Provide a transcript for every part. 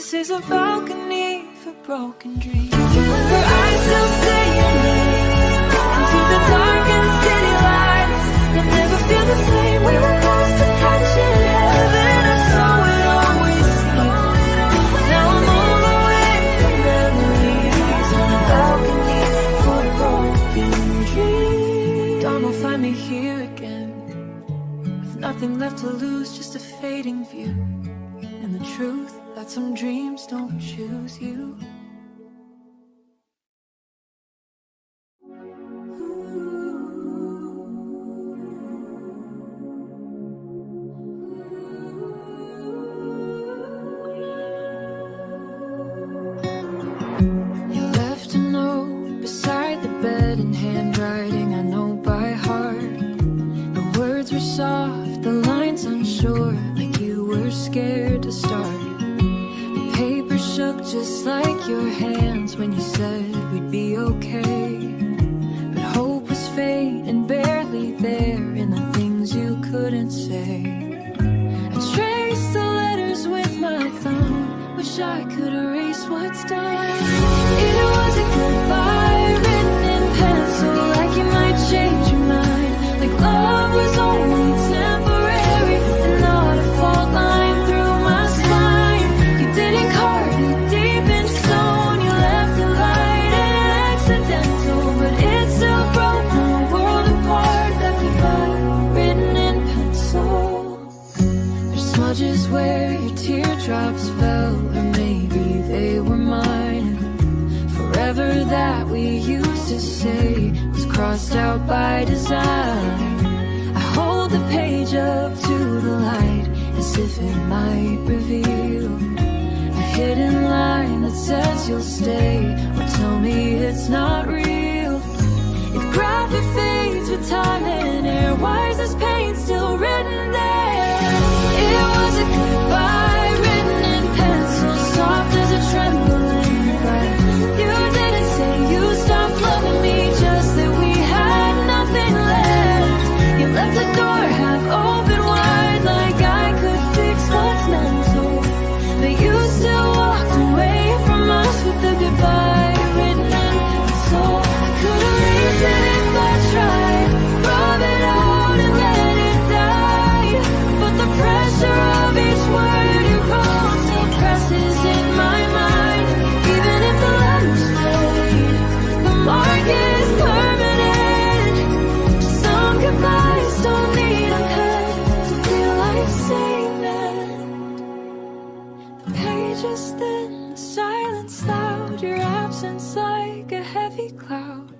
This is a balcony for broken dreams, where I still stay and lean into the dark and city lights that never feel the same. We were close to touching heaven, or so it always seemed. Now I'm all the way to memories on a balcony for broken dreams. Dawn will find me here again, with nothing left to lose, just a fading view, and the truth that some dreams don't choose you. You left a note beside the bed in handwriting I know by heart. The words were soft, the lines unsure, like you were scared to start. Paper shook just like your hands when you said we'd be okay. But hope was faint and barely there in the things you couldn't say. I traced the letters with my thumb, wish I could erase what's done. It was a goodbye written in pencil, like you might change your mind, like love was only temporary and not a fault line through my spine. You didn't carve it deep in stone, you left it light and accidental, but it still broke my world apart. That goodbye written in pencil. There's smudges where your teardrops fell, or maybe they were mine. Forever that we used to say was crossed out by design. I hold the page up to the light as if it might reveal a hidden line that says you'll stay, or tell me it's not real. If graphic fades with time and air, why is this pain still written there? It was a goodbye written in pencil, soft as a trembling breath. You didn't say you stopped loving me, just that we had nothing left. You left the door half open wide, like I could fix what's mental, but you still walked away from us with the goodbye written in pencil. I could erase it if I tried, rub it out and let it die, but the pressure of each word you wrote still presses in my mind. Even if the letters fade, the mark is permanent. Some goodbyes don't need a pen to feel like saying. The pages thin, the silence loud, your absence like a heavy cloud.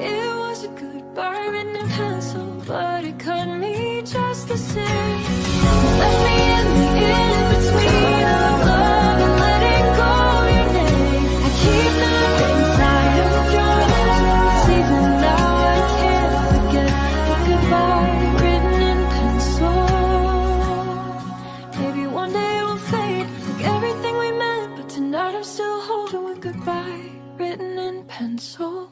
It was a goodbye written in pencil, but it cut me just the same. You left me in the in-between of love and letting go of your name. I keep them inside of drawers, even now I can't forget the goodbye written in pencil. Maybe one day it will fade like everything we meant, but tonight I'm still holding with goodbye written in pencil.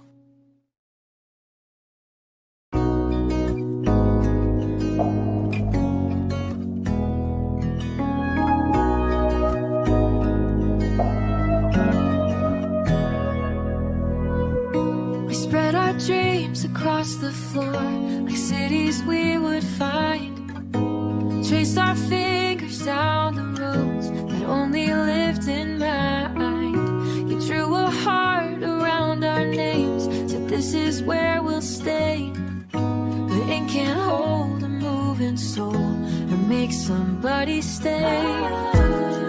We spread our dreams across the floor, like cities we would find. Traced our fingers down the roads that only lived in mind. You drew a heart around our names, said this is where we'll stay. But ink can't hold a moving soul or make somebody stay.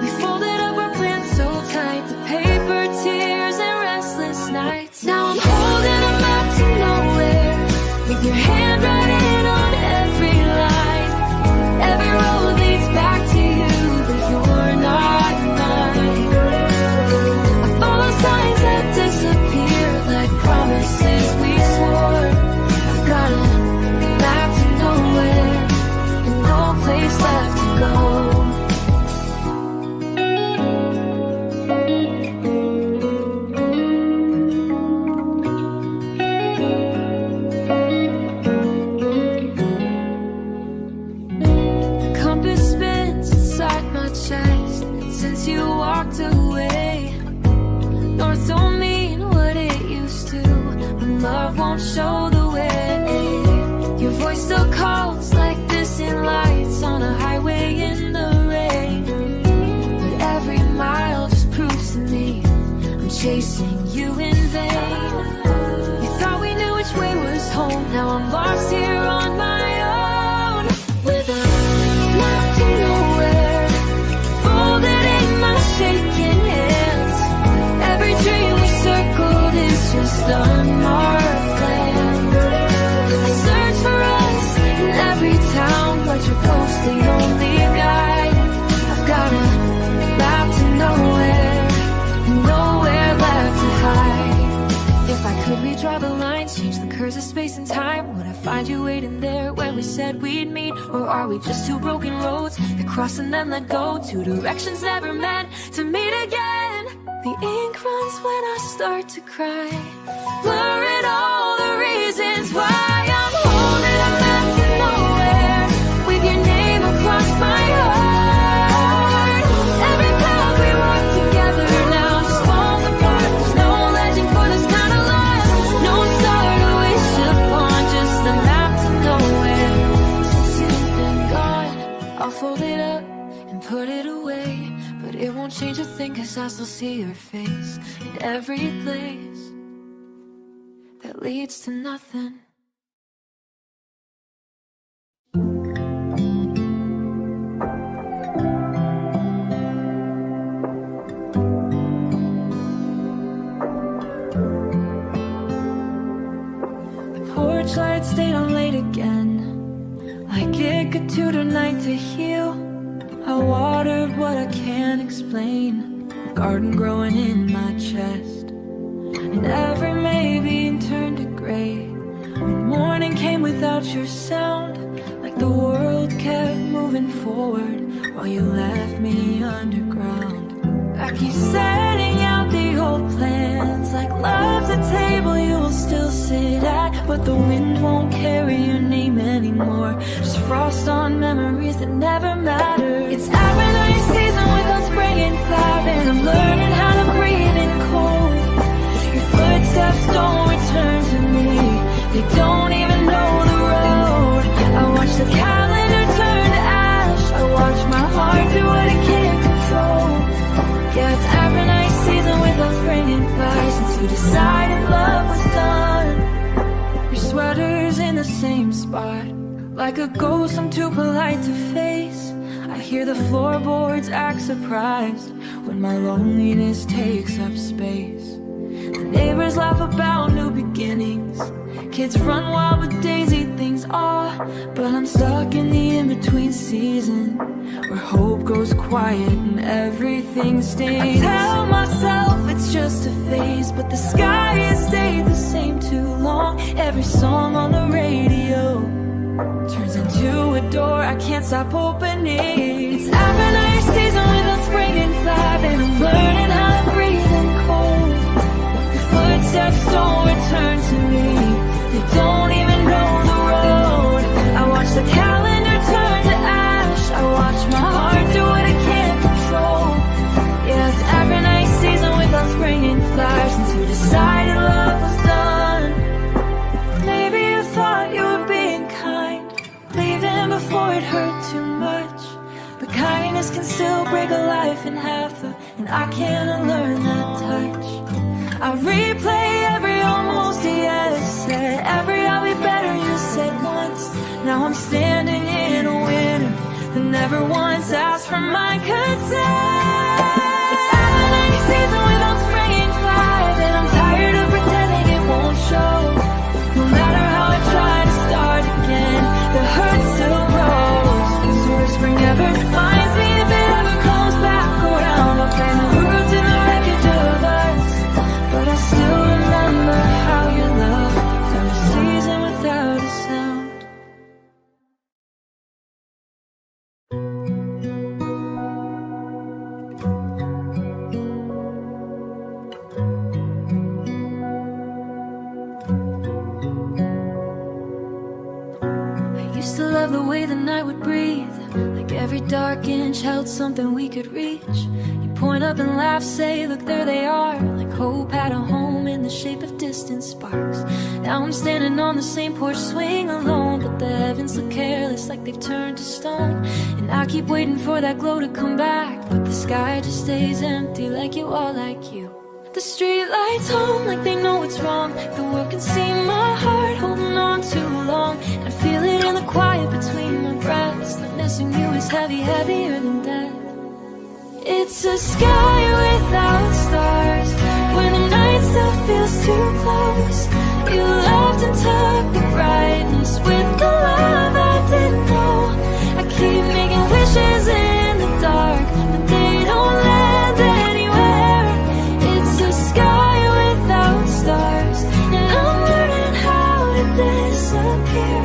We folded up our plans so tight, the paper, tears, and restless nights. Now I'm holding a map to nowhere, with your handwriting on every line. Every road leads back to you, but you're not mine. I follow signs that disappear, like promises we swore. I've got a map to nowhere, and no place left to go. walked away. North don't mean what it used to, when love won't show the way. Your voice still calls like distant lights on a highway in the rain. But every mile just proves to me I'm chasing you in vain. You thought we knew which way was home, now I'm lost here on my own. With a map to nowhere, folded in my shaking hands. Every dream we circled is just unmarked land. I search for us in every town, but your ghost the only guide. I've got a map to nowhere, and nowhere left to hide. If I could redraw the lines, change the curves of space and time, would I find you waiting there where we said we'd meet? Or are we just two broken roads that cross and then let go? Two directions never meant to meet again. The ink runs when I start to cry, blurring all the reasons why I'm holding a map to nowhere, with your name across my heart. Every path we walk together now just falls apart. There's no legend for this kind of life, no star to wish upon, just a map to nowhere. Since you've been gone, I'll fold it up and put it away, but it won't change a thing, cause I still see your face in every place that leads to nothing. The porch light stayed on late again, like it could tutor night to heal. I watered what I can't explain, a garden growing in my chest, and every maybe turned to gray when morning came without your sound. Like the world kept moving forward while you left me underground. I keep setting out the old plans, like love's a table you'll still sit at, but the wind won't carry your name anymore, just frost on memories that never mattered. It's every nice season without spring and cloud, and I'm learning how to breathe in cold. Your footsteps don't return to me, they don't even know the road. I watch the calendar turn to ash, I watch my heart do what it can't control. Yeah, it's every nice season without spring and fire, since you decided love was done. Your sweater's in the same spot, like a ghost I'm too polite to face. I hear the floorboards act surprised when my loneliness takes up space. The neighbors laugh about new beginnings, kids run wild with daisy things, but I'm stuck in the in-between season, where hope goes quiet and everything stays. I tell myself it's just a phase, but the sky has stayed the same too long. Every song on the radio turns into a door I can't stop opening. It's every nice season without spring and flag, and I'm learning how to breathe in cold. Your footsteps don't return to me, they don't even know the road. I watch the calendar turn to ash, I watch my heart do what it can't control. Yeah, it's every nice season without spring and flag, since you decided love was done. Maybe you thought you were being kind, leaving before it hurt too much, but kindness can still break a life in half, and I can't unlearn that touch. I replay every almost yes said, every I'll be better you said once. Now I'm standing in a winter that never once asked for my consent. It's every nice season without spring and flag, and I'm tired of pretending it won't show. No matter how I try to start again, the hurt still grows. So if spring ever finds me, if it ever comes back around, I'll plant the roots in the wreckage of us. But I still remember how your love turned a season without a sound. I used to love the way the night would breathe, like every dark inch held something we could reach. You point up and laugh, say, look, there they are. Like hope had a home in the shape of distant sparks. Now I'm standing on the same porch swing alone, but the heavens look careless, like they've turned to stone. And I keep waiting for that glow to come back, but the sky just stays empty, like you all like you. The street lights home like they know what's wrong. The world can see my heart holding on too long, and I feel it in the quiet between my breaths. That missing you is heavy, heavier than death. It's a sky without stars, where the night still feels too close. You left and took the brightness with the love I didn't know. I keep making wishes in the dark, but they don't land anywhere. It's a sky without stars, and I'm learning how to disappear.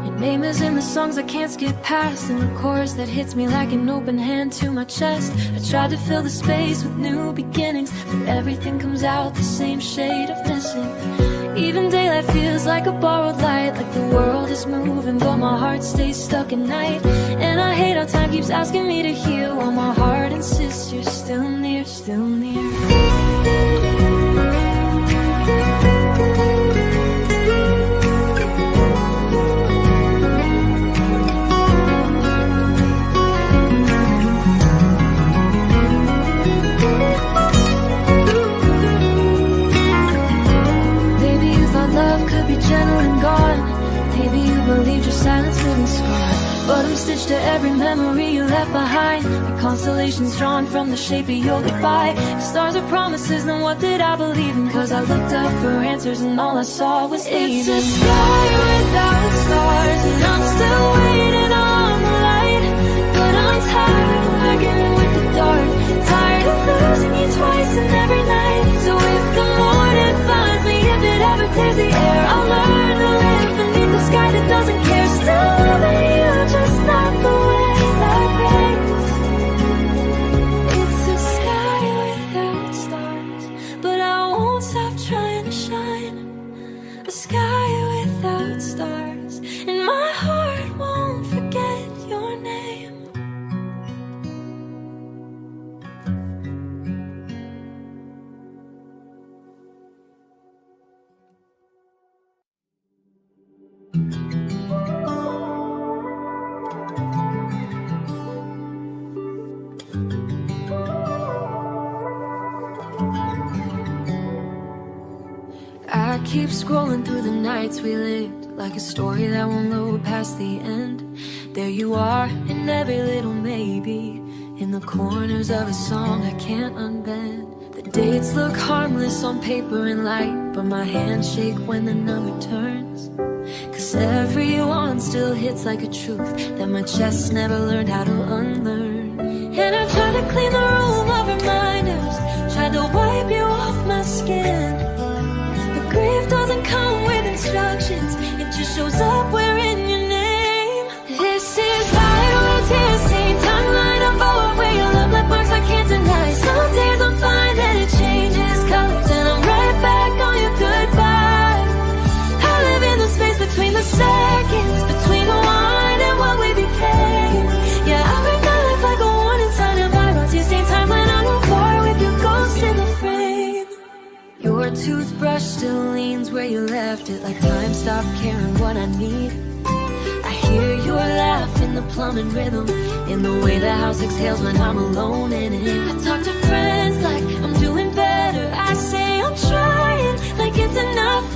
Your name is in the songs I can't skip past, and the chorus that hits me like an open hand to my chest. I tried to fill the space with new beginnings, but everything comes out the same shade of missing. Even daylight feels like a borrowed light, like the world is moving but my heart stays stuck at night. And I hate how time keeps asking me to heal, while my heart insists you're still near, still near. Love could be gentle and gone. Maybe you believed your silence wouldn't scar, but I'm stitched to every memory you left behind, like constellations drawn from the shape of your goodbye. If stars are promises, then what did I believe in? Cause I looked up for answers and all I saw was leaving. It's a sky without stars, and I'm still waiting on the light. But I'm tired of arguing with the dark, tired of losing you twice in every night. So if the morning finds me, if it ever clears the air, I'll learn to live beneath the sky that doesn't care. Still loving you, just not the way that rains. It's a sky without stars, but I won't stop trying to shine. A sky without stars, and my heart won't forget your name. I keep scrolling through the nights we lived, like a story that won't load past the end. There you are in every little maybe, in the corners of a song I can't unbend. The dates look harmless on paper and light, but my hands shake when the number turns. Cause everyone still hits like a truth that my chest never learned how to unlearn. And I tried to clean the room of reminders, tried to wipe you off my skin. Grief doesn't come with instructions, it just shows up wearing your name. This is vital tears, same timeline of forward where your love left marks I can't deny. Some days I'm fine and it changes colors, and I'm right back on your goodbye. I live in the space between the seconds, between the wine and what we became. Yeah, I read my life like a warning sign, and I run to your same timeline. I move far with your ghost in the frame. Your toothbrush still leans where you left it, like time stopped caring what I need. I hear your laugh in the plumbing rhythm, in the way the house exhales when I'm alone in it. I talk to friends like I'm doing better, I say I'm trying like it's enough.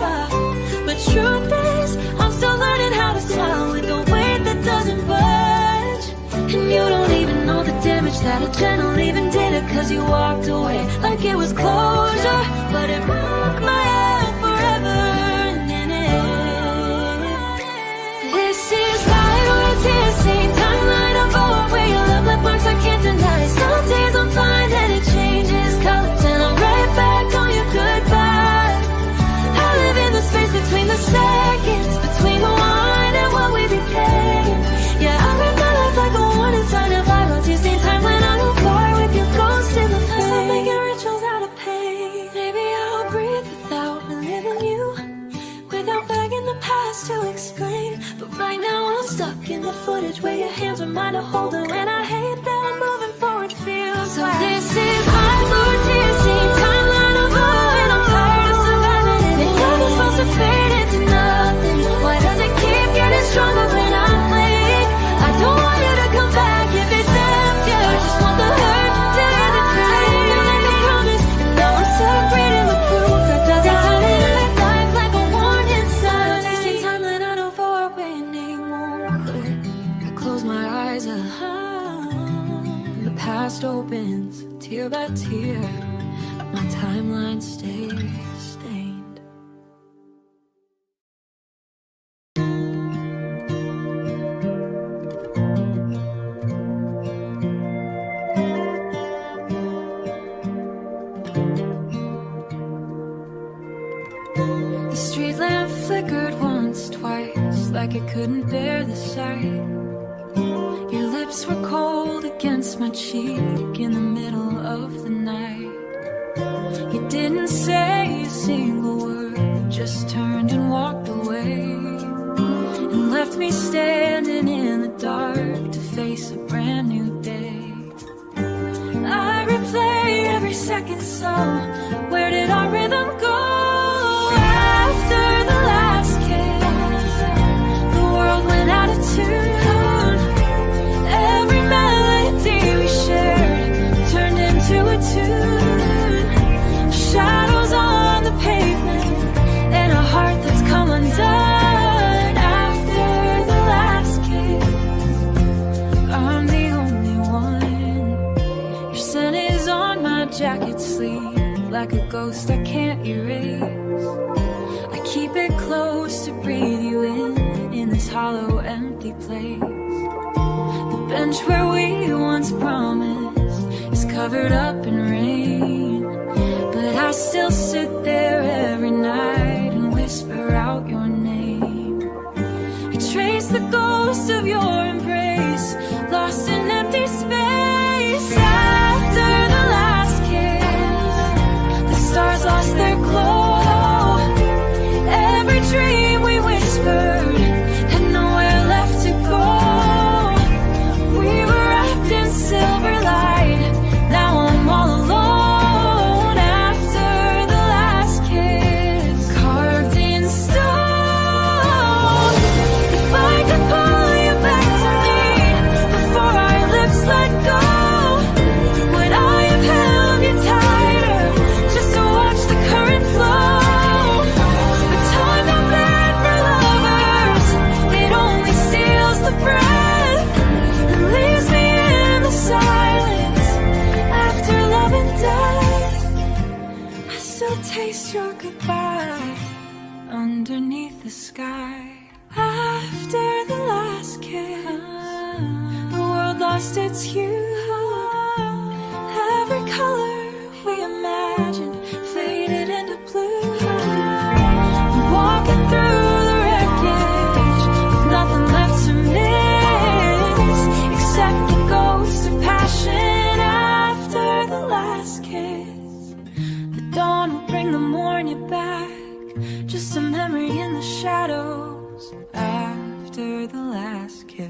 But truth is, I'm still learning how to smile with the weight that doesn't budge. And you don't even know the damage that a gentle leaving did it, cause you walked away like it was closure, but it broke my heart forever. This is vital tears, same timeline of forward where your love left marks I can't deny. Some days I'm fine and it changes colors, and I'm right back on your goodbye. I live in the space between the seconds, between the wine and what we became. Yeah, I read my life like a warning sign, of I run to your same timeline. I move far with your ghost in the flame. Stop making rituals out of pain. Maybe I'll breathe without rise up. And the past opens tear by tear. My timeline stays stained. The street lamp flickered once, twice, like it couldn't bear the sight. Your lips were cold against my cheek in the middle of the night. You didn't say a single word, just turned and walked away, and left me standing in the dark to face a brand new day. I replay every second song. Where did our rhythm go? After the last kiss, the world went out of tune. Every melody we shared turned into a tune. Shadows on the pavement, and a heart that's come undone. After the last kiss, I'm the only one. Your scent is on my jacket sleeve, like a ghost I can't erase. I keep it close to breathe you in this hollow, empty place. The bench where we once promised is covered up in rain, but I still sit there every night and whisper out your name. I trace the ghost of your embrace, lost in empty space. After the last kiss, the stars lost their glow. Every dream we whispered had nowhere left to go. We were wrapped in silver light, now I'm all alone. After the last kiss, carved in stone. If I could pull you back to me before our lips let go, would I have held you tighter just to watch the current flow? But time not bad for lovers, it only steals the breath and leaves me in the silence. After love and death, I still taste your goodbye underneath the sky. After the last kiss, the world lost its hue. Every color we imagined faded into blue. Walking through the wreckage with nothing left to miss except the ghost of passion. After the last kiss, the dawn will bring the morning back, just a memory in the shadows. After the last kiss.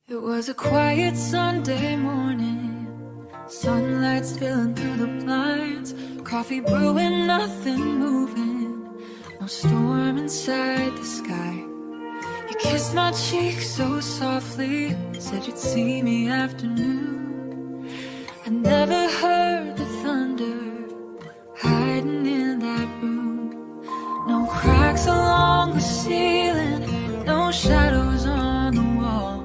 It was a quiet Sunday morning, sunlight spilling through the blinds, coffee brewing, nothing moving, no storm inside the sky. You kissed my cheek so softly, said you'd see me afternoon. I never heard the thunder hiding in that room. No cracks along the ceiling, no shadows on the wall,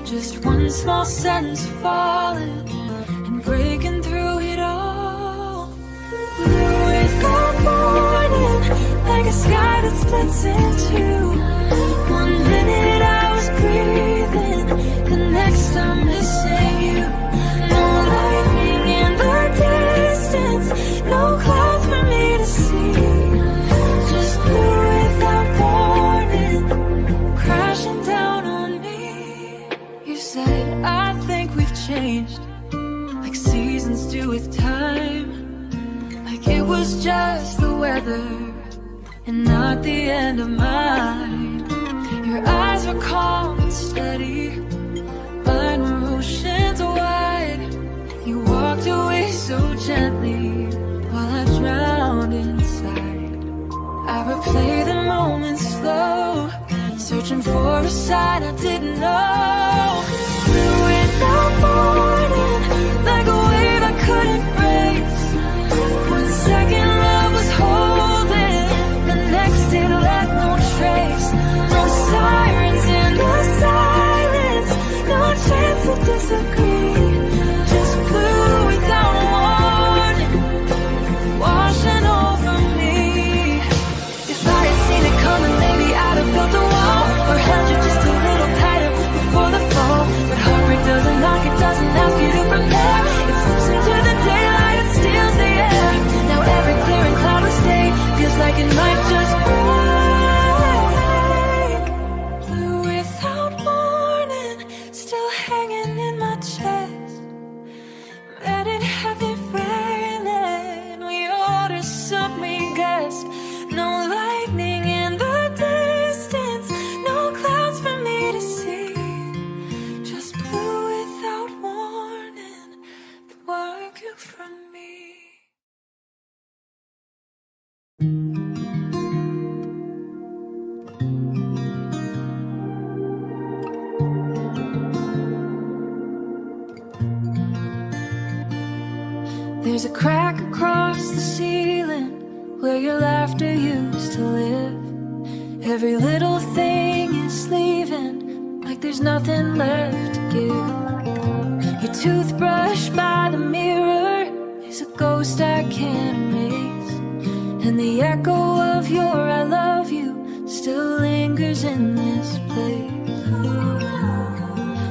just one small sentence falling and breaking through it all. Blue without warning, like a sky that splits in two. One minute I was breathing, the next I'm missing you. No lightning in the distance, no clouds for me to see. Just blue without warning, crashing down on me. You said, I think we've changed, like seasons do with time. Like it was just the weather and not the end of mine. Your eyes were calm and steady, mine were oceans wide. You walked away so gently while I drowned inside. I replay the moments slow, searching for a sign I didn't know. Blue without warning, like a wave I couldn't brace. One second love was holding, the next it left no trace. No sirens in the sky. There's a crack across the ceiling where your laughter used to live. Every little thing is leaving, like there's nothing left to give. Your toothbrush by the mirror is a ghost I can't erase, and the echo of your I love you still lingers in this place.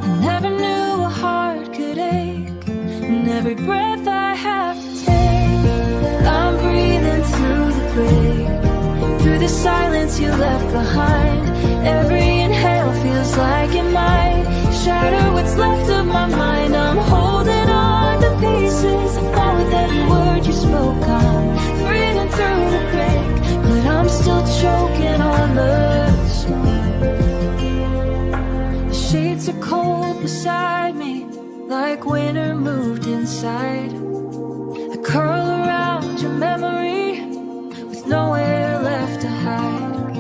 I never knew a heart could ache, and every breath I have to take, I'm breathing through the break, through the silence you left behind. Every inhale feels like it might shatter what's left of my mind. I'm holding on to pieces that fall with every word you spoke. I'm breathing through the break, but I'm still choking on the smoke. The sheets are cold beside me, like winter moved inside. I curl around your memory with nowhere left to hide.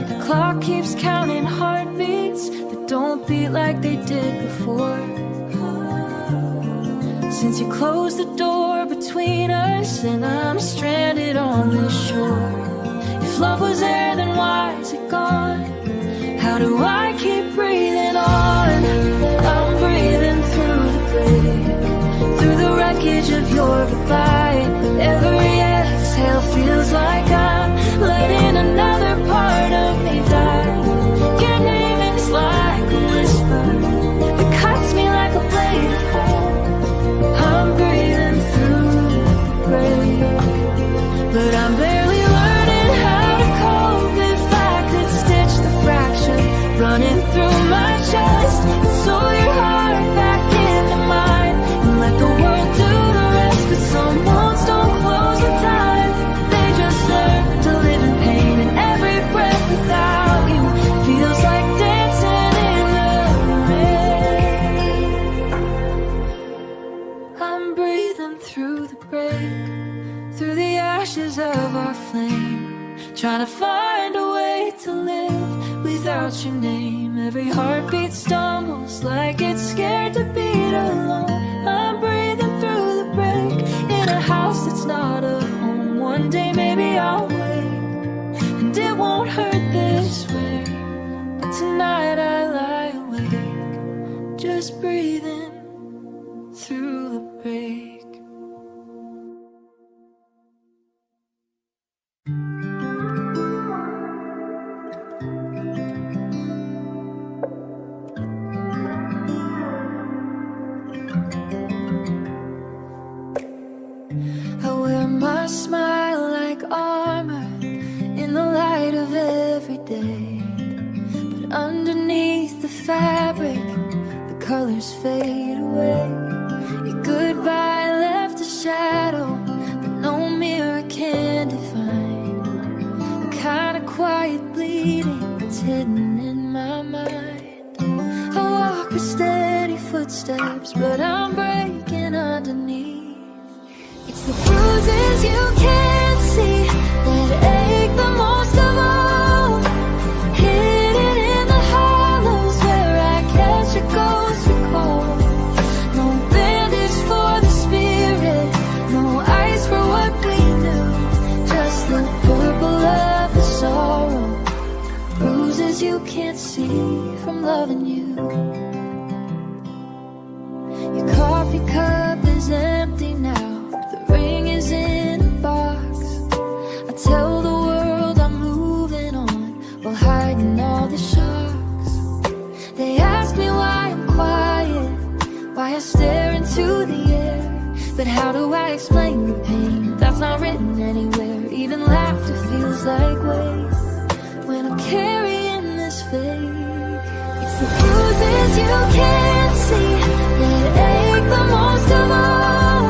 The clock keeps counting heartbeats that don't beat like they did before. Since you closed the door between us, and I'm stranded on this shore. If love was there, then why is it gone? How do I keep breathing on? I'm breathing through the break, through the wreckage of your goodbye. Every exhale feels like I'm letting another part of me die. Your name is like a whisper, it cuts me like a blade of hope. I'm breathing through the break, but I'm barely learning how to cope. If I could stitch the fracture running through my chest, and sew your heart back into mine, and let the world do the rest. But some wounds don't close in time, they just learn to live in pain. And every breath without you feels like dancing in the rain. I'm breathing through the break, through the ashes of our flame, trying to find a way to live without your name. Every heartbeat stumbles like it's scared to beat alone. I'm breathing through the break, in a house that's not a home. One day maybe I'll wake, and it won't hurt this way. But tonight I lie awake, just breathing through the break. I wear my smile like armor in the light of every day, but underneath the fabric, the colors fade away. Your goodbye left a shadow that no mirror can define, the kind of quiet bleeding that's hidden in my mind. I walk with steady footsteps, but I'm breaking underneath. It's the bruises you can't see that ache the most of all, hidden in the hollows where I catch a ghost recall. No bandage for the spirit, no ice for what we knew, just the purple of the sorrow, bruises you can't see from loving you. Your coffee cup is empty now, ring is in a box. I tell the world I'm moving on while hiding all the shocks. They ask me why I'm quiet, why I stare into the air, but how do I explain the pain that's not written anywhere? Even laughter feels like weight when I'm carrying this fate. It's the bruises you can't see that ache the most of all,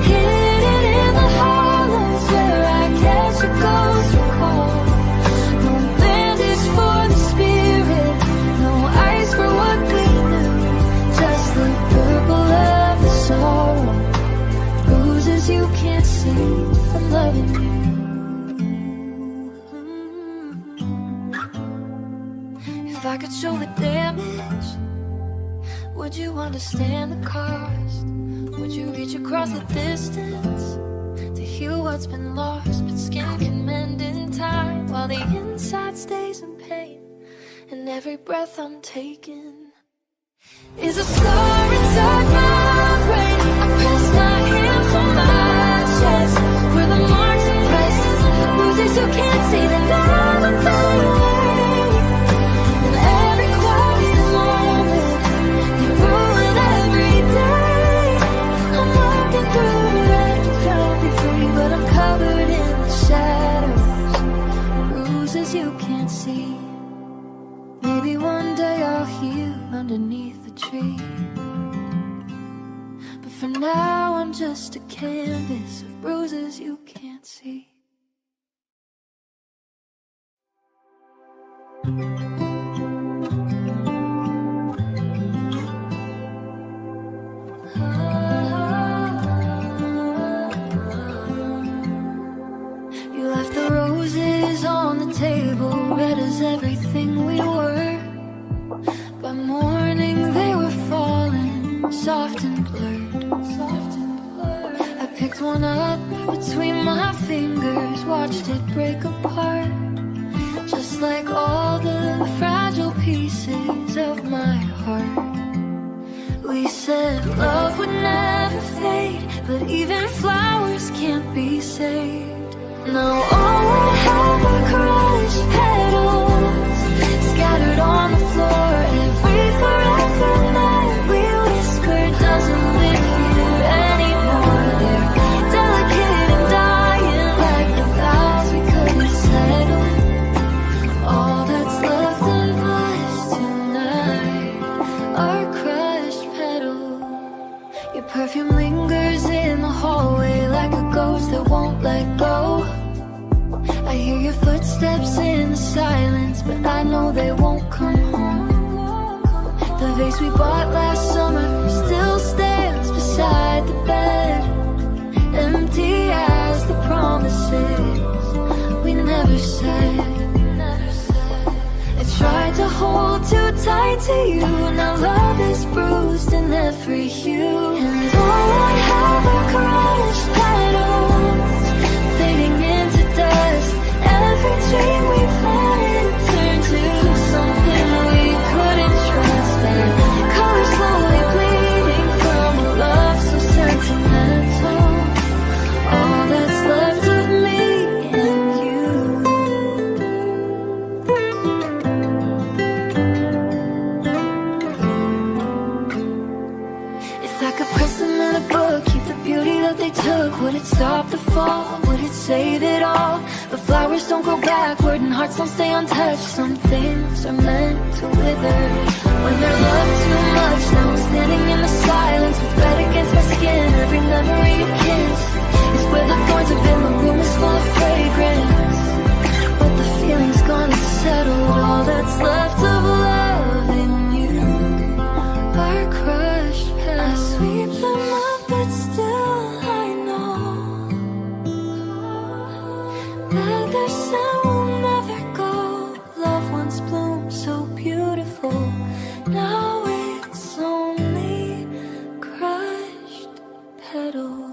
hidden in the hollows where I catch a ghost recall. No bandage for the spirit, no ice for what we knew, just the purple of the sorrow, bruises you can't see from loving you. If I could show the damage, would you understand the cost? Would you reach across the distance to heal what's been lost? But skin can mend in time, while the inside stays in pain. And every breath I'm taking is a scar inside my brain. I press my hands on my chest, where the marks are pressed, bruises you can't see that never fade away. And every quiet moment you ruin every day. I'm walking through it, trying to be free, but I'm covered in the shadows, bruises you can't see. Maybe one day I'll heal underneath the tree, but for now I'm just a canvas of bruises you can't see. You left the roses on the table, red as everything we were. By morning they were falling, soft and blurred. I picked one up between my fingers, watched it break apart, just like all the fragile pieces of my heart. We said love would never fade, but even flowers can't be saved. Now all we have are crushed petals, scattered on the floor. Every forever night we whisper doesn't live here anymore. They're delicate and dying, like the vows we couldn't settle. All that's left of us tonight are crushed petals. Your perfume lingers in the hallway like a ghost that won't let go. I hear your footsteps in the silence, but I know they won't come home. The vase we bought last summer still stands beside the bed, empty as the promises we never said. I tried to hold too tight to you, now love is bruised in every hue. And all I have are crushed petals, fading into dust. Every dream we planted turned to something we couldn't trust. And colors slowly bleeding from a love so sentimental. All that's left of me and you. If I could press them in a book, keep the beauty that they took, would it stop the fall? Would it save it all? But flowers don't go backward and hearts don't stay untouched. Some things are meant to wither when they're loved too much. Now I'm standing in the silence with red against my skin. Every memory you kiss is where the thorns have been. The room is full of fragrance, but the feeling's gone and settled. All that's left of love in you are crushed petals. I sweep them up, but still I know that their scent will never go. Love once bloomed so beautiful, now it's only crushed petals.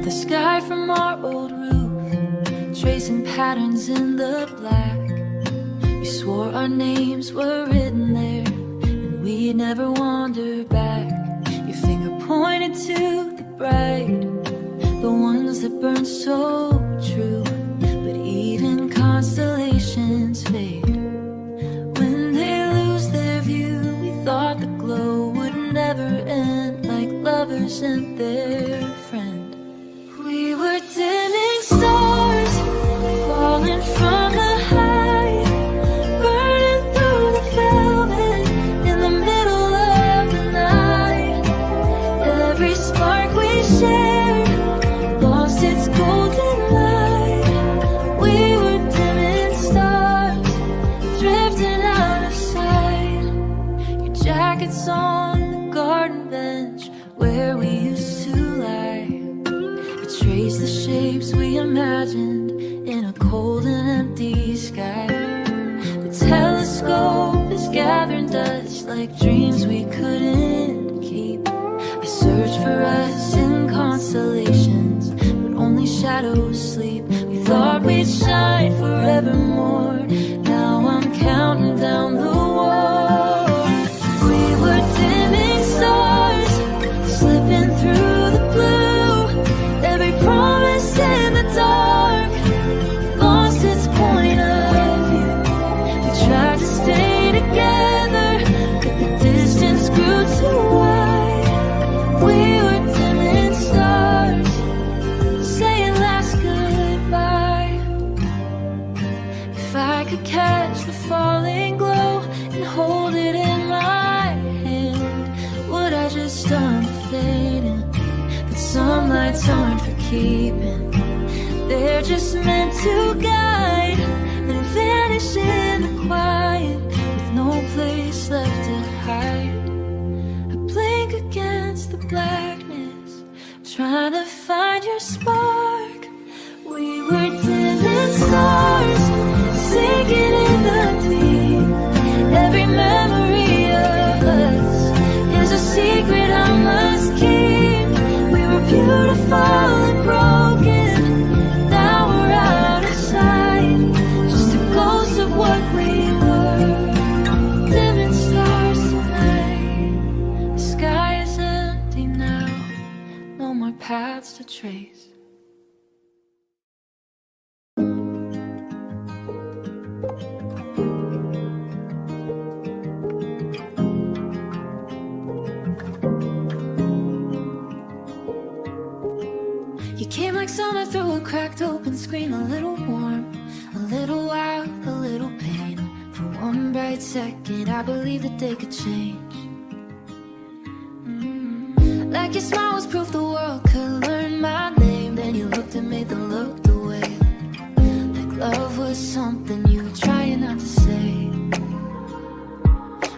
The sky from our old roof, tracing patterns in the black. We swore our names were written there, and we'd never wander back. Your finger pointed to the bright, the ones that burn so true. But even constellations fade when they lose their view. We thought the glow would never end, like lovers and their friend. We were dimming stars, falling from the high, burning through the velvet in the middle of the night. Every spark we shared lost its golden light. We were dimming stars, drifting out of sight. Your jacket like it's on the garden bench where we used to lie. I trace the shapes we imagined in a cold and empty sky. The telescope is gathering dust like dreams we couldn't keep. I search for us in constellations, but only shadows sleep. We thought we'd shine forevermore. Now I'm counting down the war. We were dimming stars, slipping through the blue. Every promise in the dark lost its point of view. We tried to stay together, but the distance grew too wide. We were dimming stars, saying last goodbye. If I could catch the falling glow and hold it in my hand, would I just start fading? But some lights aren't for keeping, they're just meant to guide and vanish in the quiet with no place left to hide. I blink against the blackness, trying to find your spark. We were dimming stars, sinking in the deep. Every memory of us is a secret I must keep. We were beautiful and broken, now we're out of sight. Just a ghost of what we were. Dimming stars tonight. The sky is empty now, no more paths to trace. You came like summer through a cracked open screen, a little warm, a little wild, a little pain. For one bright second, I believed that they could change. Like your smile was proof the world could learn my name. Then you looked and made them look away. Like love was something you were trying not to say.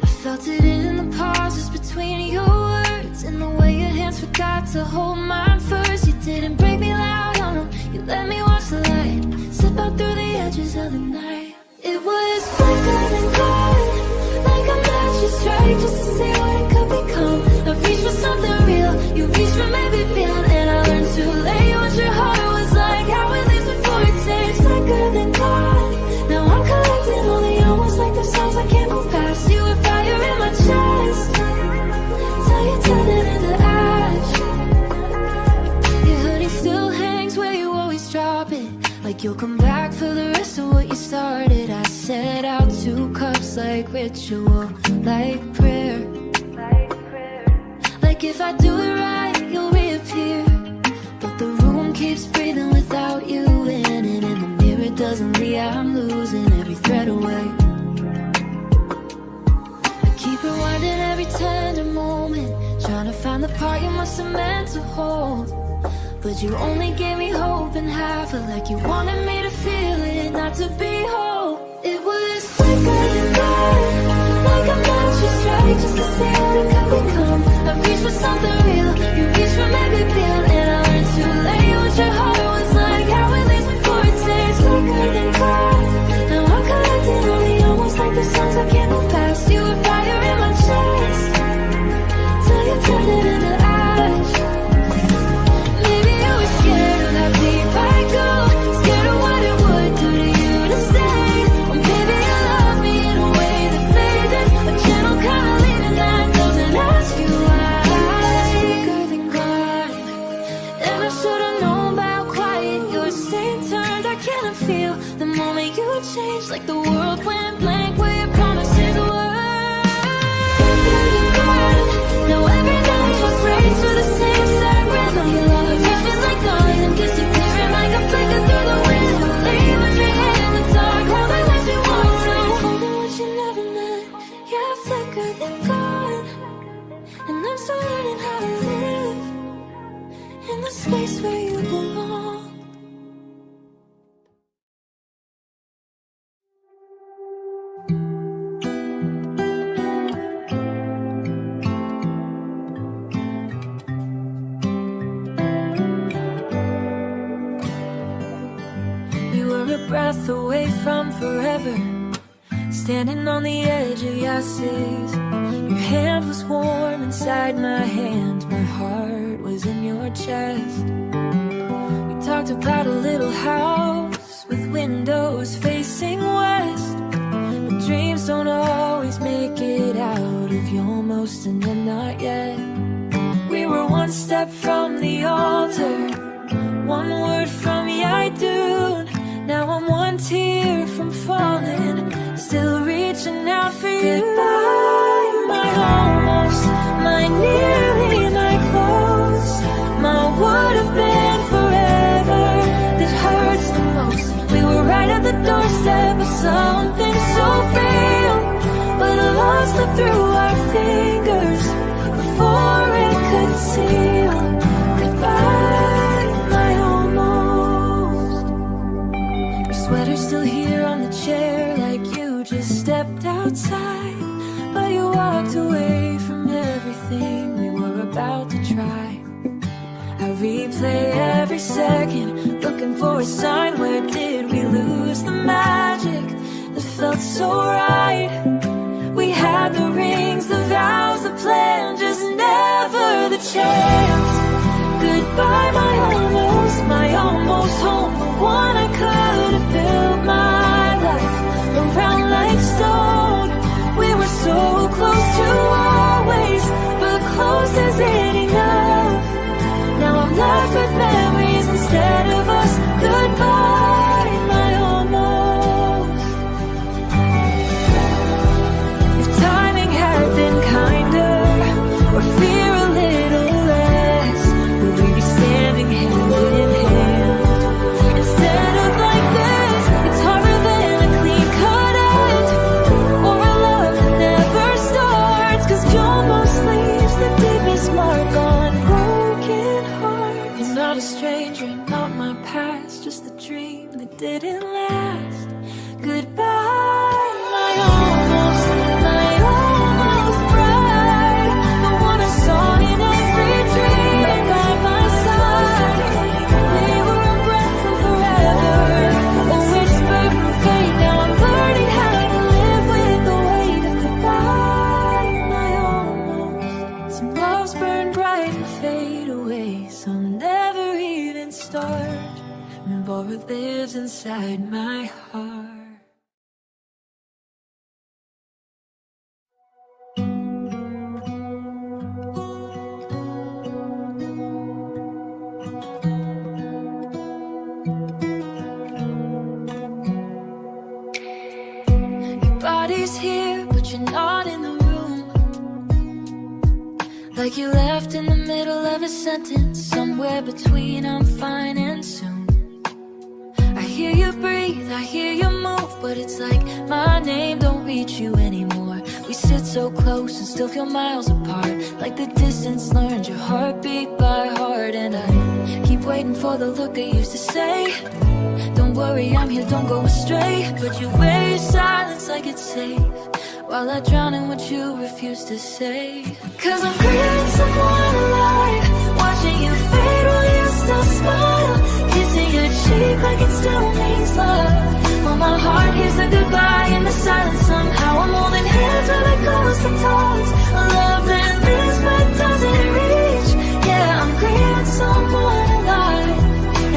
I felt it in the pauses between your words, and the way your hands forgot to hold mine first. You didn't break me loud, oh no, you let me watch the light slip out through the edges of the night. It was flicker and glow, like a match you strike just to see what it could become. I reached for something real, you reached for maybe beyond, and I learned too late what your heart was like, how it leaves before it stays. Flicker then gone, now I'm collecting only almost like the sounds I can't move past. You were fire in my chest, till you turned it into ash. Your hoodie still hangs where you always drop it, like you'll come back for the rest of what you started. I set out 2 cups like ritual, like prayer. Like if I do it right, you'll reappear. But the room keeps breathing without you in it, and the mirror doesn't leave. I'm losing every thread away. I keep rewinding every tender moment, trying to find the part you must have meant to hold. But you only gave me hope and half it, like you wanted me to feel it, not to be whole. It was flicker and burn, like a match you strike just to see what it could become. I reached for something real, you reached for maybe beyond, and I learned too late what your heart was like, how it leaves before it stays. Flicker then burn, now I'm collecting only almost like the sounds I can't move past. You were fire in my chest, till you turned it into ash. Scared of how deep I go, scared of what it would do to you to stay. Oh baby, you love me in a way that faded, a gentle kind of leaning that doesn't ask you why. Flicker then gone, and I should've known by how quiet your stain turned. I cannot feel the moment you changed, like the world went blank where your promises were. Flicker then gone, now every night you break to the same sad rhythm. Your love reaches like dawn and disappearing like a flicker through the window, leaving me in the dark, holding what you want to, holding what you never meant. Yeah, flicker then gone, and I'm still learning how to live in the space where you belong. standing on the edge of Yasis. Your hand was warm inside my hand, my heart was in your chest. We talked about a little house with windows facing west, but dreams don't always make it out of you almost and then not yet. We were one step from the altar, one word from yeah I do. Now I'm one tear from falling, still reaching out for you. Goodbye, my almost, my nearly, my close, my would have been forever that hurts the most. We were right at the doorstep of something so real, but love slipped through our fingers before it could seal. Goodbye, my almost. Your sweater's still here on the chair, like you just stepped outside, but you walked away from everything we were about to try. I replay every second, looking for a sign. Where did we lose the magic that felt so right? We had the rings, the vows, the plan, just never the chance. Goodbye, my almost home, the one I could have built my life around like stone. We were so close to always, but close isn't enough. Now I'm left with memories instead of us. Goodbye, my almost. If timing had been kinder, or fear a little less, would we be standing hand in hand? Instead of like this, it's harder than a clean cut edge, or a love that never starts, 'cause you almost leaves the deepest mark on broken hearts. You're not a stranger, not my past, just the dream that didn't last. Goodbye, my almost bride, the one I saw in every dream by my side. We were a breath from forever, a whisper from fate. Now I'm learning how to live with the weight of goodbye, my almost. Some loves burn bright and fade away, some never even start. Remember it lives inside my heart. Your body's here, but you're not in the room. Like you left in the middle of a sentence, somewhere between I'm fine and soon. I hear you breathe, I hear you move, but it's like my name don't reach you anymore. We sit so close and still feel miles apart, like the distance learned your heartbeat by heart. And I keep waiting for the look I used to say, don't worry, I'm here, don't go astray. But you wear your silence like it's safe, while I drown in what you refuse to say. 'Cause I'm grieving someone alive, watching you fade while you still smile, kissing your cheek like it still means love. While my heart hears a goodbye in the silence. Somehow I'm holding hands while it goes to toss. A love that lives but doesn't reach. Yeah, I'm grieving someone alive,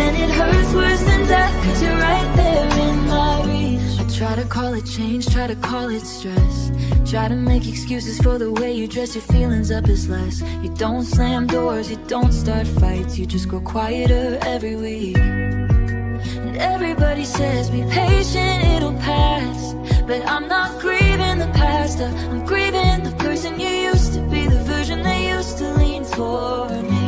and it hurts worse than death, 'cause you're right there in my reach. I try to call it change, try to call it stress, try to make excuses for the way you dress your feelings up is less. You don't slam doors, you don't start fights, you just grow quieter every week. And everybody says be patient, it'll pass, but I'm not grieving the past, I'm grieving the person you used to be, the version that used to lean toward me.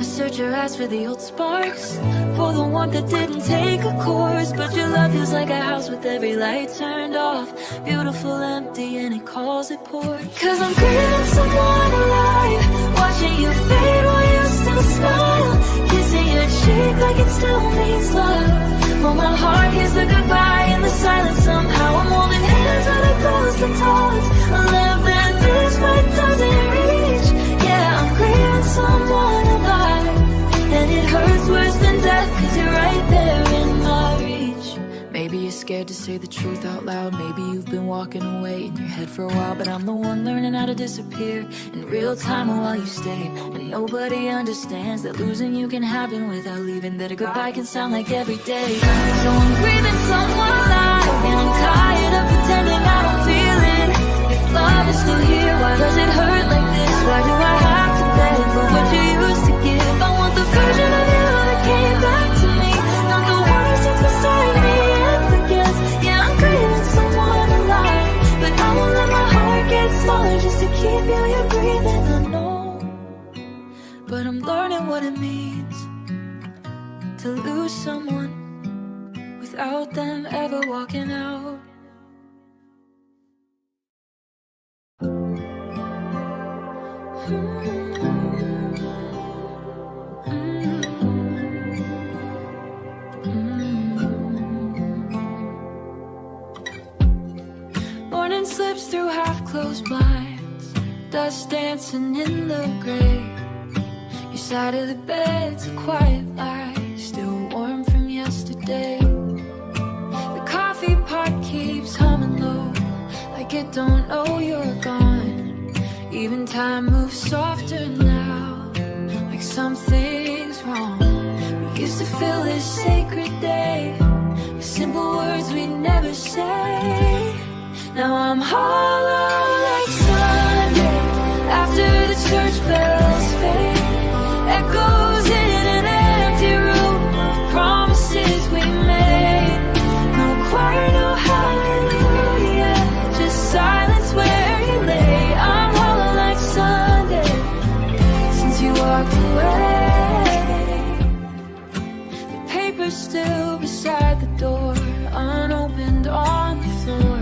I search your eyes for the old sparks, for the warmth that didn't take a course, but your love feels like a house with every light turned off, beautiful empty, and it calls it poor. 'Cause I'm grieving someone alive, watching you fade while you still smile, kissing your cheek like it still means love. While my heart hears the goodbye in the silence. Somehow I'm holding hands while it goes to toss. A love that lives but doesn't reach. Yeah, I'm grieving someone alive, and it hurts worse than death, 'cause you're right there in my reach. Maybe you're scared to say the truth out loud. Maybe you've been walking away in your head for a while, but I'm the one learning how to disappear in real time while you stay. And nobody understands that losing you can happen without leaving, that a goodbye can sound like every day. So I'm breathing someone alive, and I'm tired of pretending I don't feel it. If love is still here, why does it hurt like this? Why do I have to beg for what you used to give? I want the version of you that came back to me, not the one who sits beside me and forgets. Yeah, I'm creating someone alive, but I won't let my heart get smaller just to keep you here breathing. I know, but I'm learning what it means to lose someone without them ever walking out. Morning slips through half-closed blinds, dust dancing in the gray. Your side of the bed's a quiet light, still warm from yesterday. The coffee pot keeps humming low, like it don't know you're gone. Even time moves softer now, like something's wrong. We used to fill this sacred day with simple words we never say. Now I'm hollow like Sunday after the church bells fade. Echoes in an empty room, promises we made. No choir, no hallelujah, just silence where you lay. I'm hollow like Sunday since you walked away. The paper's still beside the door, unopened on the floor.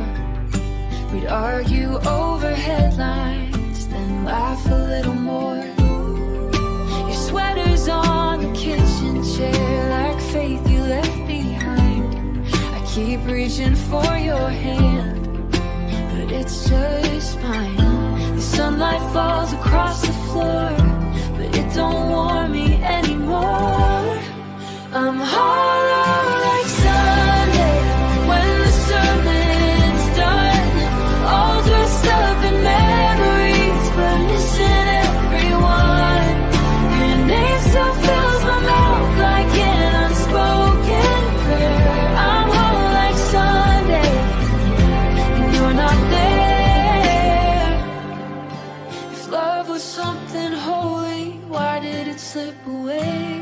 We'd argue over headlines, then laugh a little more. Your sweater's on the kitchen chair, like faith you left behind. I keep reaching for your hand, but it's just mine. The sunlight falls across the floor, but it don't warm me anymore. I'm hollow like Sunday when the sermon's done, all dressed up in memories, but missing everyone. Your name still fills my mouth like an unspoken prayer. I'm hollow like Sunday, and you're not there. If love was something holy, why did it slip away?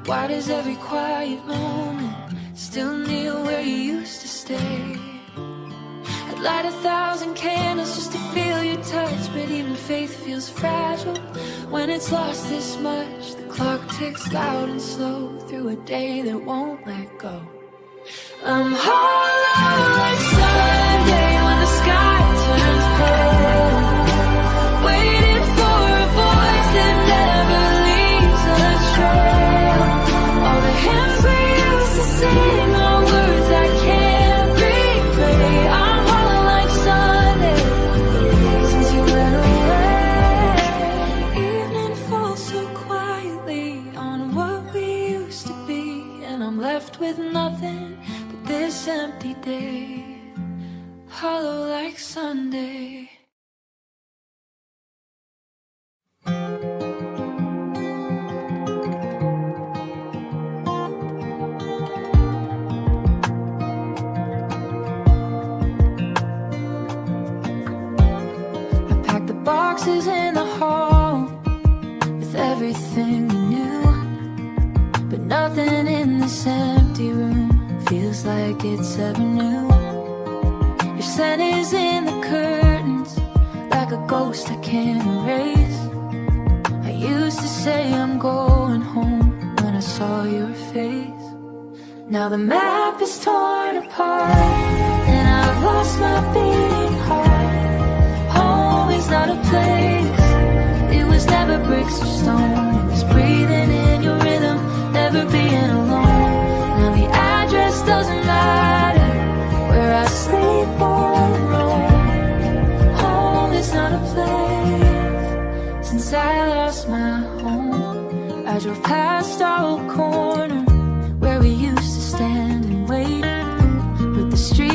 Why does every quiet moment still kneel where you used to stay? I'd light 1,000 candles just to feel your touch, but even faith feels fragile when it's lost this much. The clock ticks loud and slow through a day that won't let go. I'm hollow like Sunday when the sky turns pale, waiting for a voice that never leaves a trail. All the hymns we used to sing are words I can't repay. I'm hollow like Sunday since you went away. Evening falls so quietly on what we used to be, and I'm left with nothing but this empty day. Hollow like Sunday. Boxes in the hall with everything you knew, but nothing in this empty room feels like it's ever new. Your scent is in the curtains like a ghost I can't erase. I used to say I'm going home when I saw your face. Now the map is torn apart and I've lost my beating heart. Home is not a place, it was never bricks or stone. It was breathing in your rhythm, never being alone. Now the address doesn't matter, where I sleep or roam. Home is not a place, since I lost my home. I drove past our old corner where we used to stand and wait, but the street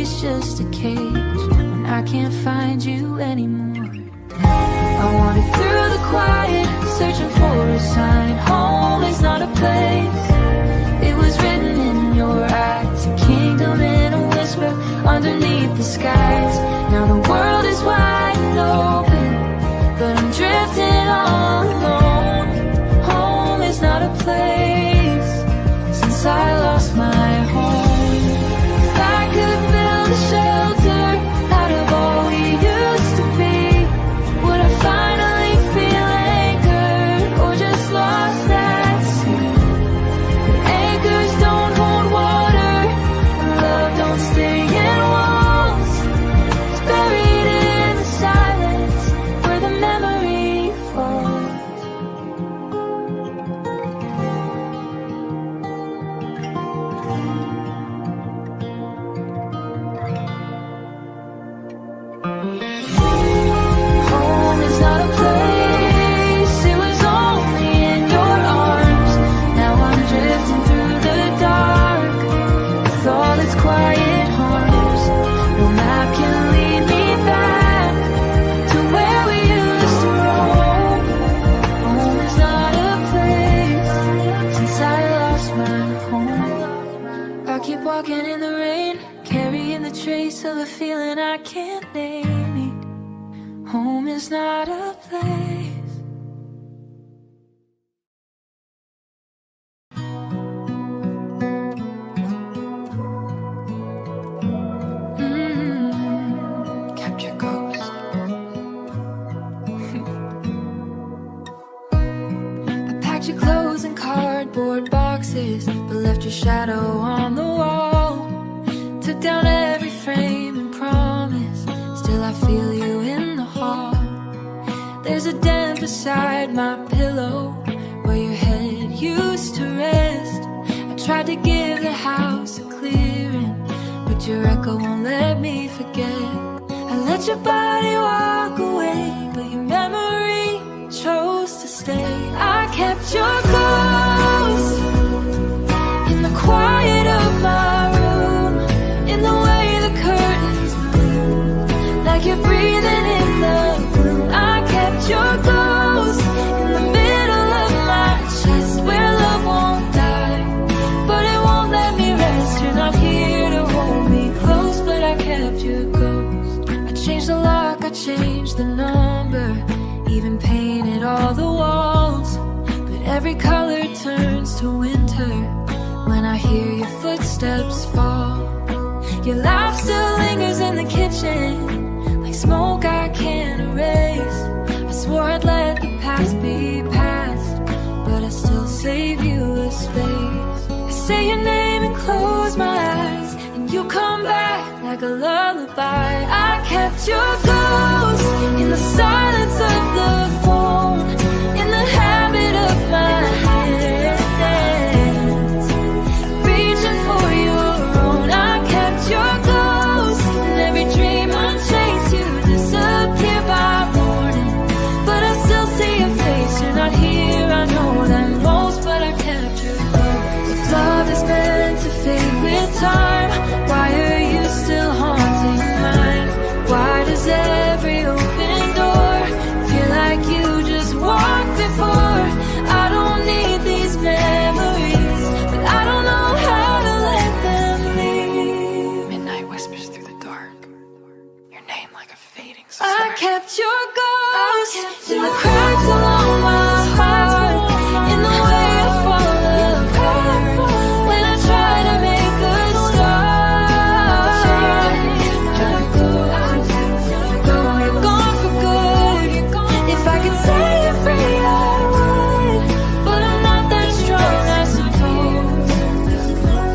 is just a cage when I can't find you anymore. I wander through the quiet, searching for a sign. Home is not a place. It was written in your eyes, a kingdom in a whisper underneath the skies. Now the world is wide open, but I'm drifting all alone. Home is not a place since I lost my home. If I could build a shelter out of all we used to be, would I finally feel anchored or just lost at sea? Anchors don't hold water, and love don't stay in walls. It's buried in the silence where the memory falls. Home is not a place, it was only in your arms. Now I'm drifting through the dark with all its quiet harms. No map can lead me back to where we used to roam. Home is not a place since I lost my home. I keep walking in the rain, carrying the trace of a feeling I can't name it. Home is not a place. Capture ghost. I packed your clothes in cardboard boxes, but left your shadow on the wall. Took down every frame and promise, still I feel you in the hall. There's a dent beside my pillow where your head used to rest. I tried to give the house a clearing, but your echo won't let me forget. I let your body walk away, but your memory chose to stay. I kept your ghost in the quiet of my room, in the way the curtains move, like you're breathing in the gloom. I kept your ghost in the middle of my chest, where love won't die, but it won't let me rest. You're not here to hold me close, but I kept your ghost. I changed the lock, I changed the number, even painted all the walls, but every color turns to winter when I hear your footsteps fall. Your laugh still lingers in the kitchen, like smoke I can't erase. I swore I'd let the past be past, but I still save you a space. I say your name and close my eyes, and you come back like a lullaby. I kept your ghost in the silence of the phone, in the habit of my hands, reaching for your own. I kept your ghost in every dream I chase. You disappear by morning, but I still see your face. You're not here, I know that most, but I kept your ghost. If love is meant to fade with time, why are you still haunting mine? Why does every open door feel like you just walked before? I don't need these memories, but I don't know how to let them leave. Midnight whispers through the dark, your name like a fading star. I kept your ghost in the cracks along my heart, in the way I fall apart when I try to make a start. You're gone for good. If I could set you free, I would, but I'm not that strong, I suppose.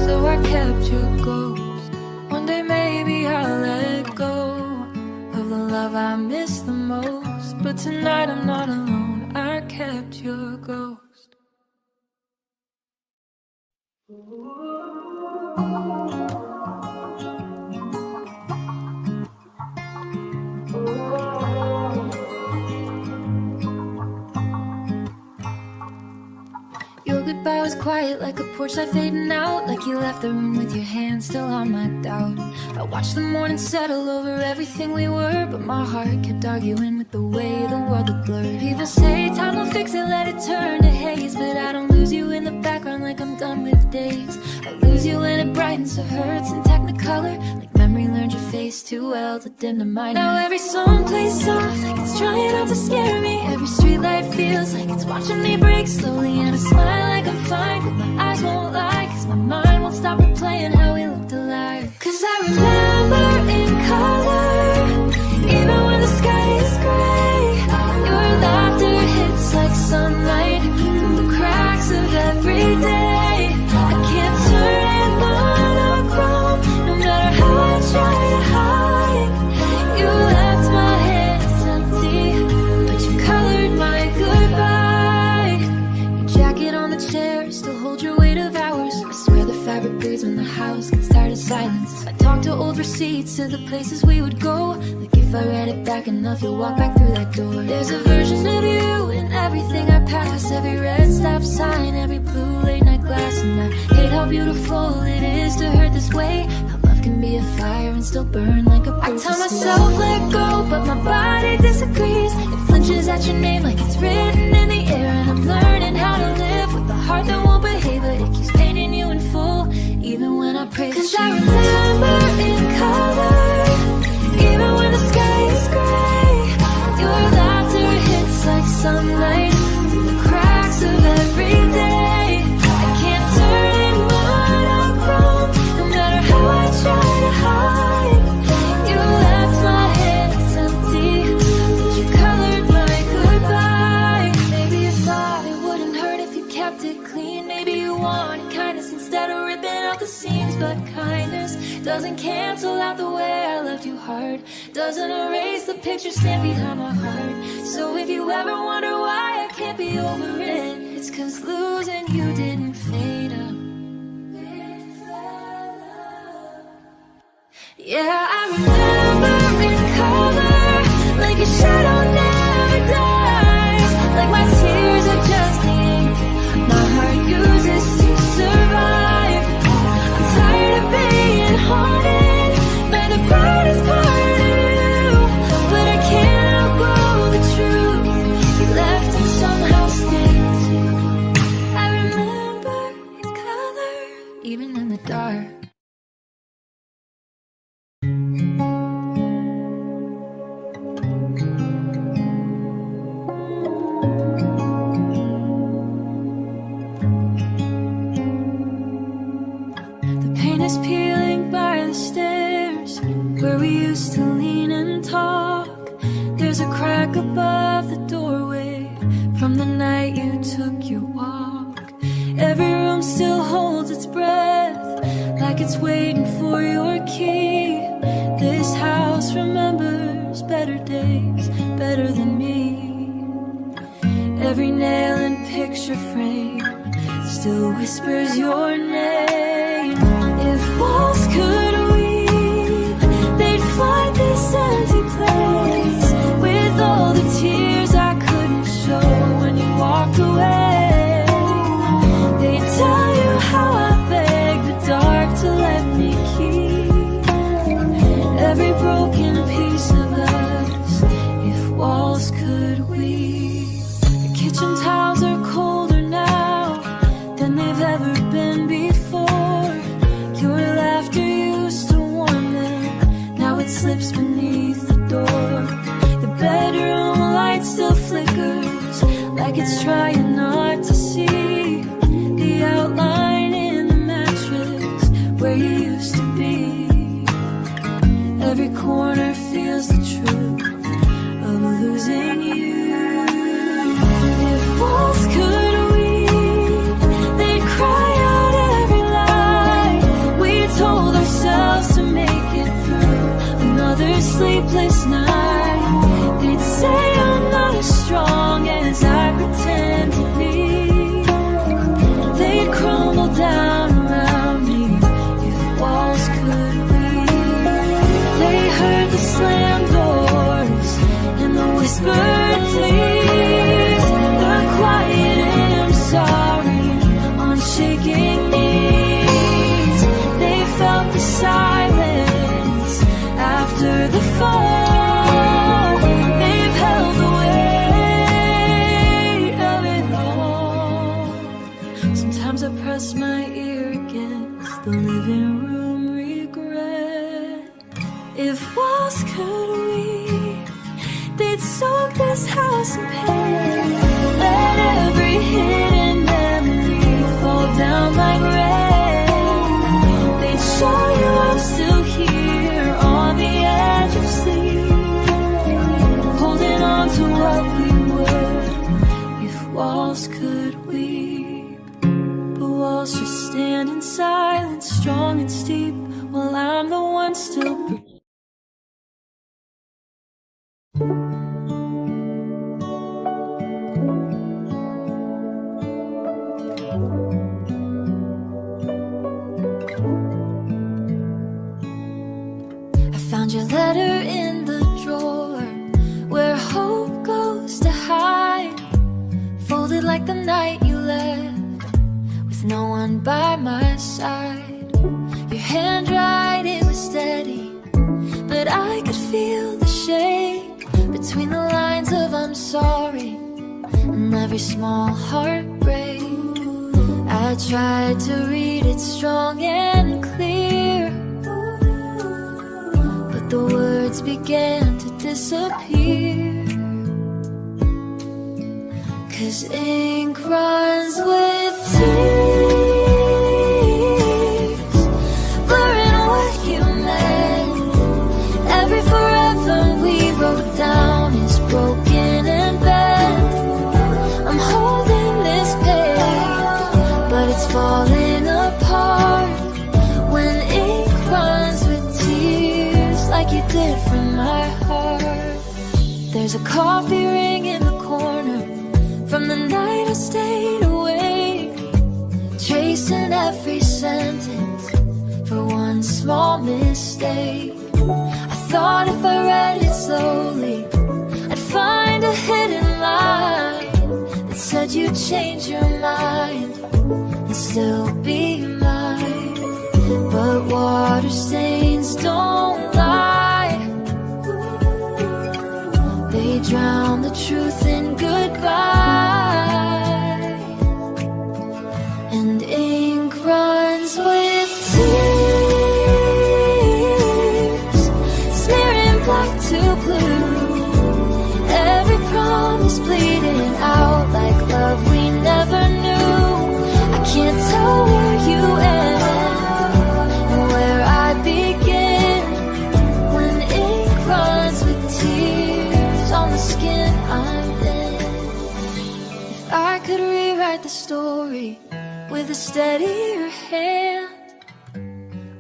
So I kept your ghost. One day maybe I'll let go of the love I miss the most, but tonight I'm not alone. I kept your ghost. Your goodbye was quiet, like a porch light fading out, like you left the room with your hand still on my doubt. I watched the morning settle over everything we were, but my heart kept arguing with the way the world had blurred. People say time will fix it, let it turn to haze, but I don't lose you in the background like I'm done with days. I lose you when it brightens or hurts in technicolor, like memory learned your face too well to dim the mind. Now every song plays soft, like it's trying not to scare me. Every streetlight feels like it's watching me break slowly, and I smile like I'm fine, but my eyes won't lie, cause my mind won't stop replaying how we looked alive. Cause I remember in color, even when the sky is gray, your laughter hits like sunlight through the cracks of every day. I can't turn it monochrome, no matter how I try to hide. You left my hands empty, but you colored my goodbye. Your jacket on the chair still holds your weight of hours. I swear the fabric breathes when the house gets tired of silence. I talk to old receipts to the places we would go, like if I read it back enough you'll walk back through that door. There's a version of you in everything I pass, every red stop sign, every blue late night glass. And I hate how beautiful it is to hurt this way, how love can be a fire and still burn like a proof. I tell myself let go, but my body disagrees. It flinches at your name like it's written in the air, and I'm learning how to live with a heart that won't behave, but it keeps painting you in full, even when I pray. Cause I remember in color, even when the sky is gray, your laughter hits like sunlight through the cracks of every day. I can't turn it monochrome, no matter how I try to hide. You left my hands empty, but you colored my goodbye. Maybe you thought it wouldn't hurt if you kept it clean. Maybe you wanted kindness instead of ripping out the seams, but kindness doesn't cancel out the way I loved you hard, doesn't erase the picture stamped behind my heart. So if you ever wonder why I can't be over it, it's cause losing you didn't fade out. Yeah, I remember in color, like a shadow never dies, like my tears are just the ink my heart uses to survive. I'm tired of being haunted by the brightest part of you, but I can't outgrow the truth you left and somehow stays. I remember in color, even in the dark. Is peeling by the stairs where we used to lean and talk. There's a crack above the doorway from the night you took your walk. Every room still holds its breath, like it's waiting for your key. This house remembers better days, better than me. Every nail and picture frame still whispers your name. If walls could weep, they'd flood this empty place with all the tears I couldn't show when you walked away. They'd tell you how I begged the dark to let me keep every broken piece of us. If walls could weep, the kitchen tiles are colder now than they've ever been before. Your laughter used to warm them, now it slips beneath the door. The bedroom light still flickers, like it's trying not to see the outline in the mattress where you used to be. Every corner feels the truth of losing you. If walls could weep, they'd cry out every lie we told ourselves to make it through another sleepless night. They'd say I'm not as strong as I pretend to be. They'd crumble down around me if walls could weep. They heard the slam doors and the whispered please, the quiet I'm sorry on faded like the night you left, with no one by my side. Your handwriting was steady, but I could feel the shake between the lines of I'm sorry and every small heartbreak. I tried to read it strong and clear, but the words began to disappear. 'Cause ink runs with tears, blurring what you meant. Every forever we wrote down is broken and bent. I'm holding this page, but it's falling apart when ink runs with tears, like you did from my heart. There's a coffee ring in the corner from the night I stayed awake, tracing every sentence for one small mistake. I thought if I read it slowly, I'd find a hidden line that said you'd change your mind and still be mine. But water stains don't lie, they drown the truth in goodbye. And ink runs with tears, smearing black to blue. Every promise bleeding out like love we never knew. I can't tell where you end and where I begin when ink runs with tears on the skin I'm in. If I could rewrite the story with a steadier hand,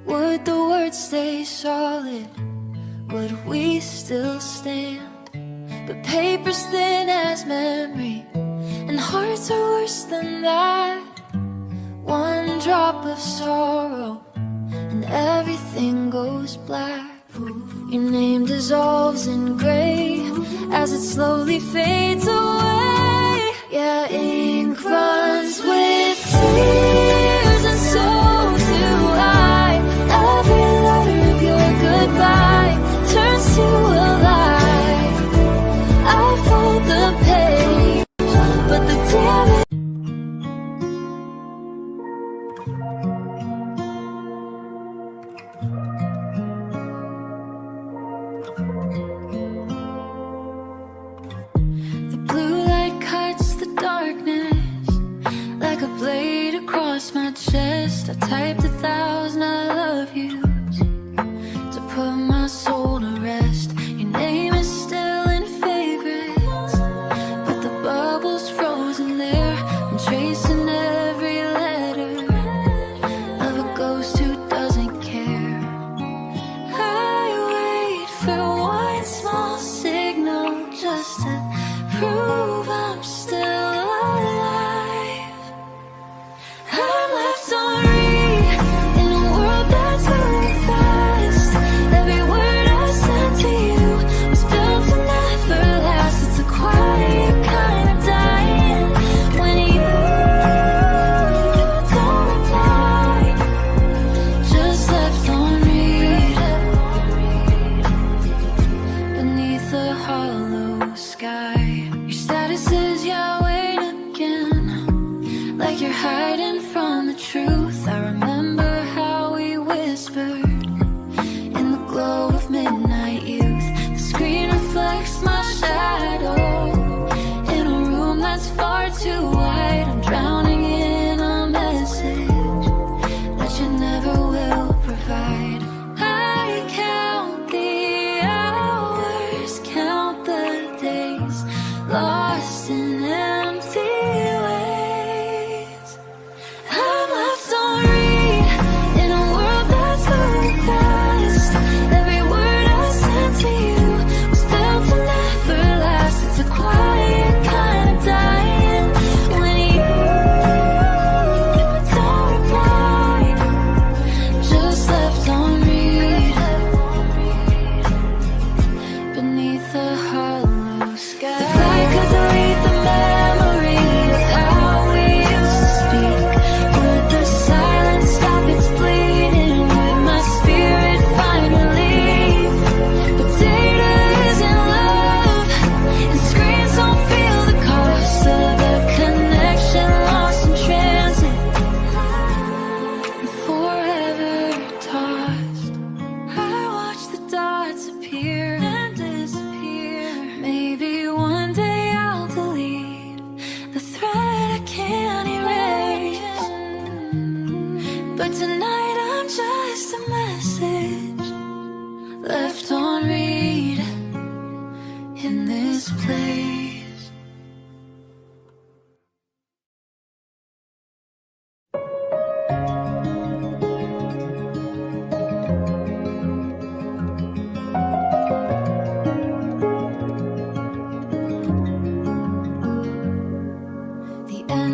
would the words stay solid? Would we still stand? But paper's thin as memory, and hearts are worse than that. One drop of sorrow and everything goes black. Your name dissolves in gray as it slowly fades away. Yeah, ink runs with tears, and so do I. Every letter of your goodbye turns to a lie. I fold the page, but the damage. The blue light cuts the darkness like a blade across my chest. I typed 1,000 I love yous to put my soul to rest. Your name is still in favorites, but the bubble's frozen there. I'm tracing every letter of a ghost who doesn't care. I wait for one small signal just to prove I'm still alive. I'm left on read in a world that's moving fast. Every word I sent to you was built to never last. It's a quiet kind of dying when you don't reply. Just left on read beneath the hollow sky. Your status is yeah, wait again, like you're hiding from the truth. I remember how we whispered in the glow of midnight youth. The screen reflects my shadow in a room that's far too wide. I'm drowning in a message that you never will provide. I count the hours, count the days lost in empty ways. I'm left on read in a world that's moving fast. Every word I sent to you was built to never last. It's a quiet kind of dying when you don't reply. Just left on read beneath the hollow sky. The flight could delete the mess.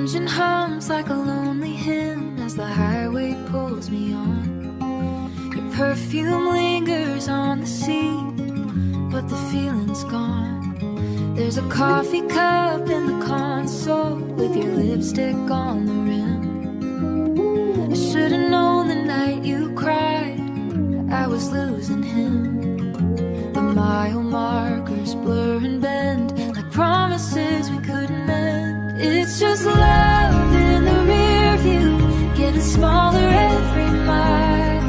engine hums like a lonely hymn as the highway pulls me on. Your perfume lingers on the seat, but the feeling's gone. There's a coffee cup in the console with your lipstick on the rim. I should've known the night you cried I was losing him. The mile markers blur and bend like promises we couldn't mend. It's just love in the rear view, getting smaller every mile,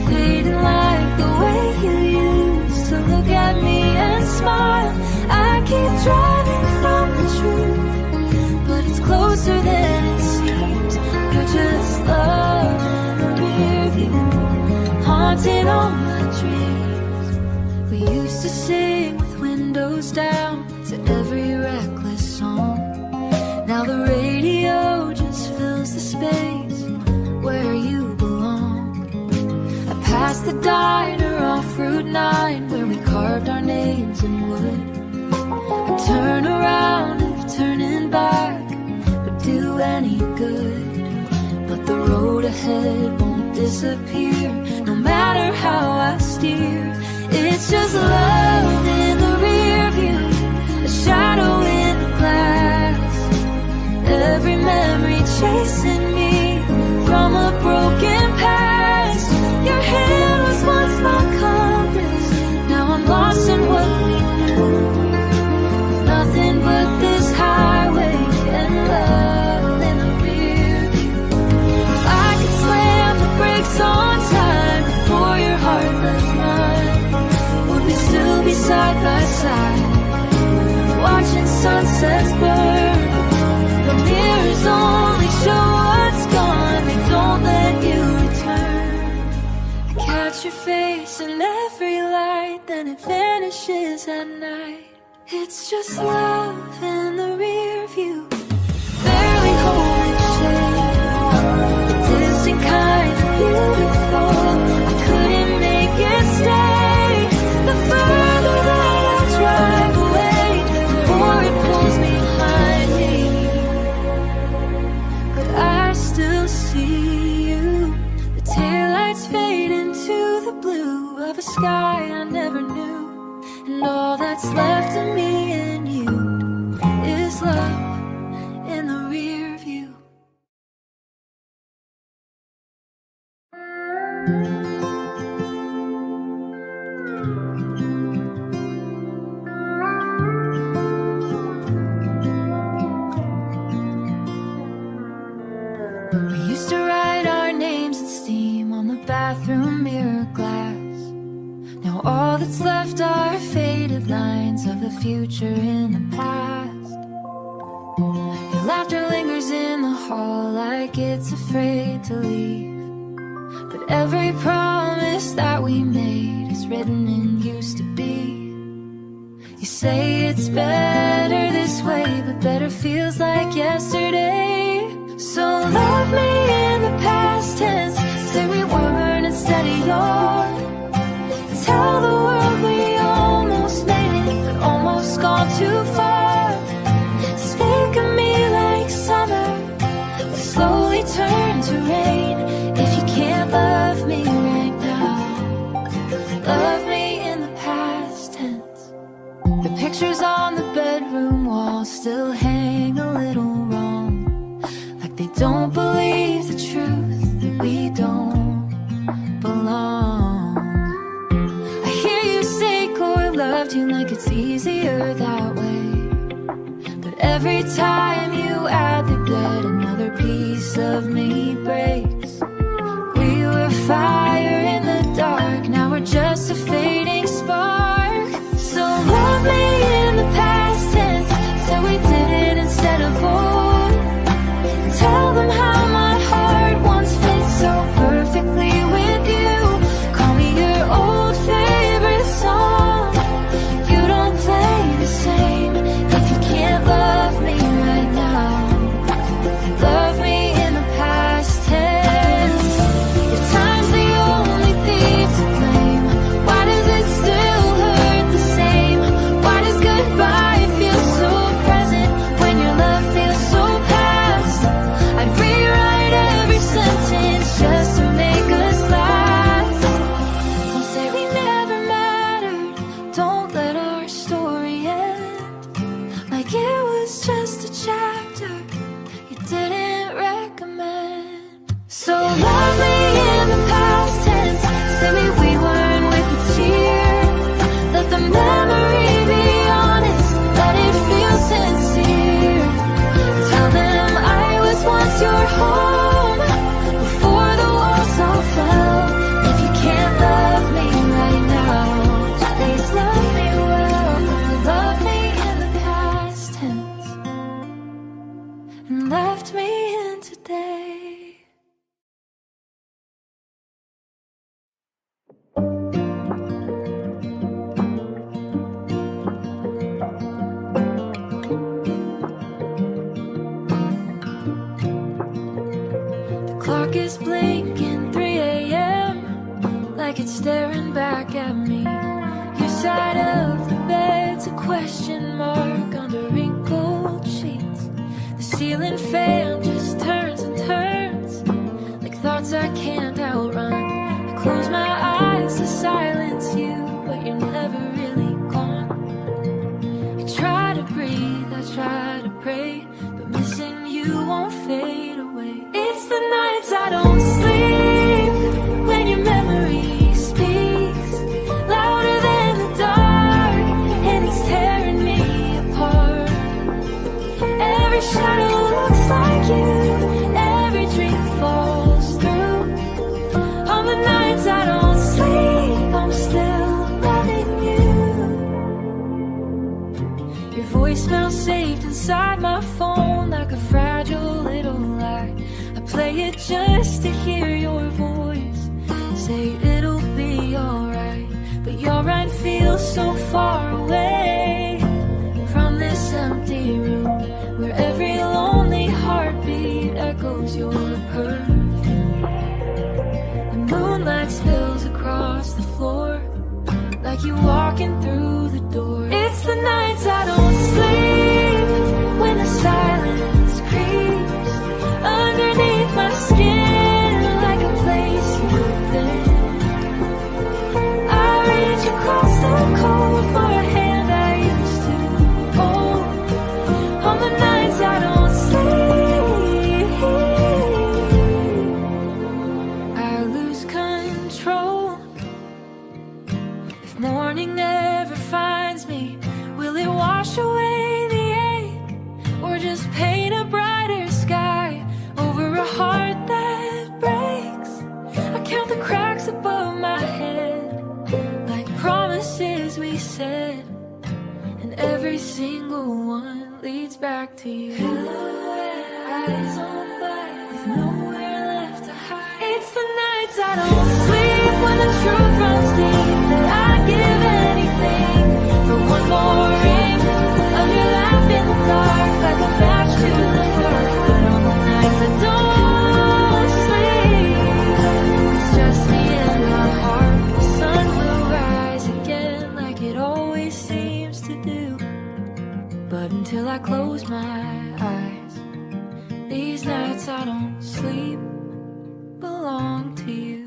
fading like the way you used to look at me and smile. I keep driving from the truth, but it's closer than it seems. You're just love in the rear view, haunting all my dreams. We used to sing with windows down to every reckless song. Now the radio just fills the space where you belong. I passed the diner off Route 9 where we carved our names in wood. I turn around if turning back would do any good, but the road ahead won't disappear no matter how I steer. It's just love in the rear view, a shadow in the glass, every memory chasing me from a broken past. Your hand was once my compass, now I'm lost in what we knew. Nothing but this highway and love in the rear view. If I could slam the brakes on time before your heart left mine, would we still be side by side, watching sunsets burn? The mirrors only show what's gone, they don't let you return. I catch your face in every light, then it vanishes at night. It's just love in the rear view, barely holding shade, the distant kind of beautiful. I couldn't make it stay. The further that I drive away, the more it pulls behind me. But I still see you. The taillights fade into the blue of a sky I never knew. And all that's left of me and you is love in the rear view. We used to write our names in steam on the bathroom mirror glass. Now all that's left are faded lines of the future in the past. Your laughter lingers in the hall like it's afraid to leave, but every promise that we made is written in used to be. You say it's better this way, but better feels like yesterday. So love me in the past tense, say we weren't instead of yours. Tell the world we almost made it, but almost gone too far. Speak of me like summer will slowly turn to rain. If you can't love me right now, love me in the past tense. The pictures on the bedroom wall still hang a little wrong, like they don't believe the truth that we don't belong. Loved you like it's easier that way, but every time you add the bed, another piece of me breaks. We were fire in the dark, now we're just a fading spark. So love me in the past tense, so we did it instead of old. Tell them how my heart once fit so perfectly with you. Call me your old favorite song. Play the same if you can't love me right now. Love me in the past tense. left me in today. The clock is blinking 3 a.m. like it's staring back at me. Your side of the bed's a question mark under wrinkled sheets. The ceiling fan just turns and turns like thoughts I can't outrun. I close my eyes to silence you, but you're never really gone. I try to breathe, I try to pray, but missing you won't fade away. It's the nights I don't sleep when your memory speaks louder than the dark, and it's tearing me apart. Every shadow looks like you, every dream falls through. On the nights I don't sleep, I'm still loving you. Your voicemail saved inside my phone like a fragile little lie. I play it just to hear your voice say it'll be alright, but your right feels so far away from this empty room where every lonely heartbeat echoes your perfume. The moonlight spills across the floor like you're walking through the door. It's the nights I don't sleep when the silence creeps underneath my skin like a place you've been. I reach across the cold for a hand I used to hold. On the nights I don't sleep, I lose control. If morning never finds me, will it wash away the ache, or just paint a brighter sky over a heart that breaks? I count the cracks above my head like promises we said, and every single one leads back to you. Eyes on black with nowhere left to hide. It's the nights I don't sleep when the truth runs deep, that I'd give anything for one more ring of your laugh in the dark, like a match to the dark. But on the nights I don't sleep, it's just me and my heart. The sun will rise again like it always seems to do, but until I close my eyes, these nights I don't sleep belong to you.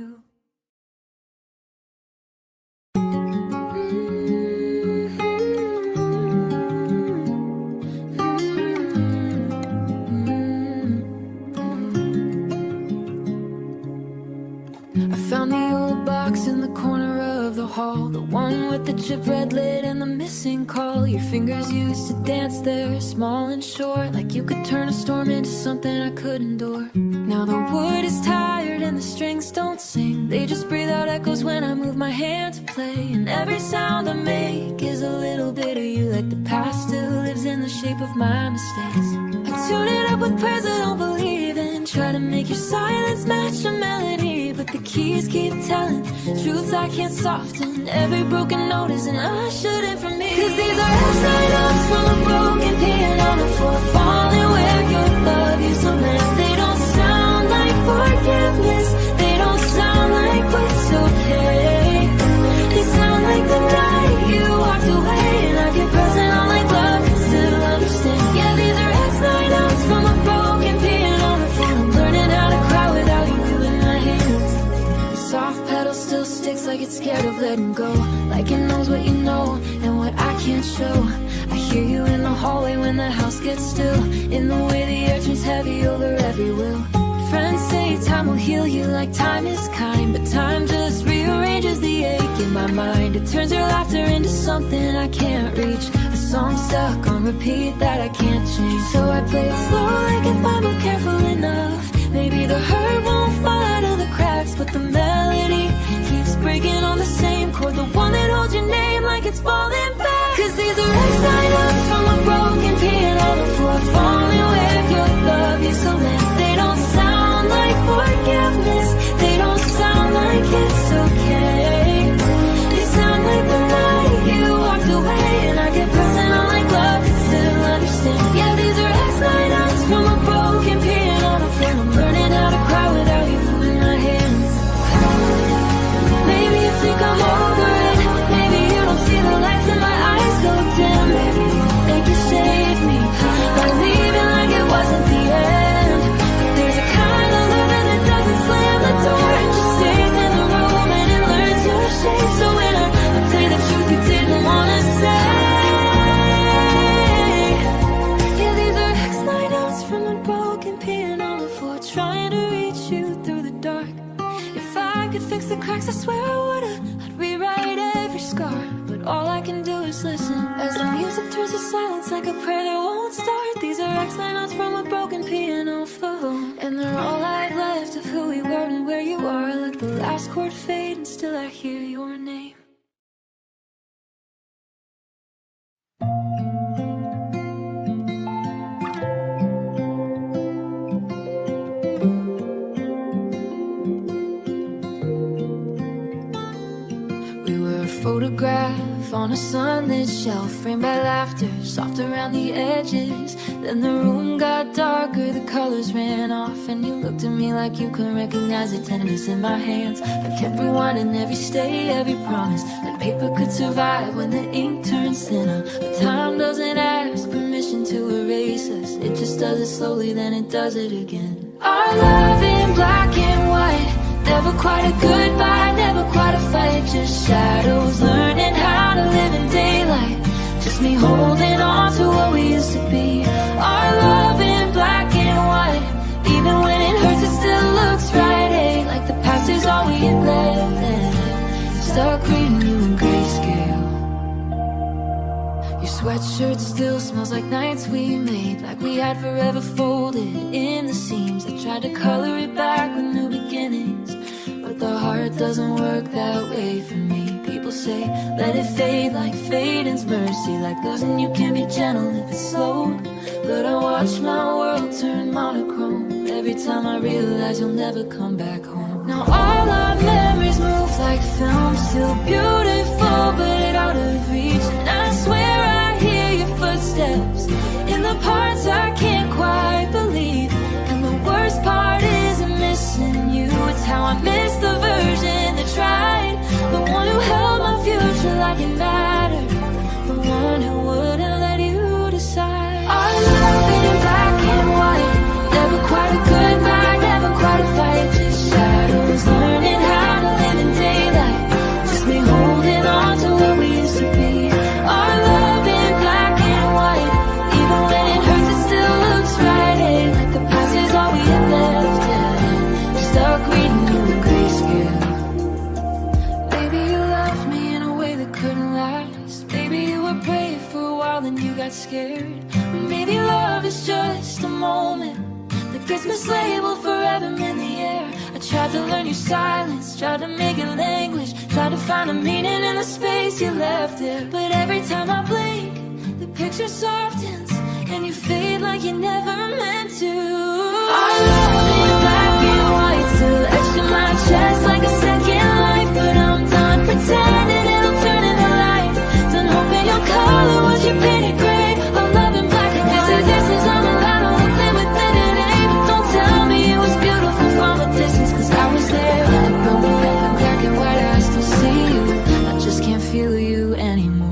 I found the old box in the corner of the hall, the one with the chipped red lid and the missing call. Your fingers used to dance there, small and short, like you could turn a storm into something I could endure. Now the wood is tired and the strings don't sing, they just breathe out echoes when I move my hand to play. And every sound I make is a little bit of you, like the past still lives in the shape of my mistakes. I tune it up with prayers I don't believe in, try to make your silence match a melody, but the keys keep telling truths I can't soften. Every broken note is an I shouldn't for me. Cause these are half-night ups from a broken piano on the floor, falling where your love used to land. They don't sound like forgiveness, they don't sound like what's okay. They sound like the night you walked away, and I get present on like love can still understand. Yeah, these are half-night ups from a broken piano on the floor. I'm learning how to cry without you in my hands. The soft pedal still sticks like it's scared of letting go, like it knows what you know and what I can't show. I hear you in the hallway when the house gets still, in the way the air turns heavy over every will. Friends say time will heal you like time is kind, but time just rearranges the ache in my mind. It turns your laughter into something I can't reach, a song stuck on repeat that I can't change. So I play it slow like if I move careful enough, maybe the hurt won't fall out of the cracks, but the melody keeps breaking on the same chord, the one that holds your name like it's falling back. Cause these are half-night ups from a broken piano on the floor, falling where your love used to mistakes, I swear I would've. I'd rewrite every scar, but all I can do is listen as the music turns to silence like a prayer that won't start. These are X-line notes from a broken piano phone, and they're all I've left of who we were and where you are. I let the last chord fade and still I hear your name. Photograph on a sunlit shelf, framed by laughter, soft around the edges. Then the room got darker, the colors ran off, and you looked at me like you couldn't recognize the tenderness in my hands. I kept rewinding every stay, every promise that paper could survive when the ink turns thinner. But time doesn't ask permission to erase us, it just does it slowly, then it does it again. Our love in black and white, never quite a goodbye, never quite a fight, just shadows learning how to live in daylight. Just me holding on to what we used to be. Our love in black and white, even when it hurts it still looks right, eh? Like the past is all we had left. Stuck reading you in grayscale. Your sweatshirt still smells like nights we made, like we had forever folded in the seams. I tried to color it back with new beginnings, but the heart doesn't work that way for me. People say, let it fade like fading's mercy, like losing you can be gentle if it's slow. But I watch my world turn monochrome every time I realize you'll never come back home. Now all our memories move like film, still beautiful but out of reach. And I swear I hear your footsteps in the parts I can't quite believe. And the worst part isn't missing you, it's how I miss the version that tried, the one who held my future like it mattered, the one who wouldn't let you decide. Our love in black and white, never quite a goodbye, never quite a fight, just shadows learning how to live in daylight. Just me holding on to what we used to be. Our love in black and white, even when it hurts it still looks right, eh? Like the past is all we had left, yeah. Stuck reading you in grayscale. Maybe you loved me in a way that couldn't last. Maybe you were brave for a while then you got scared. Or maybe love is just a moment that gets mislabeled forever in the air. I tried to learn your silence, tried to make it language, tried to find a meaning in the space you left there. But every time I blink, the picture softens and you fade like you never meant to. Our love in black and white, still etched in my chest like a second life. But I'm done pretending it'll turn into light, done hoping your color was your painted gray. Our love in black and white, this is I'm allowed to live within it, eh? But don't tell me it was beautiful from a distance, cause I was there. The broken paper, black and white, I still see you, I just can't feel you anymore.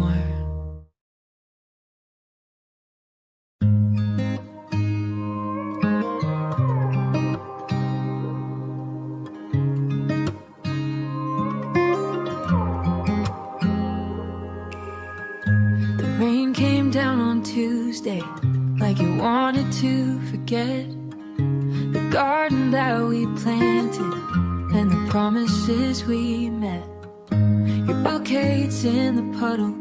Tuesday, like you wanted to forget the garden that we planted and the promises we met. Your bouquet's in the puddle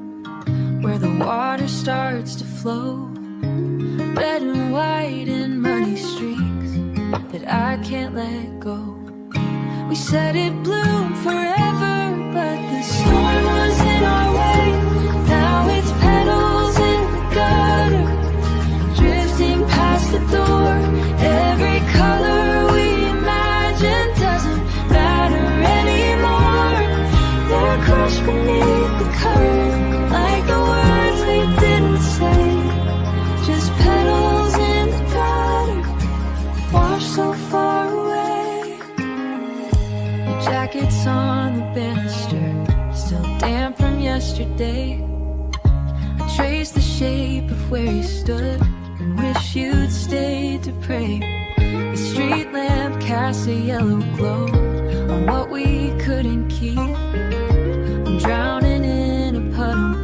where the water starts to flow, red and white and muddy streaks that I can't let go. We said it bloomed forever, but the storm was in our way. Now it's petals in the gutter, drifting past the door. Every color we imagined doesn't matter anymore. They're crushed beneath the cover, like the words we didn't say. Just petals in the gutter, washed so far away. Your jacket's on the banister, still damp from yesterday. Trace the shape of where you stood and wish you'd stayed to pray. The street lamp casts a yellow glow on what we couldn't keep. I'm drowning in a puddle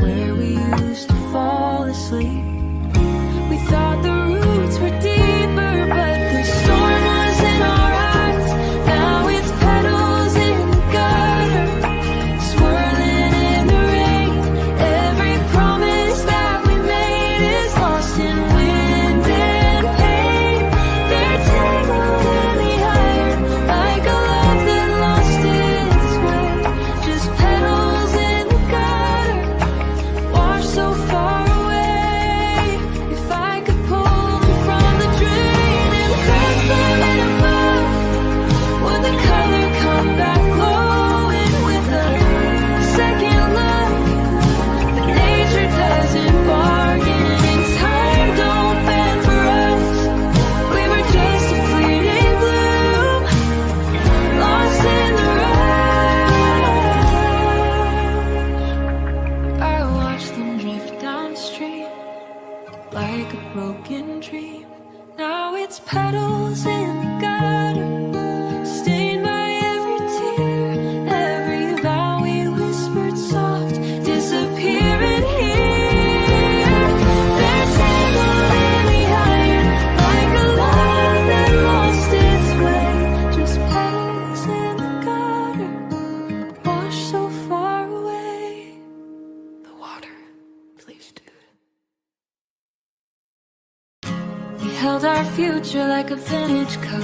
where we used to fall asleep. We thought the roots were deeper, but the storm was in our eyes. Now it's petals in the gutter, broken dream. Now it's petals in the gutter, stained by every tear. Every vow we whispered soft, disappearing here. They're tangled in the iron, like a love that lost its way. Just petals in the gutter, washed so far away. The water, please, dude. We held our future like a vintage cup,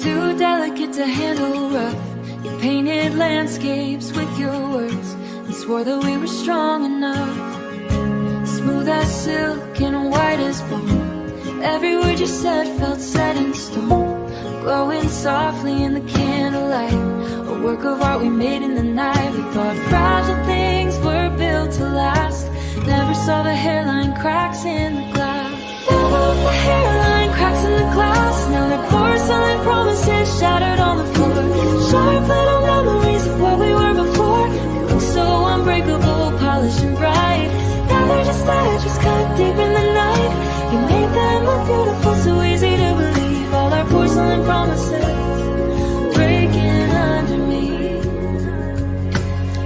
too delicate to handle rough. You painted landscapes with your words and swore that we were strong enough. Smooth as silk and white as bone, every word you said felt set in stone. Glowing softly in the candlelight, a work of art we made in the night. We thought fragile things were built to last, never saw the hairline cracks in the glass. The hairline cracks in the glass, now they're porcelain promises shattered on the floor. Sharp little memories of what we were before. They look so unbreakable, polished and bright. Now they're just edges cut deep in the night. You made them look beautiful, so easy to believe. All our porcelain promises breaking under me.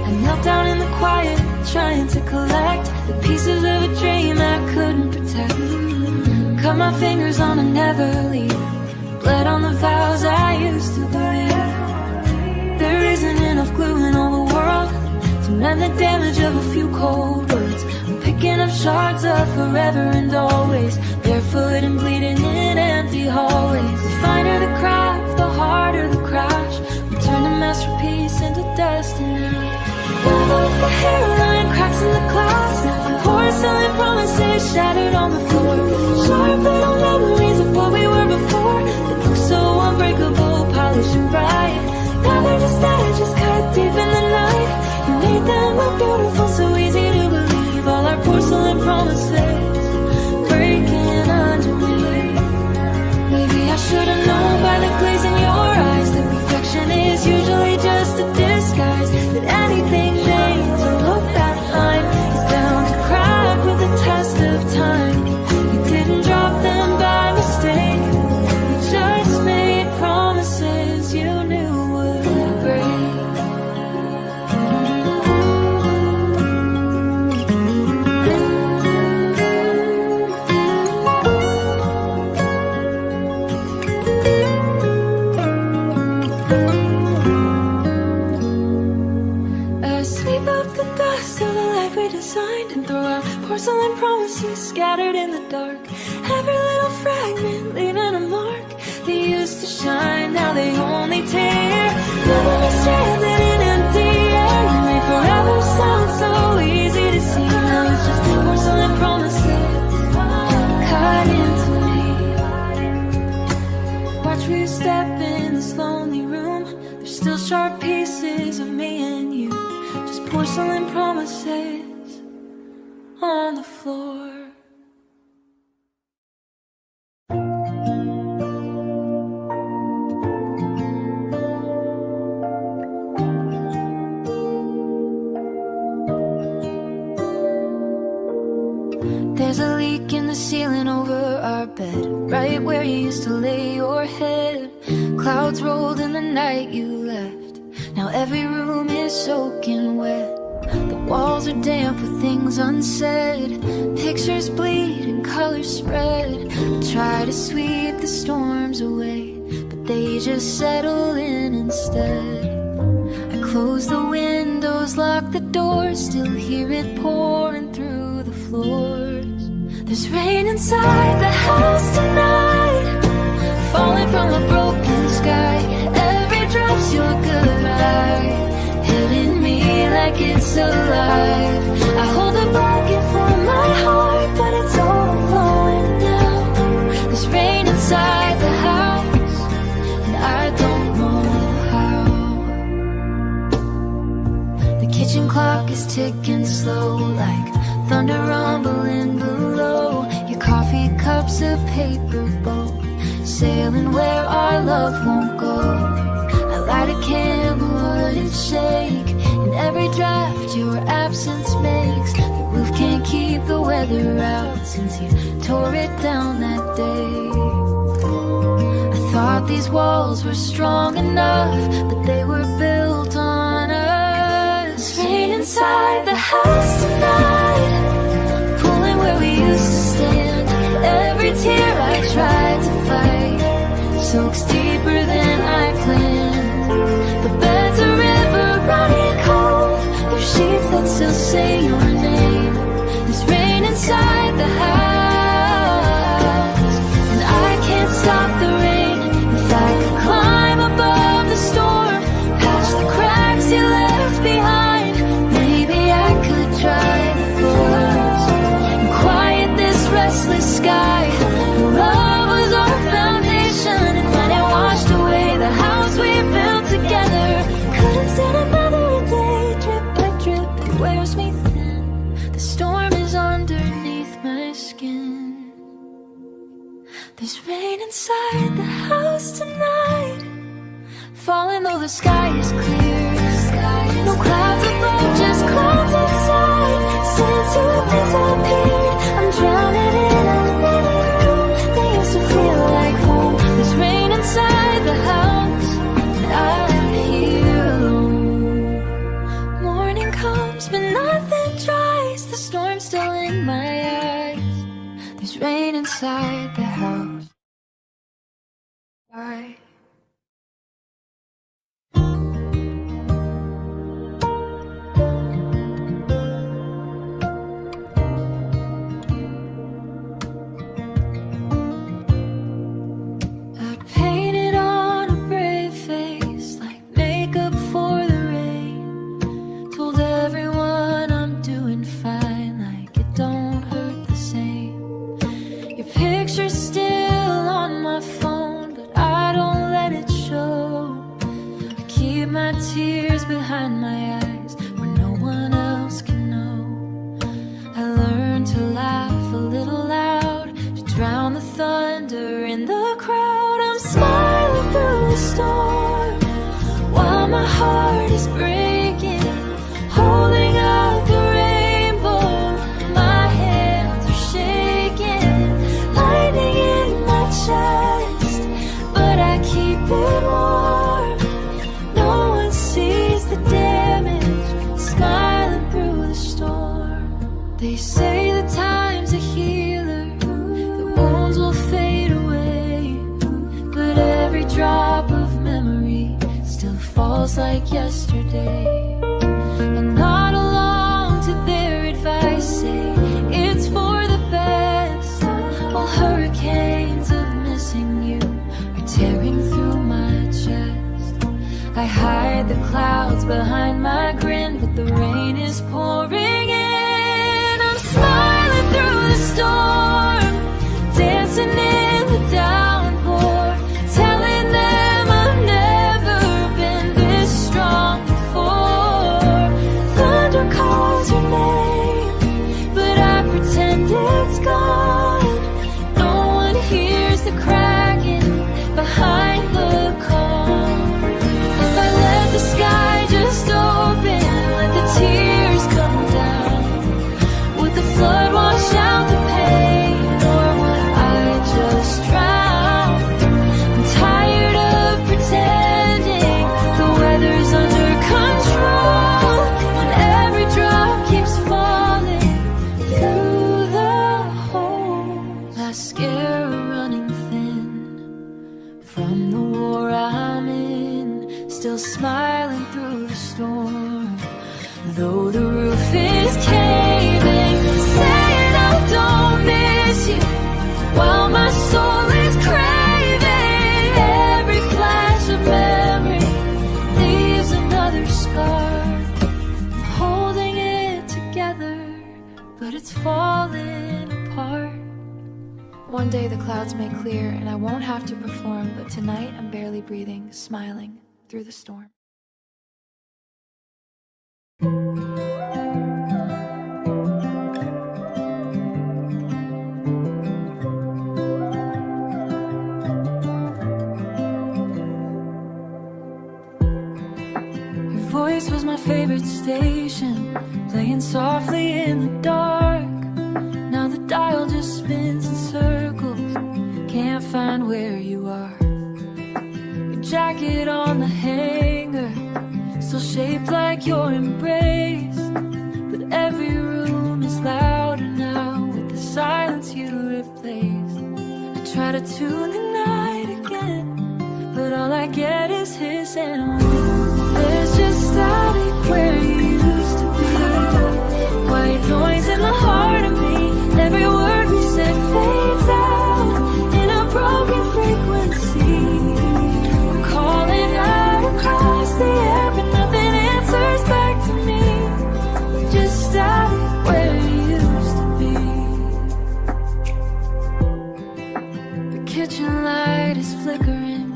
I knelt down in the quiet, trying to collect the pieces of a dream I couldn't protect. Cut my fingers on a never leave, bled on the vows I used to believe. There isn't enough glue in all the world to mend the damage of a few cold words. I'm picking up shards of forever and always, barefoot and bleeding in empty hallways. The finer the craft, the harder the crash. We turn a masterpiece into destiny. The hairline cracks in the glass, now the porcelain promises shattered on the floor. Sharp little memories of what we were before. They look so unbreakable, polished and bright. Now they're just edges cut deep in the night. You made them look beautiful, so easy to believe. All our porcelain promises breaking under me. Maybe I should have known by the glaze in your eyes that perfection is usually just a disguise. That anything made to look that fine is bound to crack with the test of time. You didn't drop them by mistake, you just made promises you knew would break. Sweep up the dust of the life we designed and throw out porcelain promises scattered in the dark. Every little fragment leaving a mark. They used to shine, now they only tear. Living is stranded in empty air. You made forever sound so easy to see. Now it's just porcelain promises cut into me. Watch me step in this lonely room. There's still sharp pieces of me and you. Porcelain promises on the floor. There's a leak in the ceiling over our bed, right where you used to lay your head. Clouds rolled in the night you left. Now every room is soaking wet. The walls are damp with things unsaid. Pictures bleed and colors spread. I try to sweep the storms away, but they just settle in instead. I close the windows, lock the doors, still hear it pouring through the floors. There's rain inside the house tonight, falling from a broken sky. Every drop's your goodbye, hitting me like it's alive. I hold a bucket for my heart, but it's overflowing now. There's rain inside the house, and I don't know how. The kitchen clock is ticking slow, like thunder rumbling below. Your coffee cup's a paper boat, sailing where our love won't go. I light a candle, let it shake, and every draft your absence makes. The roof can't keep the weather out since you tore it down that day. I thought these walls were strong enough, but they were built on us. Rain inside the house tonight, pulling where we used to stand. Every tear I tried to fight soaks deeper than I planned. The bed's a river running cold. There's sheets that still say your name. There's rain inside the house, and I can't stop the rain. If I could climb above the storm, patch the cracks you left behind, maybe I could dry the floors and quiet this restless sky. Love was our foundation, and when it washed away the house we built together, couldn't stand another day. Drip by drip, it wears me thin. The storm is underneath my skin. There's rain inside the house tonight, falling though the sky is clear. No clouds above, just clouds outside. Since you disappeared, I'm drowning in a memory that used to feel like home. There's rain inside the house, and I'm here alone. Morning comes, but nothing dries. The storm's still in my eyes. There's rain inside the house. Bye. Tears behind my eyes where no one else can know. I learned to laugh a little loud to drown the thunder in the crowd. I'm smiling through the storm while my heart is breaking, holding out the rainbow. My hands are shaking, lightning in my chest, but I keep it warm. Sees the damage, smiling through the storm. They say that time's a healer, the wounds will fade away, but every drop of memory still falls like yesterday. And not along to their advice, say it's for the best, while hurricanes of missing you are tearing through my chest. I hide the clouds behind my grin, but the rain is pouring in. I'm smiling through the storm, dancing in the downpour, telling them I've never been this strong before. Thunder calls your name, but I pretend it's gone. No one hears the cracking behind the calm. The sky just open, let the tears come down. Would the flood wash out the pain, or would I just drown? I'm tired of pretending the weather's under control, when every drop keeps falling through the holes. Mascara running thin from the war I'm in, still smiling through the storm, though the roof is caving, saying I don't miss you, while my soul is craving. Every flash of memory leaves another scar. I'm holding it together, but it's falling apart. One day the clouds may clear and I won't have to perform, but tonight I'm barely breathing, smiling through the storm. Your voice was was my favorite station, playing softly in the dark. Now the dial just spins in circles, can't find where you are. Your jacket on the hanger, still shaped like your embrace. But every room is louder now with the silence you replace. I try to tune the night again, but all I get is his and there's just static where you used to be. White noise in the heart of me. Every word we said fades out in a broken frequency. We're calling out across the air, but nothing answers back to me. Just static where you used to be. The kitchen light is flickering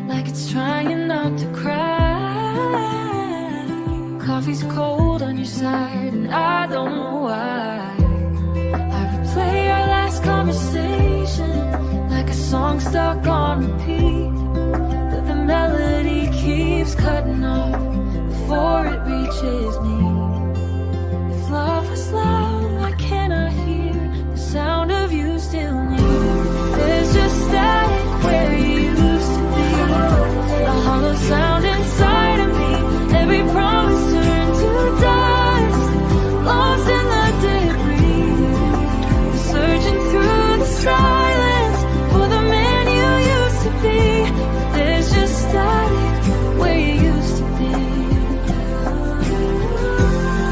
like it's trying not to cry. Coffee's cold on your side and I don't know why. I replay our last conversation like a song stuck on repeat, but the melody keeps cutting off before it reaches me. If love was loud, why can't I hear the sound of you still near? There's just static where you used to be, a hollow sound inside of me. Every promise turned to dust, lost in the debris. Searching through the silence for the man you used to be. There's just static where you used to be.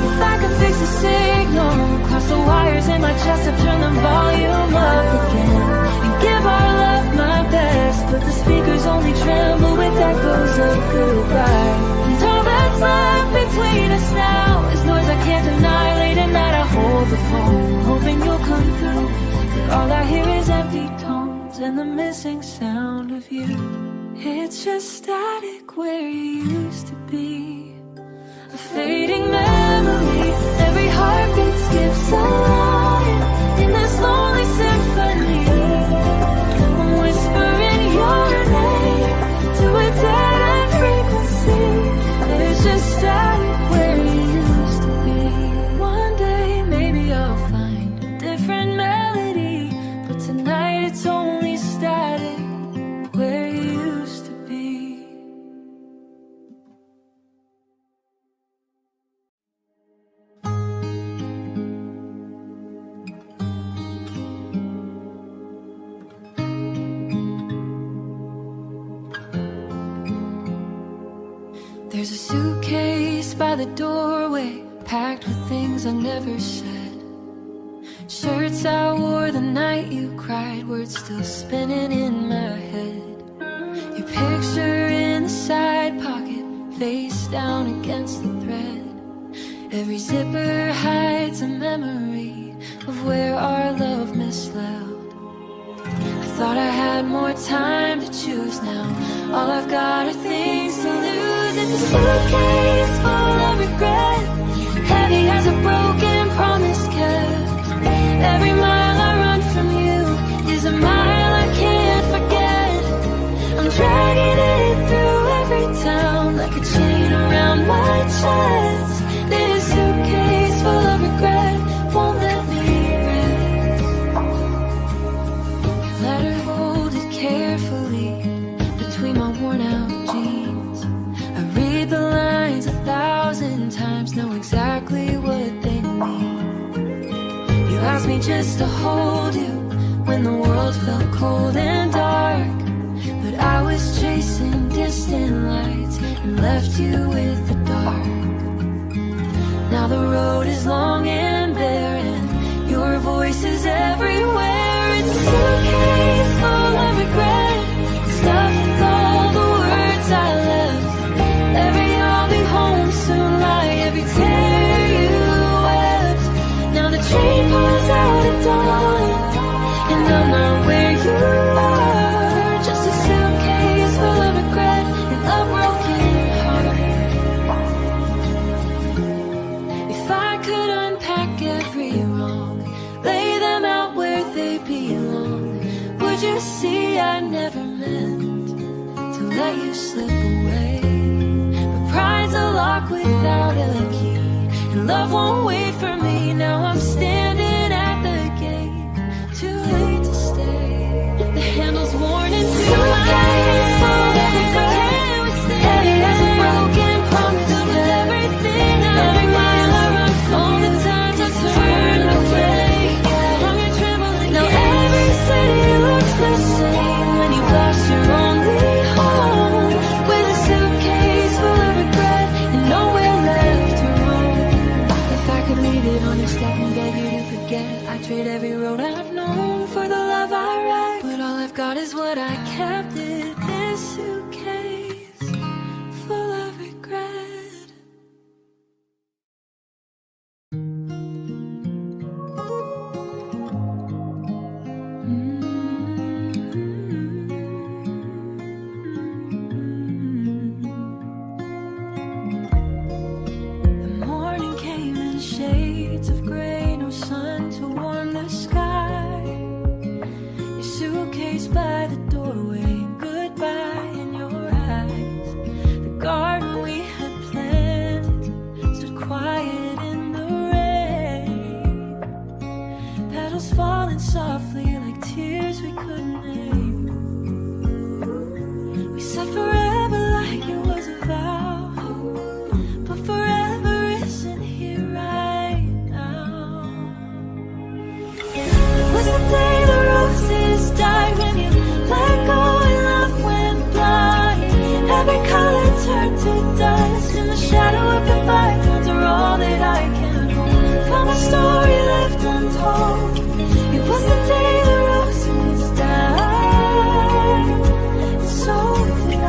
If I could fix the signal, cross the wires in my chest and turn the volume up again, and give our love my best, but the speakers only tremble with echoes of goodbye. And all that's left between us now is noise I can't deny. Late at night I hold the phone, hoping you'll come through, but all I hear is empty tones and the missing sound of you. It's just static where you used to be, a fading memory. Every heartbeat skips a line in this lonely symphony. I'm whispering your name to a dead-end frequency. There's just static where you used to be. One day maybe I'll find a different melody, but tonight it's only static where you used to be. There's a suitcase by the doorway, packed with things I never said. Shirts I wore the night you cried, words still spinning in my head. Your picture in the side pocket, face down against the thread. Every zipper hides a memory of where our love misled. I thought I had more time to choose now. All I've got are things to lose. It's a suitcase full of regret, heavy as a broken promise kept. Every mile I run from you is a mile I can't forget. I'm dragging it through every town like a chain around my chest. This suitcase full of regret won't let me rest. Letter folded carefully between my worn out jeans. I read the lines 1,000 times, know exactly what they mean. You asked me just to hold you when the world felt cold and dark, but I was chasing distant lights and left you with the dark. Now the road is long and bare and your voice is everywhere. It's a suitcase full of regret, stuffed with all the words I left. Every I'll be home soon lie, every tear you wept. Now the train pulls out at dawn and I'm not where you are. Just a suitcase full of regret and a broken heart. If I could unpack every wrong, lay them out where they belong, would you see I never meant to let you slip away? But pride's a lot lock without a key, and love won't wait for me. Now I'm standing at the gate, too late to stay. The handle's worn into my hand, can't withstand. It's a broken promise with everything. Every mile I run, all the times I turn away from your trembling. Now every city looks the same when you've lost your only home, with a suitcase full of regret and nowhere left to roam. If I could leave it on your step and beg you to forget, I'd trade every road I've known for the love I write. But all I've got is what I kept in this suitcase full of regret. The morning came in shades of gray, no sun to warm the sky. Your suitcase by the doorway, goodbye in your eyes. The garden we had planted stood quiet in the rain, petals falling softly like tears we couldn't name. We said forever like it was a vow, but forever isn't here right now. It was the day the roses died, when you let go and love went blind. Every color turned to dust, in the shadow of the bygones are all that I can hold. Found a story left untold. It was the day the roses died, and so did I.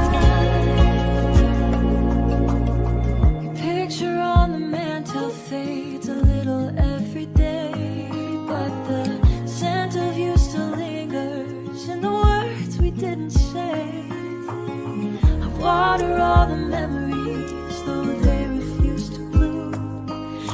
Your picture on the mantel fades a little every day, but the scent of you still lingers in the words we didn't say. I water all the memories, though they refuse to bloom.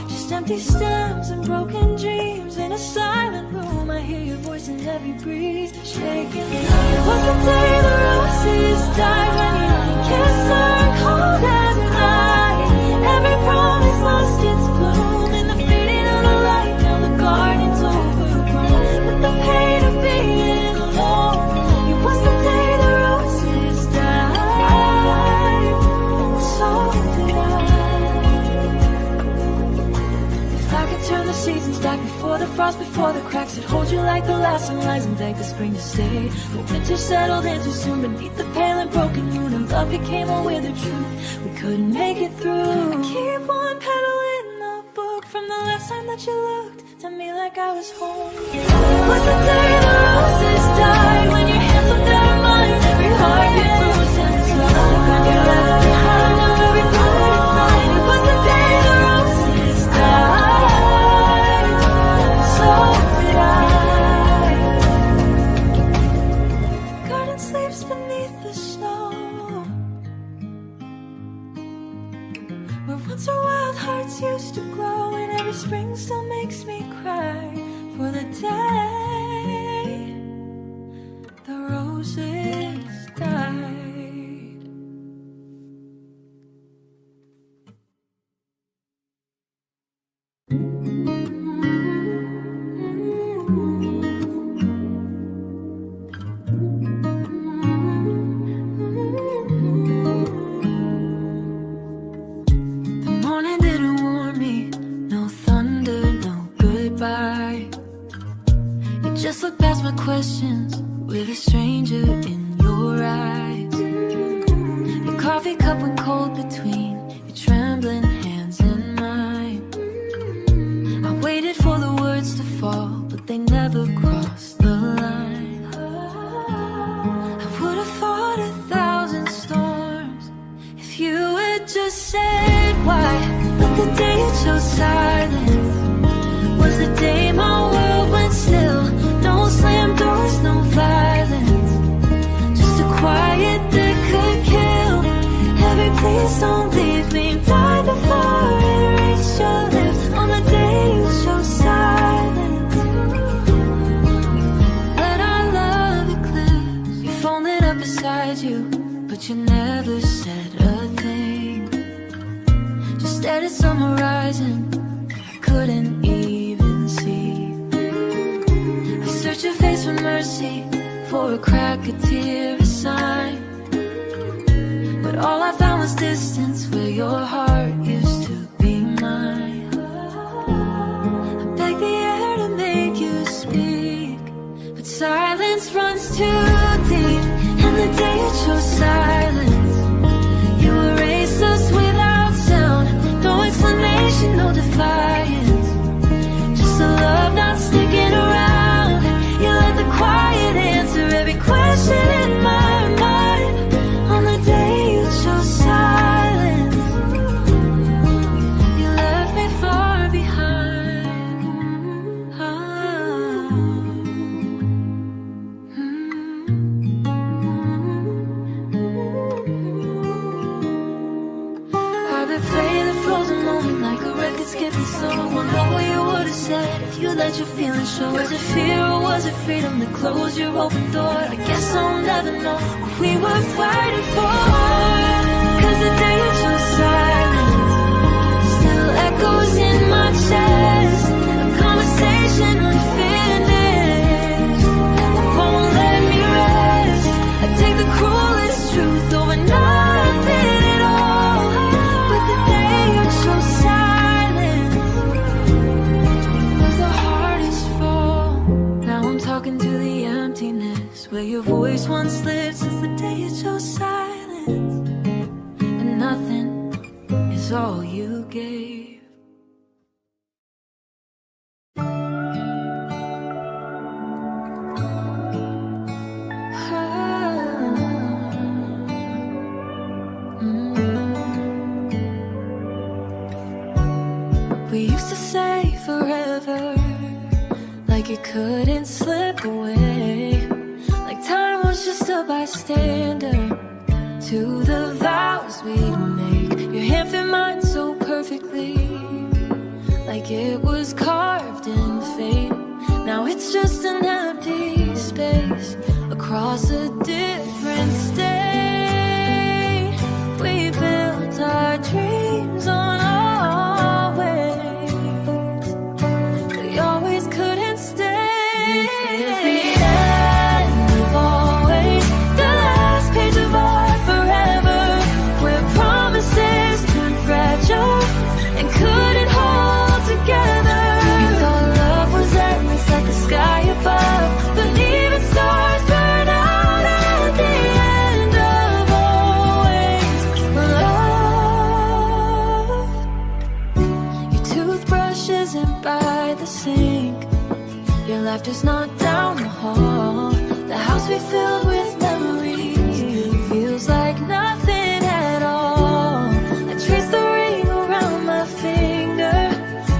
Just empty stems and broken dreams in a silent room. I hear your voice in every breeze, shaking me. It was the day the roses died, when you kissed her cold at night. Every promise lost its bloom in the fading of the light. Now the garden's overgrown with the pain of being alone. It was the day the roses died, and so did I. If I could turn the seasons back, before the frost, before the cracks, I'd hold you like the last sunrise and beg the spring to stay. But winter settled in too soon beneath the pale and broken moon, and love became a withered truth we couldn't make it through. I keep one petal in the book from the last time that you looked to me like I was home. It was the day the roses died, when your hands slipped out of mine, every heart get bruised and slow. When you left behind, now every part is mine. It was the day the roses died, so did I. Garden sleeps beneath the snow, where once our wild hearts used to grow, and every spring still makes me cry for the day the roses died. The morning didn't warn me, no thunder, no goodbye. You just looked past my questions with a stranger in your eyes. Your coffee cup went cold between your trembling hands and mine. I waited for the words to fall, but they never crossed the line. I would have fought 1,000 storms if you had just said why. But the day you chose silence was the day my world went still. No slam doors, no violence, just a quiet that could kill. Every please don't leave me died before it reached your lips on the day you chose silence. Let our love eclipse. You folded up beside you, but you never said a thing. stared at some horizon I couldn't even see. I searched your face for mercy, for a crack, a tear, a sign. But all I found was distance where your heart used to be mine. I begged the air to make you speak, but silence runs too deep. And the day you chose silence, you erased us without sound. No explanation, no defiance, just a love not sticking around. You let the quiet answer every question in my mind. On the day you chose silence, you left me far behind. I've been playing the frozen moment like a record skipping song. Wonder what you would have said if you let your feelings show. Was it fear or was it freedom to close your open door? I guess I'll never know what we were fighting for. Cause the day you chose silence still echoes in my chest. A conversation unfinished won't let me rest. I take the cruelest truth over nothing at all. But the day you chose silence was the hardest fall. Now I'm talking to the emptiness where your voice once lived. Since the day you chose silence, and nothing is all you gave. We used to say forever, like it couldn't slip away, like time was just a bystander to the vows we'd make. Your hand fit mine so perfectly, like it was carved in fate. Now it's just an empty space across a different state. We built our dreams on our ways, we always couldn't stay. This is the end of always, the last page of our forever, where promises turned fragile and couldn't hold together. We thought love was endless like the sky above, but even stars burn out at the end of always. Love, your toothbrush isn't by the sink, your laughter's not down the hall. The house we filled with memories feels like nothing at all. I trace the ring around my finger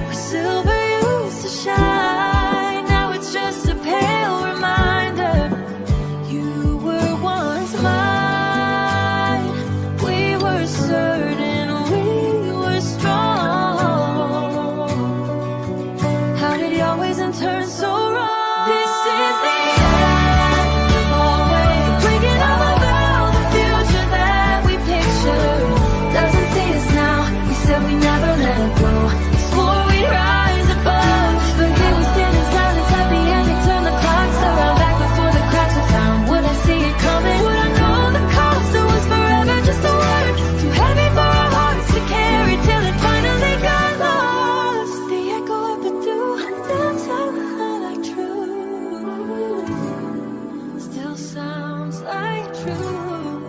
where silver used to shine. Now it's just a pale reminder you were once mine. We were certain we were strong. How did you always and turn so wrong? This is the end of always, breaking all about the future that we pictured. Doesn't see us now, we said we never let it go. Swore we'd rise above, but here we stand in silence at the end. They turn the clocks around, back before the cracks were found. Would I see it coming? Would I know the cost? It was forever just a word, too heavy for our hearts to carry till it finally got lost. The echo of the dew, still sounds like truth, still sounds like truth.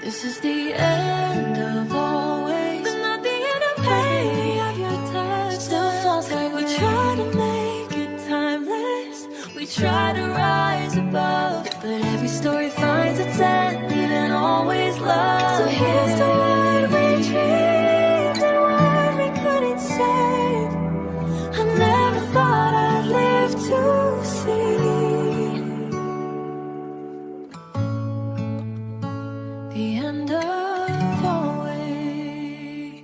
This is the end of always, but not the end of pain. Of your touch still falls like we try to make it timeless. We try to rise above, but every story finds its end, even always love. So here's the word we dreamed and word we couldn't say. I never thought I'd live to see the end of always.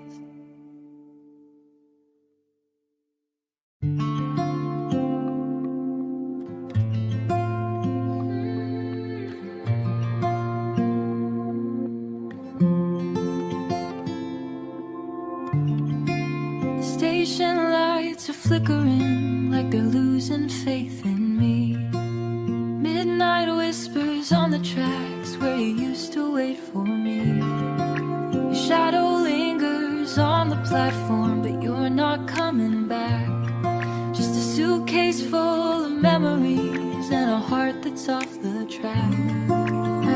whispers on the tracks where you used to wait for me. Your shadow lingers on the platform, but you're not coming back. Just a suitcase full of memories and a heart that's off the track.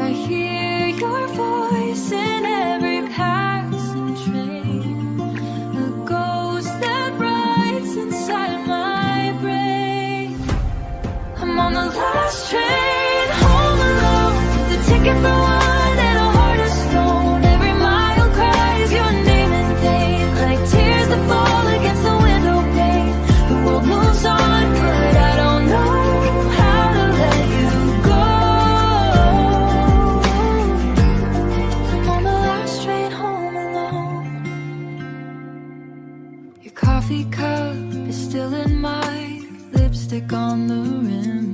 I hear your voice in every passing train, a ghost that rides inside my brain. I'm on the last train home alone, the ticket for one and a heart of stone. Every mile cries your name in pain, like tears that fall against the window pane. The world moves on, but I don't know how to let you go. I'm on the last train home alone. Your coffee cup is still in my lipstick on the rim.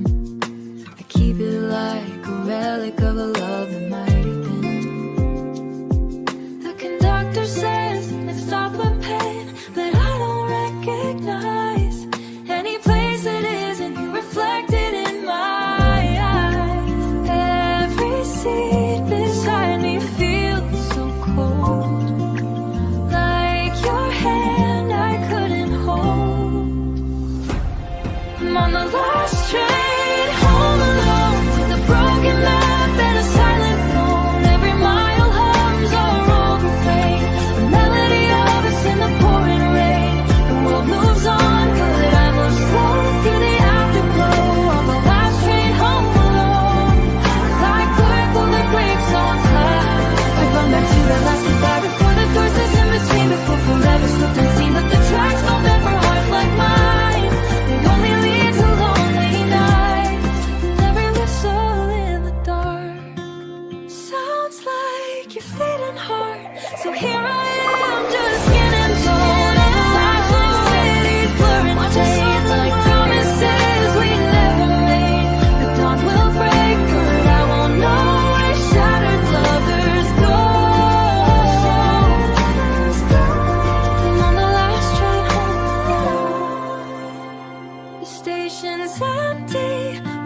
I keep it like a relic of a love that might have been. The conductor says it's stop and pain, but I don't recognize any place it isn't you reflected in my eyes. Every seat beside me feels so cold, like your hand I couldn't hold. I'm on the last train home alone, with a broken map and a silent phone. Every mile hums our old refrain, a melody of us in the pouring rain. The world moves on, but I move slow through the afterglow. On the last train home alone, like blood full of grapes on top. I run back to the last goodbye before the doors that's in between, before forever slipped unseen. But the tracks don't bend for hearts like mine, they only lead to lonely nights. Every whistle in the dark sounds like your fading heart. So here I am, just skin and bone, and flashing cities blurring shades, like promises we never made. The dawn will break, but I won't know where shattered lovers go. I'm on the last train home. The station's empty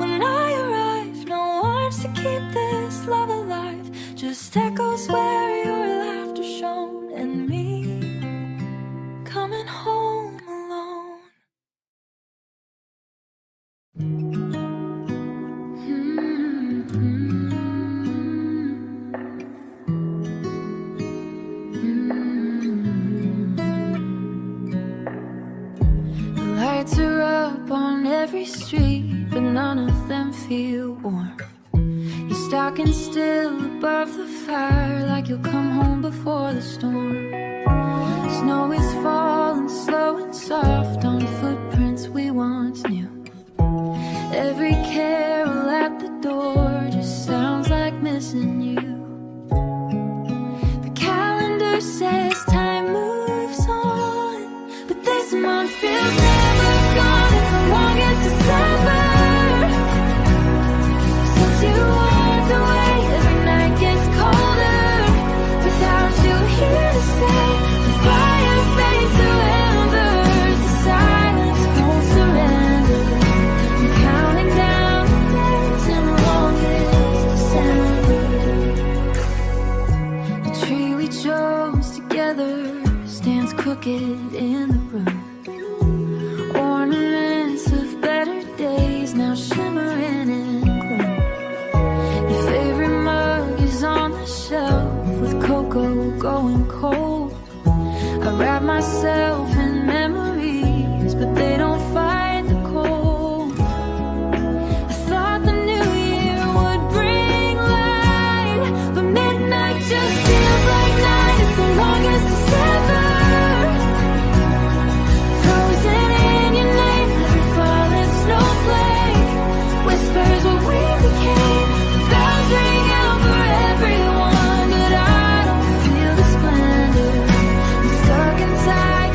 when I arrive. No arms to keep this love alive, just echoes where your laughter shone, and me coming home alone. The lights are up on every street, but none of them feel warm. You're stalking still above the fire, like you'll come home before the storm. Snow is falling slow and soft on footprints we once knew. Every carol at the door just sounds like missing you. The calendar says time moves on, but this month feels never gone. It's the longest December since you walked away. Every night gets colder without you here to stay. The fire fades to embers, the silence won't surrender. I'm counting down the days and the longest December. The tree we chose together stands crooked in the room. Ornaments of better days now shimmering in gloom. Your favorite mug is on the shelf with cocoa going cold. I wrap myself in memories, but they don't fight the cold. I thought the new year would bring light, but midnight just feels like night. It's the longest December, frozen in your name. Every falling snowflake whispers what we became. Bells ring out for everyone, but I don't feel the splendor. I'm stuck inside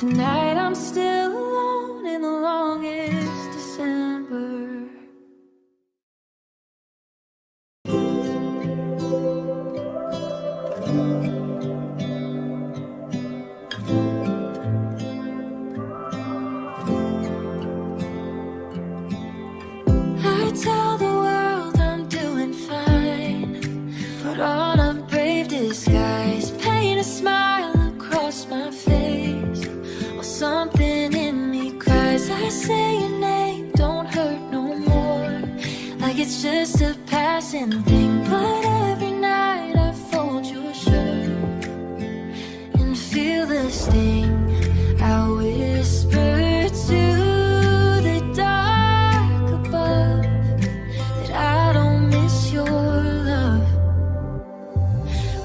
tonight I'm still alone in the longest December. I tell the world I'm doing fine, put on a brave disguise, paint a smile across my face, while something in me cries. I say your name, don't hurt no more, like it's just a passing thing. But every night I fold your shirt and feel the sting. I whisper to the dark above that I don't miss your love.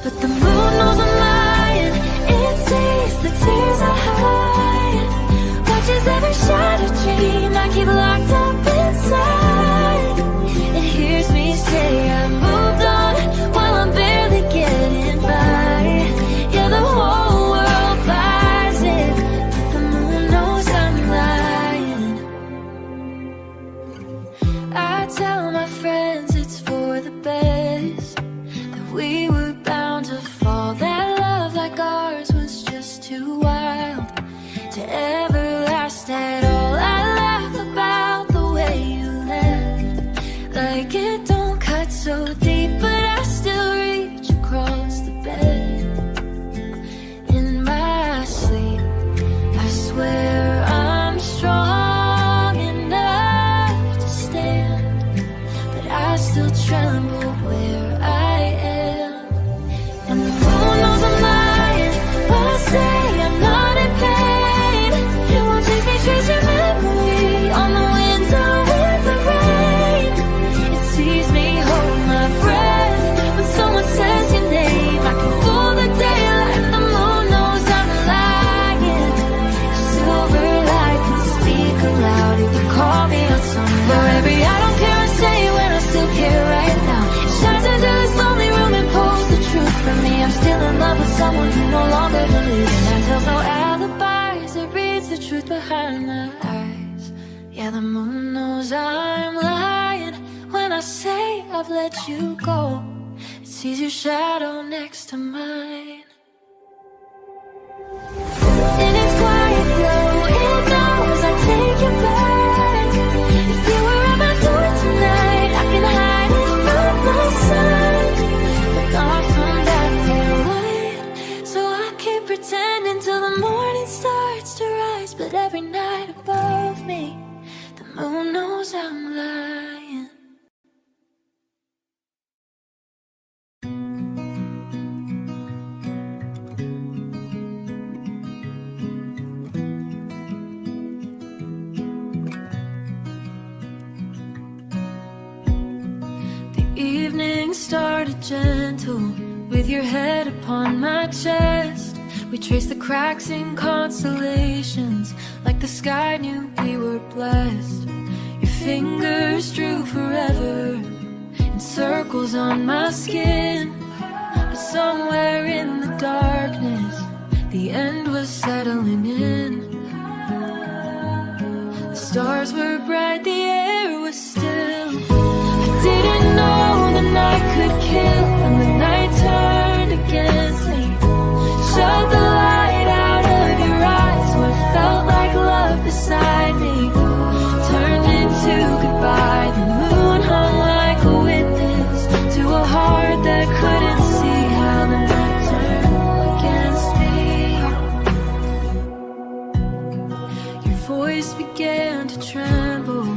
But the moon knows I'm lying, it sees the tears I hide, watches every shattered dream I keep locked up inside. It hears me say I moved on while I'm barely getting by. Yeah, the whole world buys it, but the moon knows I'm lying. I tell my friends it's for the best, that we were bound to fall, that love like ours was just too wild to ever last at all. I laugh about the way you left, like it don't cut so deep, but I still reach across the bed in my sleep. I swear I'm strong enough to stand, but I still tremble where I am. And the moon knows I'm lying when I say I'm not in pain. It won't take me trace your memory on the window with the rain. It sees me hold my breath when someone says your name. I can fool the daylight, the moon knows I'm lying. Silver light can speak aloud, it would call me on something. For every I don't care I say when I still care right now, it shines into this lonely room and pulls the truth from me. I'm still in love with someone who no longer believes, and that tells no alibis, it reads the truth behind my eyes. Yeah, the moon knows I'm lying when I say I've let you go. It sees your shadow next to mine. In its quiet glow, it knows I take you back. If you were at my door tonight, I can hide it from the sun, but not from that daylight. So I keep pretending till the morning starts to rise. But every night above me, the moon knows I'm lying. The evening started gentle, with your head upon my chest. We traced the cracks in constellations, like the sky knew we were blessed. Your fingers drew forever in circles on my skin, but somewhere in the darkness, the end was settling in. The stars were bright, the air was still. I didn't know the night could kill, and the night turned against me. Shut the light out of your eyes, what felt like love beside me turned into goodbye. The moon hung like a witness to a heart that couldn't see how the night turned against me. Your voice began to tremble,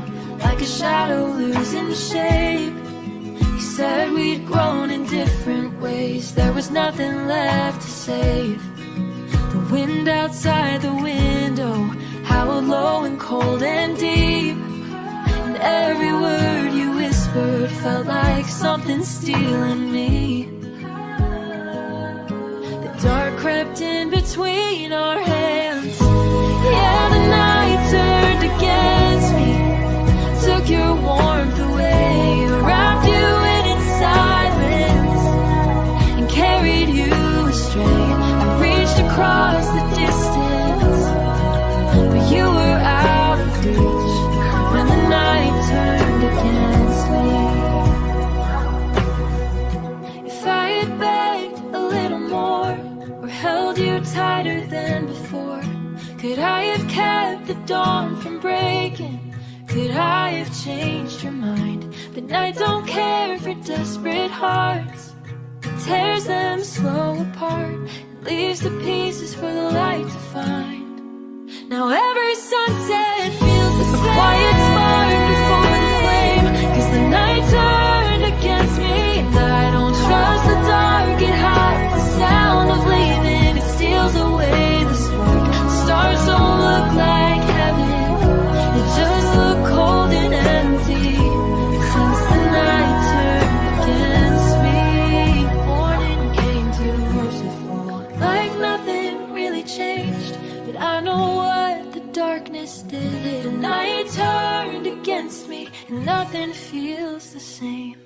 like a shadow losing shape. You said we'd grown in different ways, there was nothing left to save. The wind outside the window howled low and cold and deep, and every word you whispered felt like something stealing me. The dark crept in between our hands. Yeah, the night turned against me, took your warmth away, wrapped you in its silence, and carried you astray. I reached across the distance held you tighter than before? Could I have kept the dawn from breaking? Could I have changed your mind? But I don't care for desperate hearts. It tears them slow apart, it leaves the pieces for the light to find. Now every sunset feels the same, a quiet spark before the flame. Cause the night turned against me, and I don't trust the dark. It hides the sound of leaving, it steals away the spark. The stars don't look like heaven, they just look cold and empty. Since the night turned against me, morning came too merciful. Like nothing really changed, but I know what the darkness did. The night turned against me, and nothing feels the same.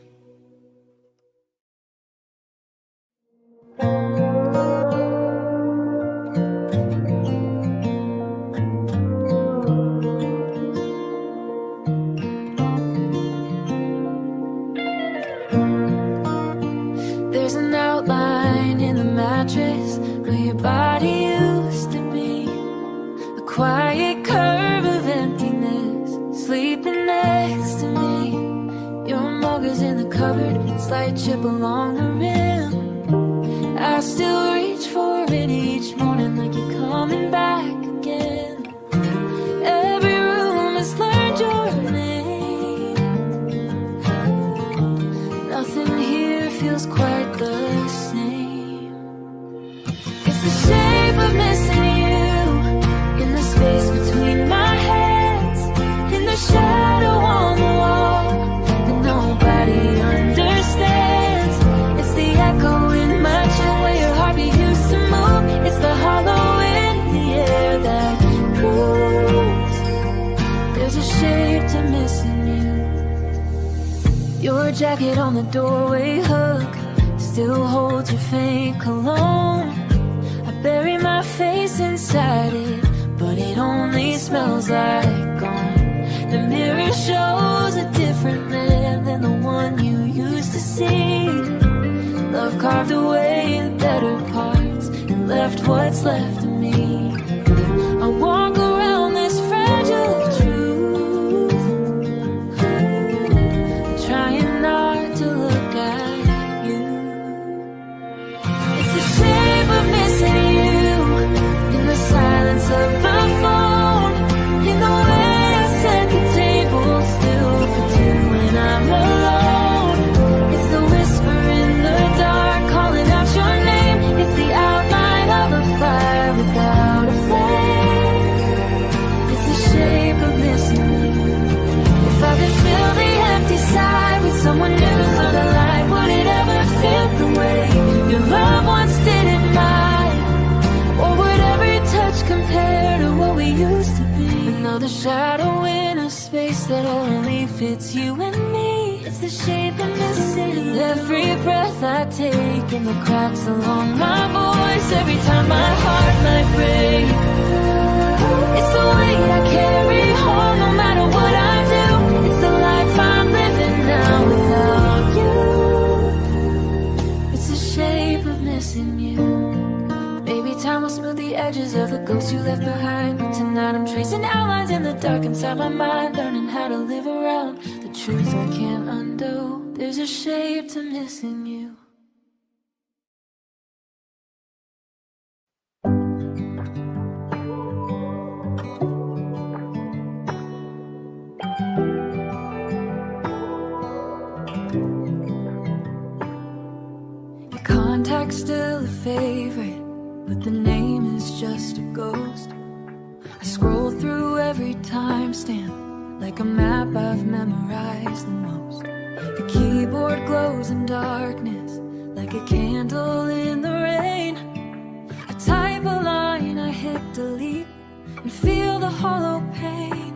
There's an outline in the mattress where your body used to be, a quiet curve of emptiness, sleeping next to me. Your mug is in the cupboard, slight chip along the rim. I still reach for it each morning like you're coming back again. Every room has learned your name. Nothing here feels quite the same. It's the shape of missing you, in the space between my hands, in the shadow on the wall that nobody understands. It's the echo in my chest where your heartbeat used to move. It's the hollow in the air that proves there's a shape to missing you. Your jacket on the doorway hook still holds your faint cologne. I bury my face inside it, but it only smells like gone. The mirror shows a different man than the one you used to see. Love carved away the better parts and left what's left of me. I walk around this fragile truth, trying not to look at you. It's the shape of missing you, in the silence of the phone, in the way I set the table still for two when I'm alone. It's the whisper in the dark calling out your name. It's the outline of a fire without a flame. It's the shape of missing you. If I could fill the empty side with someone new, another life, would it ever feel the way your love once did at mine? Or would every touch compare to what we used to be? Another shadow in a space that only fits you and me. It's the shape of missing. Every breath I take in the cracks along my voice, every time my heart might break. It's the weight I carry home no matter what I do. It's the life I'm living now without you. It's the shape of missing you. Maybe time will smooth the edges of the ghosts you left behind, but tonight I'm tracing outlines in the dark inside my mind, learning how to live around the truth I can't undo. There's a shape to missing you. Your contact's still a favorite, but the name is just a ghost. I scroll through every timestamp like a map I've memorized the most. The keyboard glows in darkness like a candle in the rain. I type a line, I hit delete and feel the hollow pain.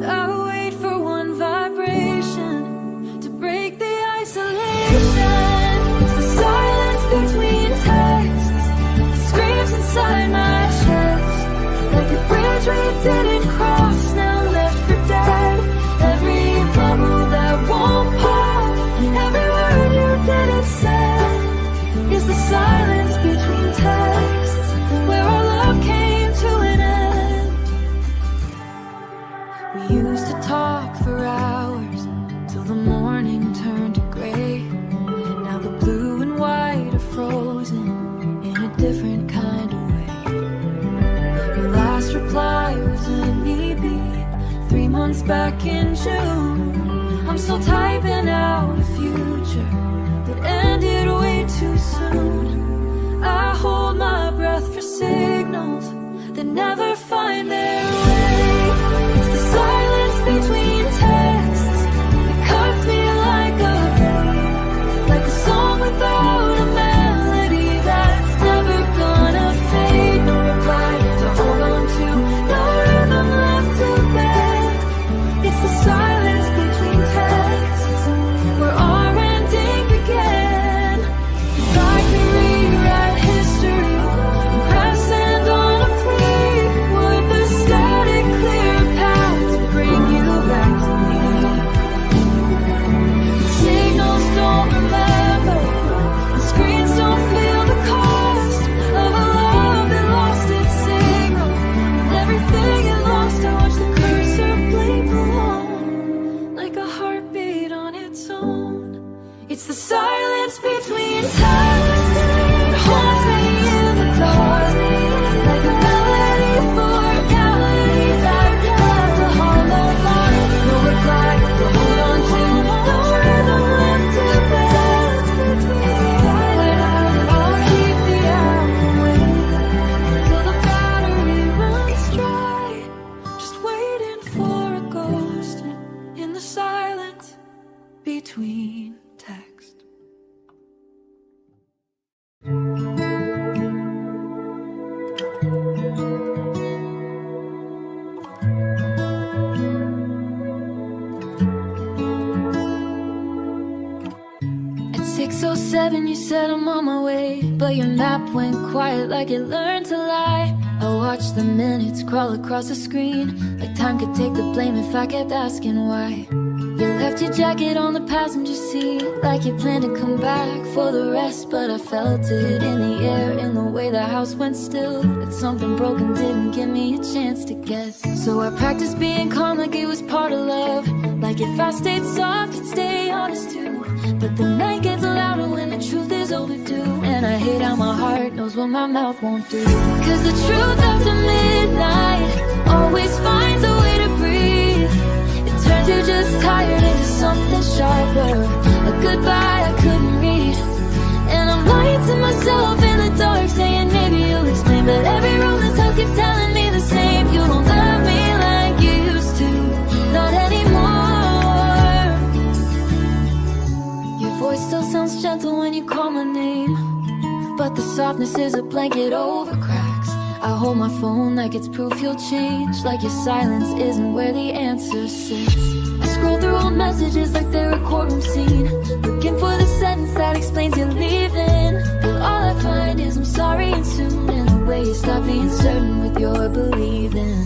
I wait for one vibration to break the isolation. It's the silence between texts, the screams inside my chest, like a bridge we didn't cross, now left for dead. Every bubble that won't pop, every word you didn't say, is the silence June. I'm still typing out a future that ended way too soon. I hold my breath for signals that never find their way. It's the silence between texts that cuts me like a blade, like a song without a melody that's never gonna fade. No reply to hold on to, no rhythm left to bed. It's the silence between texts where our ending began. If I could rewrite history and press send on a plea, would the static clear a path to bring you back to me? The signals don't remember, the screens don't feel the cost of a love that lost its signal. And everything it lost, I watched the cursor blink along like a heartbeat on its own. It's the silence between texts that haunts me in the dark, like a melody for a reality that left a hollow line. No reply to hold on to, no rhythm left to bed. It's the silence I'll keep the hour away till the battery runs dry. Just waiting for a ghost in the silence between text. At 6:07 you said I'm on my way, but your map went quiet like it learned to lie. I watched the minutes crawl across the screen, like time could take the blame if I kept asking why. You left your jacket on the passenger seat, like you planned to come back for the rest, but I felt it in the air, in the way the house went still, that something broken didn't give me a chance to guess. So I practiced being calm like it was part of love, like if I stayed soft I'd stay honest too. But the night gets louder when the truth is overdue, and I hate how my heart knows what my mouth won't do. Cause the truth after midnight always finds a way to breathe. It turns you just tired into something sharper, a goodbye I couldn't read. And I'm lying to myself in the dark, saying maybe you'll explain, but every room this house keeps telling me the same. You don't love me like you used to, not anymore. Your voice still sounds gentle when you call my name, but the softness is a blanket over cracks. I hold my phone like it's proof you'll change, like your silence isn't where the answer sits. I scroll through old messages like they're a courtroom scene, looking for the sentence that explains you're leaving. But all I find is I'm sorry and soon, and the way you stop being certain with your believing.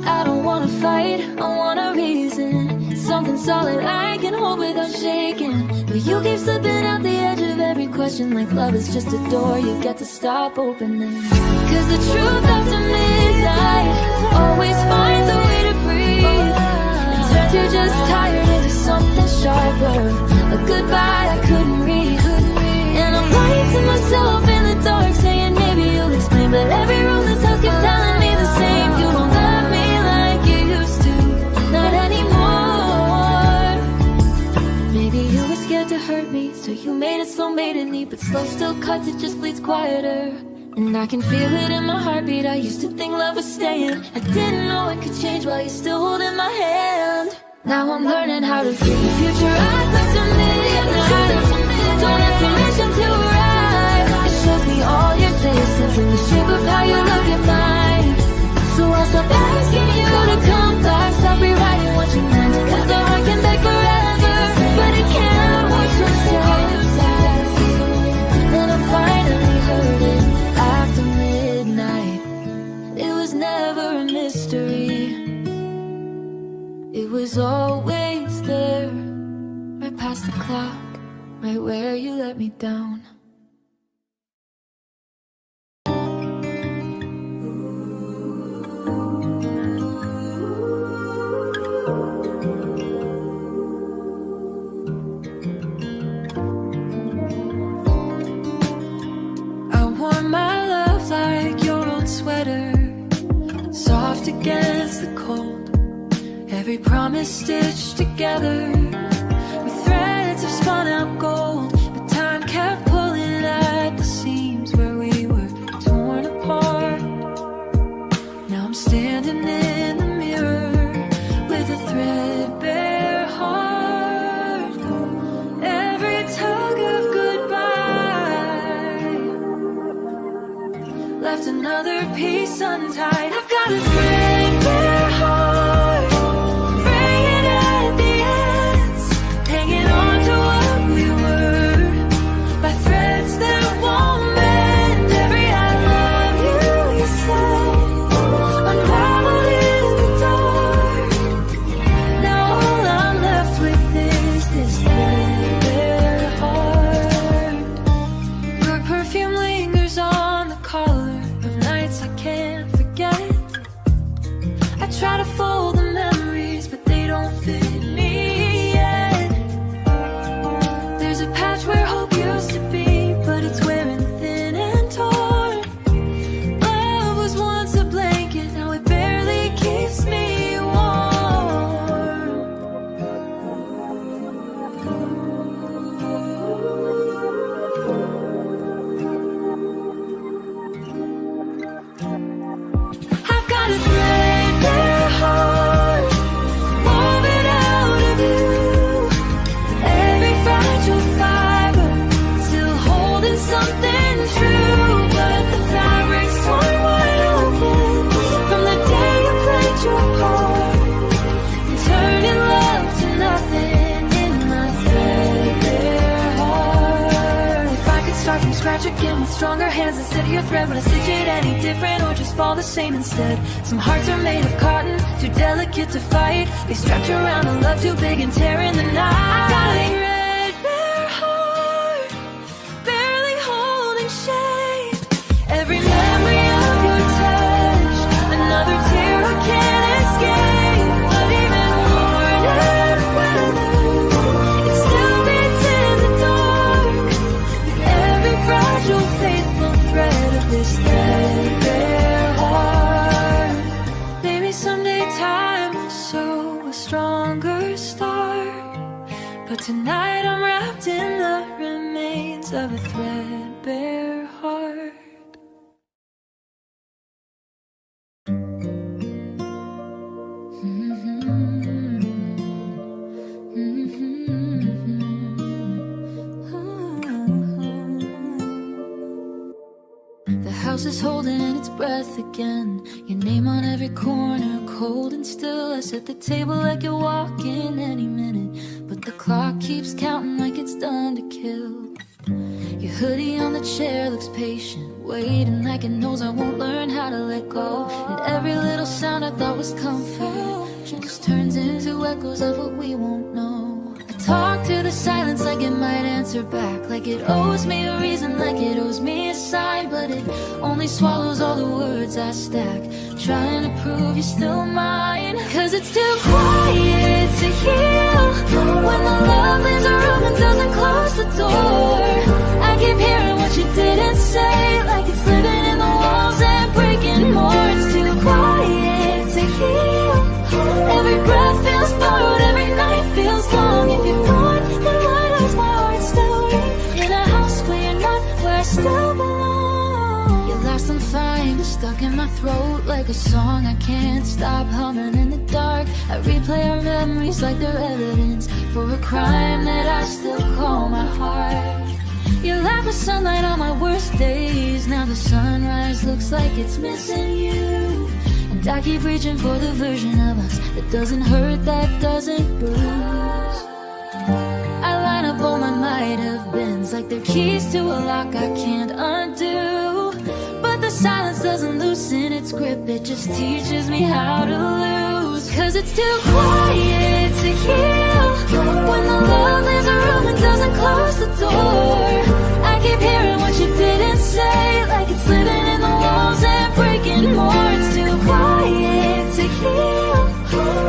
I don't wanna fight, I want a reason, something solid I can hold without shaking. But you keep slipping out the edge of every question, like love is just a door you get to stop opening. Cause the truth after midnight always finds a way to breathe. It turns you just tired into something sharper, a goodbye I couldn't read. And I'm lying to myself in the dark, saying maybe you'll explain, but every room this house keeps telling me the same. You don't love me like you used to, not anymore. Maybe you were scared to hurt me, so you made it slow matedly, but slow still cuts, it just bleeds quieter. And I can feel it in my heartbeat, I used to think love was staying. I didn't know it could change while you're still holding my hand. Now I'm learning how to feel the future I thought to midnight. Don't have permission to arrive. It shows me all your tastes in the shape of how you look at mine. So I'll stop asking you to come back, stop rewriting what you meant. Cause the heart can beg forever, but it can't wait to say. And I finally heard it after midnight. It was never a mystery, it was always there, right past the clock, right where you let me down. I wore my love like your old sweater, soft against the cold. Every Every promise stitched together with threads of spun out gold, but time kept pulling at the seams where we were torn apart. Now I'm standing in the mirror with a threadbare heart. Every tug of goodbye left another piece untied. I've got a threadbare heart, fraying at the ends, hanging on to what we were by threads that won't mend. Every I love you, you said, unraveled in the dark. Now all I'm left with is this threadbare heart. Your perfume lingers on the collar of nights I can't forget. I try to fold the memories, but they don't fit me yet. There's a patch where hope used to be, but it's wearing thin and torn. Love was once a blanket, now it barely keeps me warm. I've got a threadbare heart, woven out of you. Every fragile fiber still holding something true, but the fabric's torn wide open from the day you played your part and turning love to nothing in my threadbare heart. If I could start from scratch again with stronger hands instead of your thread, would I stitch it any different or just fall the same instead? Some hearts are made of cotton, too delicate to fight. They strapped around a love too big and tearing the night. I got a threadbare heart, barely holding shape. Every memory of your touch, another tear I can't escape. But even worn out weather, it still beats in the dark. With every fragile, faithful thread of this threadbare heart. Maybe someday time will show a stronger start, but tonight I'm wrapped in the remains of a threadbare heart. The house is holding its breath again. Your name on every corner, cold and still. I set the table like you're walking any minute, but the clock keeps counting like it's done to kill. Your hoodie on the chair looks patient, waiting like it knows I won't learn how to let go. And every little sound I thought was comfort just turns into echoes of what we won't know. I talk to the silence like it might answer back, like it owes me a reason, like it owes me a sign. But it only swallows all the words I stack, trying to prove you're still mine. Cause it's too quiet to heal when the love leaves a room and doesn't close the door. I keep hearing what you didn't say, like it's living in the walls and breaking more. It's too quiet to heal. Every breath feels borrowed, every night feels long. If you're gone, then why does my heart still ring in a house where you're not, where I still belong? Your last I'm fine, stuck in my throat like a song I can't stop humming in the dark. I replay our memories like they're evidence for a crime that I still call my heart. You laugh with sunlight on my worst days. Now the sunrise looks like it's missing you, and I keep reaching for the version of us that doesn't hurt, that doesn't bruise. I line up all my might have beens like they're keys to a lock I can't undo. But the silence doesn't loosen its grip, it just teaches me how to lose. Cause it's too quiet to heal when the love leaves a room and doesn't close the door. I keep hearing what you didn't say, like it's living in the walls and breaking more. It's too quiet to heal.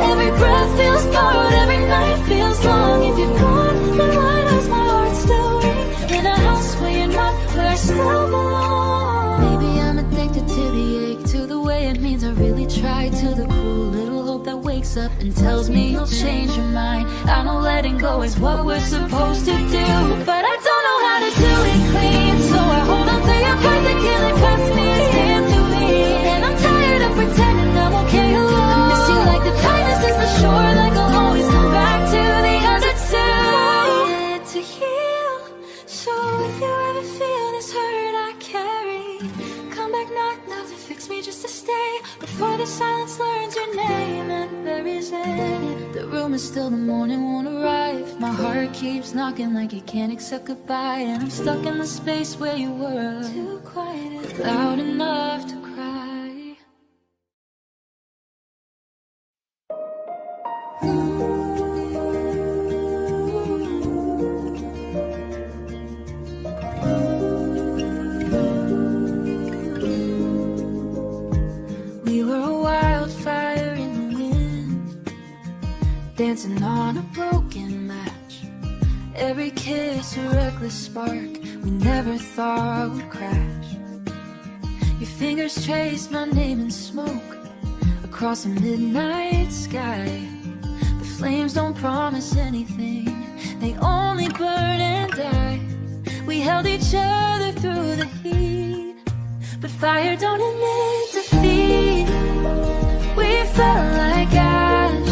Every breath feels borrowed, every night feels long. If you're gone, then why does my heart still ring in a house where you're not, where I still belong? Maybe I'm addicted to the ache, to the way it means I really tried, to the cruel little hope that wakes wakes up and tells me you'll change your mind. I know letting go is what we're supposed to do, but I don't know how to do it clean. So I hold on to your perfect killing past me and stand to me. And I'm tired of pretending I'm okay alone. I miss you like the tightness is the shore, like I'll always come back to the other two. To heal, so if you ever feel this hurt I carry, come back, not to fix me, just to stay before the silence learns your name and buries it. The room is still, the morning won't arrive. My heart keeps knocking like it can't accept goodbye, and I'm stuck in the space where you were, too quiet, loud enough to cry. We were a wildfire in the wind, dancing on a broken match. Every kiss a reckless spark we never thought would crash. Your fingers traced my name in smoke across a midnight sky. The flames don't promise anything, they only burn and die. We held each other through the heat, but fire don't admit defeat. We felt like ash,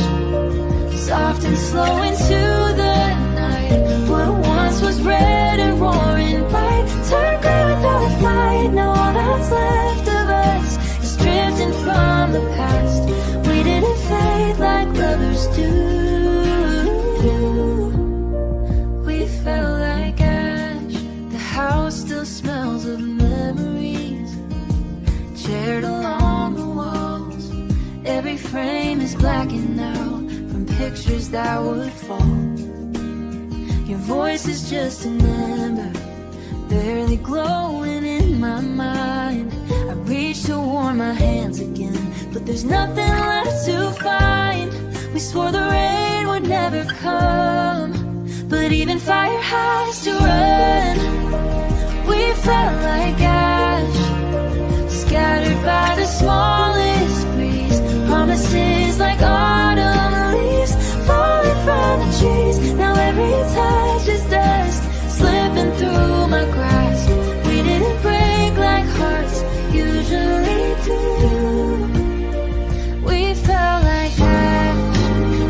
soft and slow into the night. What once was red and roaring bright turned gray without a fight. Now all that's left of us is drifting from the past. We didn't fade like lovers do. We felt like ash. The house still smells of memories, shared along the walls. Every frame is blackened now from pictures that would fall. Your voice is just an ember, barely glowing in my mind. I reach to warm my hands again, but there's nothing left to find. We swore the rain would never come, but even fire has to run. We felt like ash, scattered by the smallest breeze. Promises like autumn leaves falling from the trees. Now every touch is dust slipping through my grasp. We didn't break like hearts usually do. We felt like ash.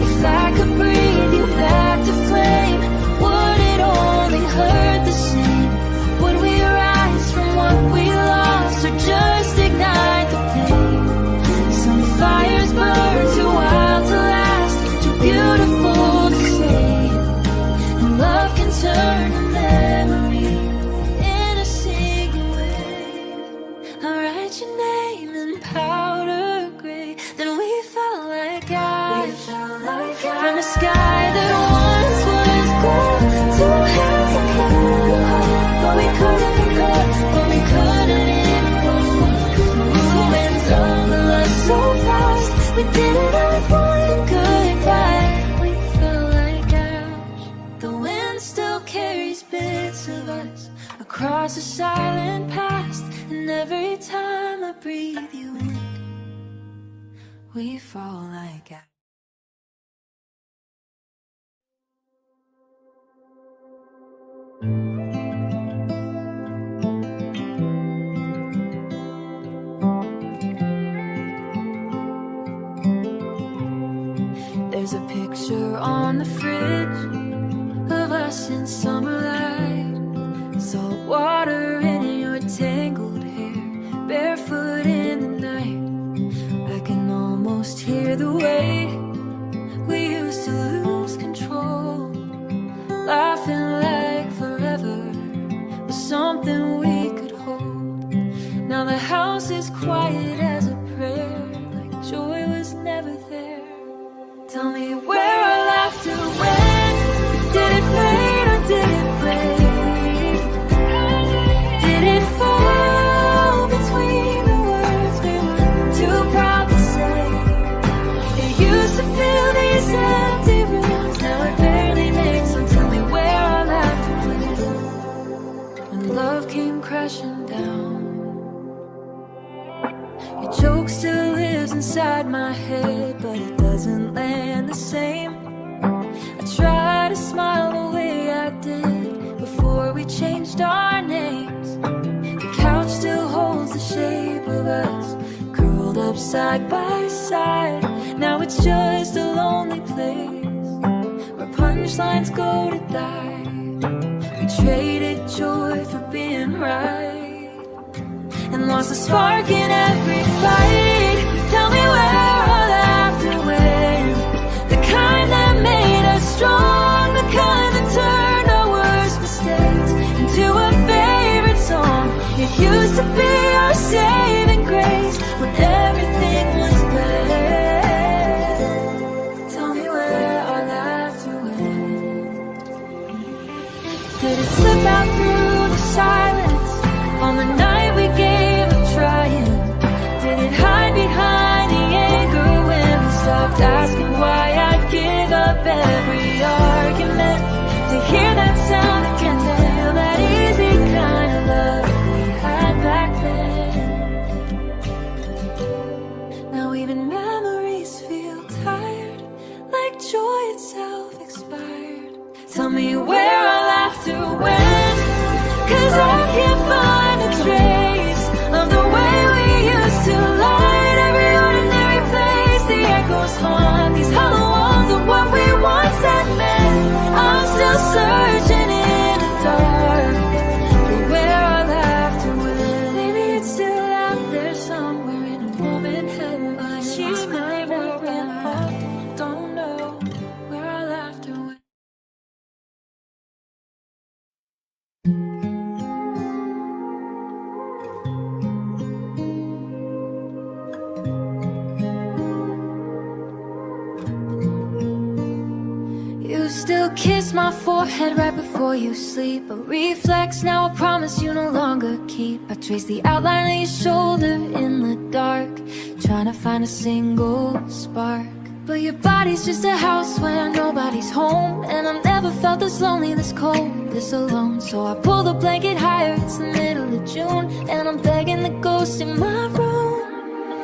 If I could breathe you back to flame, would it only hurt the same? Would we rise from what we lost, or just ignite the pain? Some fires burn too wild to last, too beautiful to save. And love can turn a memory in a single wave. I write your name in powder gray, then we felt like ash. From the sky that once was gold, two hands that couldn't hold, but we couldn't go, but we couldn't implode. Movements over us so fast, we didn't have one goodbye. We felt like ash. The wind still carries bits of us across a silent past, and every time I breathe you in, we fall like ash. There's a picture on the fridge of us in summer light, salt water in your tangled hair, barefoot in the night. I can almost hear the way we used to lose control, laughing like forever was something we could hold. Now the house is quiet as a prayer, like joy was never there. Tell me where our laughter went. Did it fade or did it break? Did it fall between the words we were too proud to say? It used to fill these empty rooms, now it barely makes sense. Tell me where our laughter went when love came crashing down. Your joke still lives inside my head, but it doesn't land we changed our names. The couch still holds the shape of us, curled up side by side. Now it's just a lonely place where punchlines go to die. We traded joy for being right and lost the spark in every fight. Tell me where our laughter went, the kind that made us strong, the kind that turned our worst mistakes into a favorite song. It used to be our saving grace when everything was bad. Tell me where our laughter went. Did it slip out through the silence on the night we gave up trying? Did it hide behind the anger when we stopped asking why? I'd give up every argument to hear that sound again, to feel that easy kind of love we had back then. Now even memories feel tired, like joy itself expired. Tell me where our laughter went, 'cause I can't find a trace of the way we used to light every ordinary place. The echoes haunt these hollow walls of what we once had meant. I'm still searching in the dark for where our laughter went. Maybe it's still out there somewhere in a moment heaven. She's my broken heart. Don't know where our laughter went. You still kiss my forehead right before you sleep. A reflex, now a promise you no longer keep. I trace the outline of your shoulder in the dark, trying to find a single spark. But your body's just a house where nobody's home, and I've never felt this lonely, this cold, this alone. So I pull the blanket higher, it's the middle of June, and I'm begging the ghost in my room.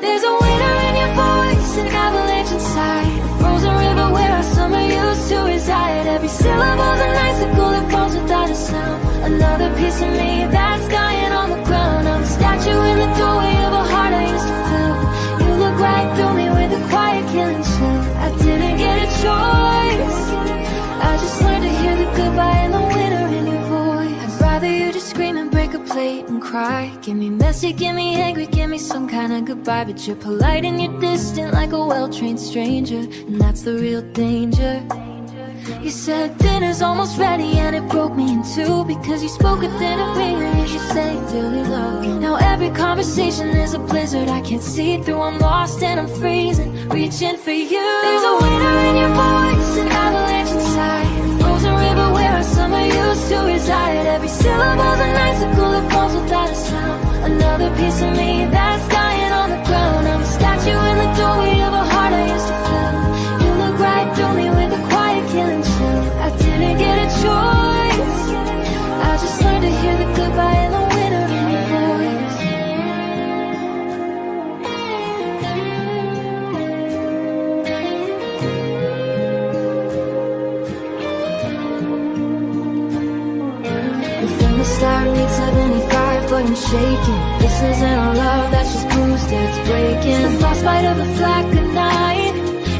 There's a winter in your voice, an avalanche inside, a frozen river where our summer used to reside. Every syllable's an icicle that falls without a sound. Another piece of me that's dying on the ground. I'm a statue in the doorway of a heart I used to fill. You look right through me with a quiet killing chill. I didn't get a choice, I just learned to hear the goodbye in the winter in your voice. I'd rather you just scream and break a plate and cry. Give me messy, give me angry, give me some kind of goodbye. But you're polite and you're distant like a well-trained stranger, and that's the real danger. You said dinner's almost ready and it broke me in two, because you spoke a dinner ring and you say dearly love. Now every conversation is a blizzard I can't see through. I'm lost and I'm freezing, reaching for you. There's a winter in your voice, an avalanche inside, a frozen river where our summer used to reside. Every syllable's an icicle that falls without a sound. Another piece of me that's dying on the ground. I'm a statue in the doorway of a heart I used to fill. You look right through me with a quiet killing chill. I didn't get a choice, I just learned to hear the goodbye in the winter in your voice. The thermostat reads 75, but I'm shaking. This isn't a love, that's just bruised, it's breaking. It's the frostbite of a black good night.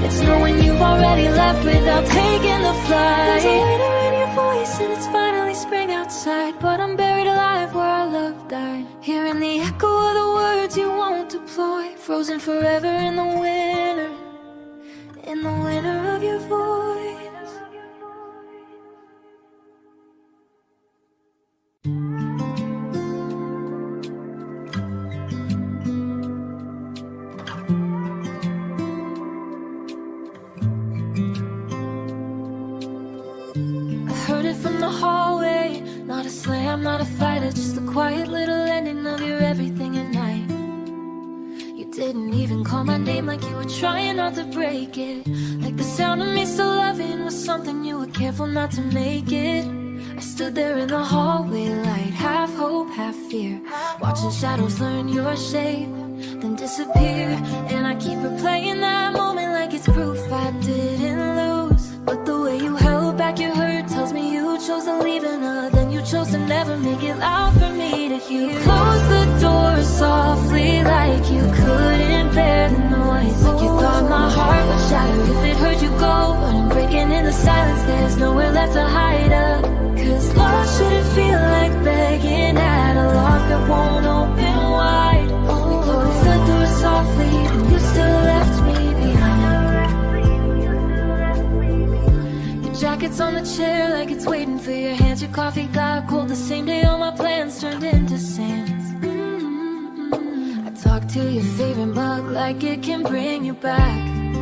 It's knowing you've already left without taking the flight. There's a winter in your voice and it's finally spring outside, but I'm buried alive where our love died. Hearing the echo of the words you won't deploy, frozen forever in the winter of your voice. From the hallway, not a slam, not a fighter, just a quiet little ending of your everything at night. You didn't even call my name, like you were trying not to break it. Like the sound of me still loving was something you were careful not to make it. I stood there in the hallway light, half hope, half fear, watching shadows learn your shape, then disappear. And I keep replaying that moment like it's proof I didn't lose. But the way you held back your hurt tells me you chose to leave another than you you chose to never make it loud for me to hear. You closed the door softly like you couldn't bear the noise. Like you thought my heart would shatter if it heard you go. But I'm breaking in the silence, there's nowhere left to hide up. Cause love shouldn't feel like begging at a lock that won't open wide. We closed the door softly and you still left me behind. Your jacket's on the chair like it's waiting for your hands. Your coffee got cold the same day all my plans turned into sands. I talk to your favorite mug like it can bring you back.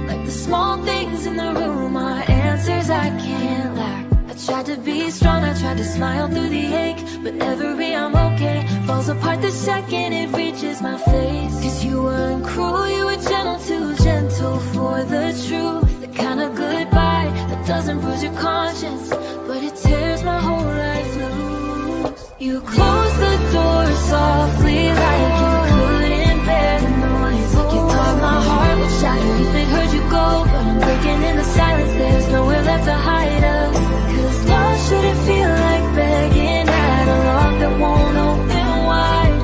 Like the small things in the room are answers I can't lack. I tried to be strong, I tried to smile through the ache, but every I'm okay falls apart the second it reaches my face. Cause you weren't cruel, you were gentle, too gentle for the truth. The kind of goodbye that doesn't bruise your conscience, but it tears my whole life loose. You closed the door softly like you couldn't bear the noise. Like you thought my heart would shatter if it heard you go. But I'm breaking in the silence, there's nowhere left to hide up. Cause love shouldn't feel like begging at a lock that won't open wide.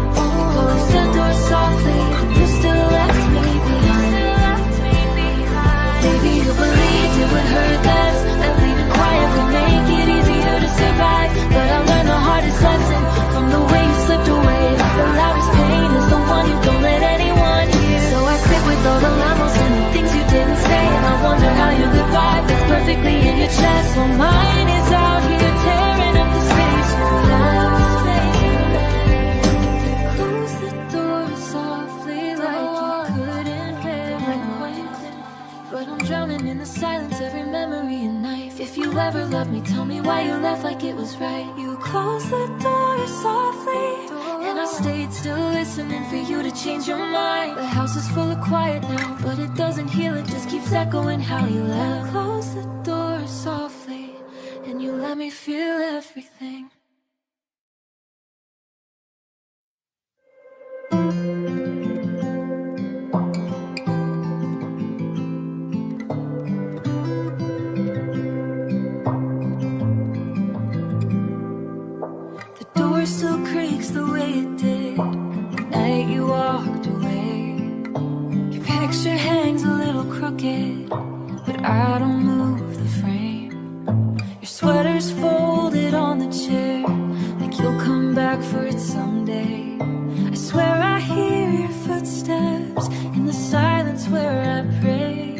Close the door softly, you still left me behind. Maybe you believed it would hurt less, that leaving quiet would make it easier to survive. But I learned the hardest lesson from the way you slipped away. The loudest pain is the one you don't let anyone hear. So I sit with all the lemons and the things you didn't say, and I wonder how your goodbye fits perfectly in your chest. So mine is out here tearing up the space you left. Close the door softly like you couldn't bear it. But I'm drowning in the silence, every memory a knife. If you ever loved me, tell me why you left like it was right. You closed the door softly, and I stayed still listening for you to change your mind. The house is full of quiet now, but it doesn't heal, it just keeps echoing how you left. Close the door softly, and you let me feel everything. The door still creaks the way it did the night you walked away. Your picture hangs a little crooked, but I don't move the frame. Your sweater's folded on the chair, like you'll come back for it someday. I swear I hear your footsteps in the silence where I pray.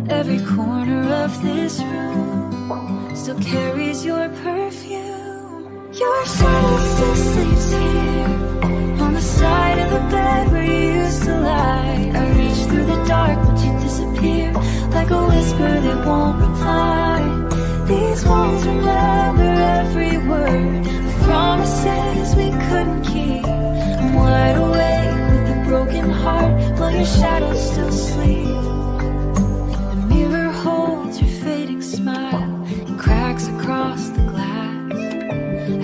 Every corner of this room still carries your perfume. Your shadow still sleeps here on the side of the bed where you used to lie. I reach through the dark but you disappear, like a whisper that won't reply. These walls remember every word of promises we couldn't keep. I'm wide awake with a broken heart while your shadow still sleeps. The mirror holds your fading smile and cracks across the glass.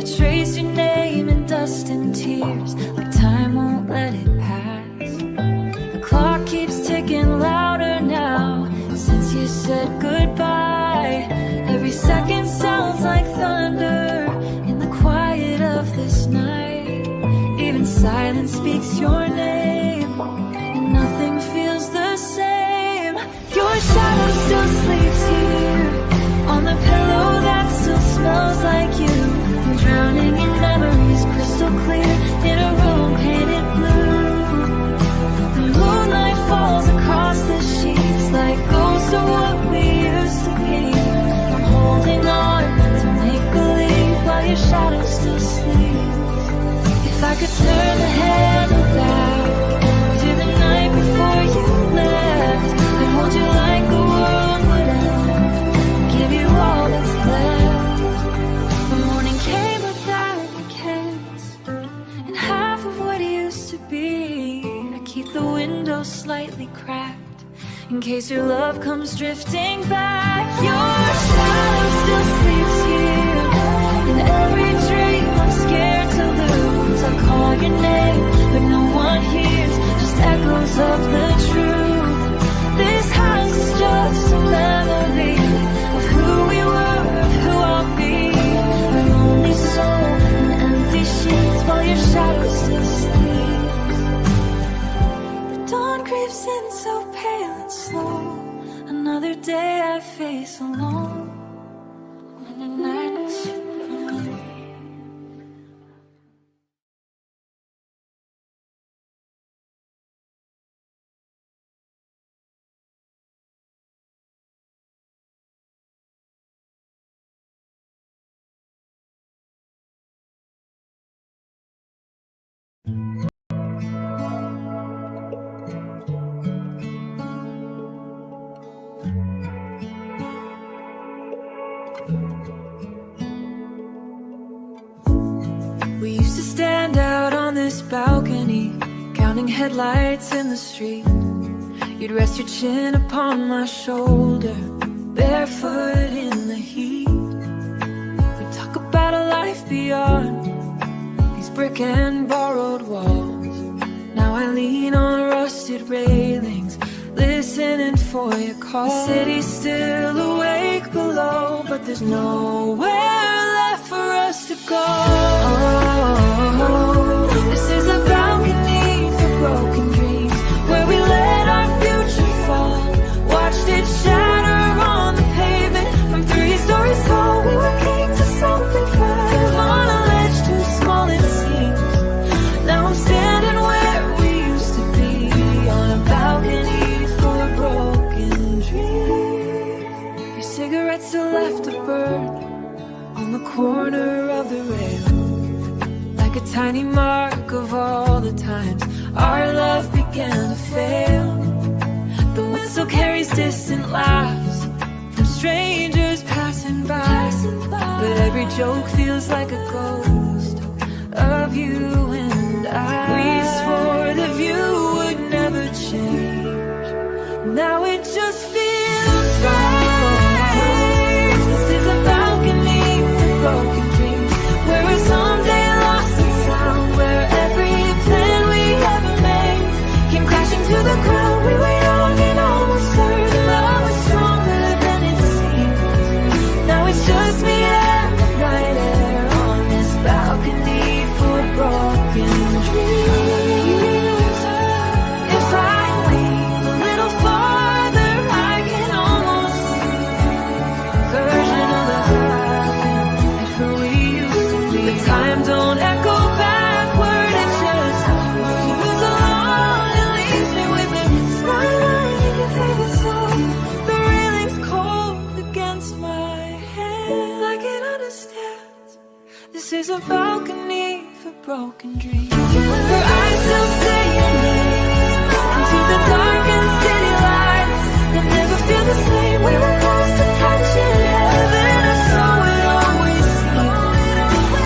I trace your name in dust and tears, but time won't let it pass. The clock keeps ticking louder now since you said goodbye. Every second sounds like thunder in the quiet of this night. Even silence speaks your name, and nothing feels the same. Your shadow still sleeps here on the pillow that still smells like you. I'm drowning in memories crystal clear in a room painted blue. The moonlight falls across the sheets like ghosts of what we used to be. I'm holding on to make believe while your shadow still sleeps. If I could turn the handle back to the night before you left, I'd hold you like the world would end, give you all that's left. The morning came without a kiss, and half of what used to be. I keep the window slightly cracked in case your love comes drifting back. Your shadow still sleeps here in every dream I'm scared to lose. I call your name, but no one hears, just echoes of the truth. This house is just a memory of who we were, of who I'll be. A lonely soul day I face alone, when the nights come. We used to stand out on this balcony, counting headlights in the street. You'd rest your chin upon my shoulder, barefoot in the heat. We'd talk about a life beyond these brick and borrowed walls. Now I lean on rusted railings, listening for your call. The city's still awake below, but there's nowhere left for us to go. This is a balcony for broken dreams, where we let our future fall. Watched it shatter on the pavement. From 3 stories tall, we were kings of something fast. On a ledge too small it seems. Now I'm standing where we used to be, on a balcony for a broken dream. Your cigarette still left a burn on the corner of the rail, like a tiny mark of all the times our love began to fail. The wind still carries distant laughs from strangers passing by, but every joke feels like a ghost of you and I. We swore the view would never change, now it just feels right. This is a balcony for broken dreams, where we're someday lost in sound, where every plan we ever made came crashing to the ground. We were young and almost certain love was stronger than it seemed. Now it's just me and the night air on this balcony for broken dreams. If I lean a little farther, I can almost see a version of the heartfelt like who we used to be. The time don't echo backward, it just moves along and leaves me with a smile like your favorite song. The railing's cold against my hand, I can understand. This is a balcony for broken dreams, where I still say your name into the dark and city lights that never feel the same. We were close to touching heaven, or so it always seemed.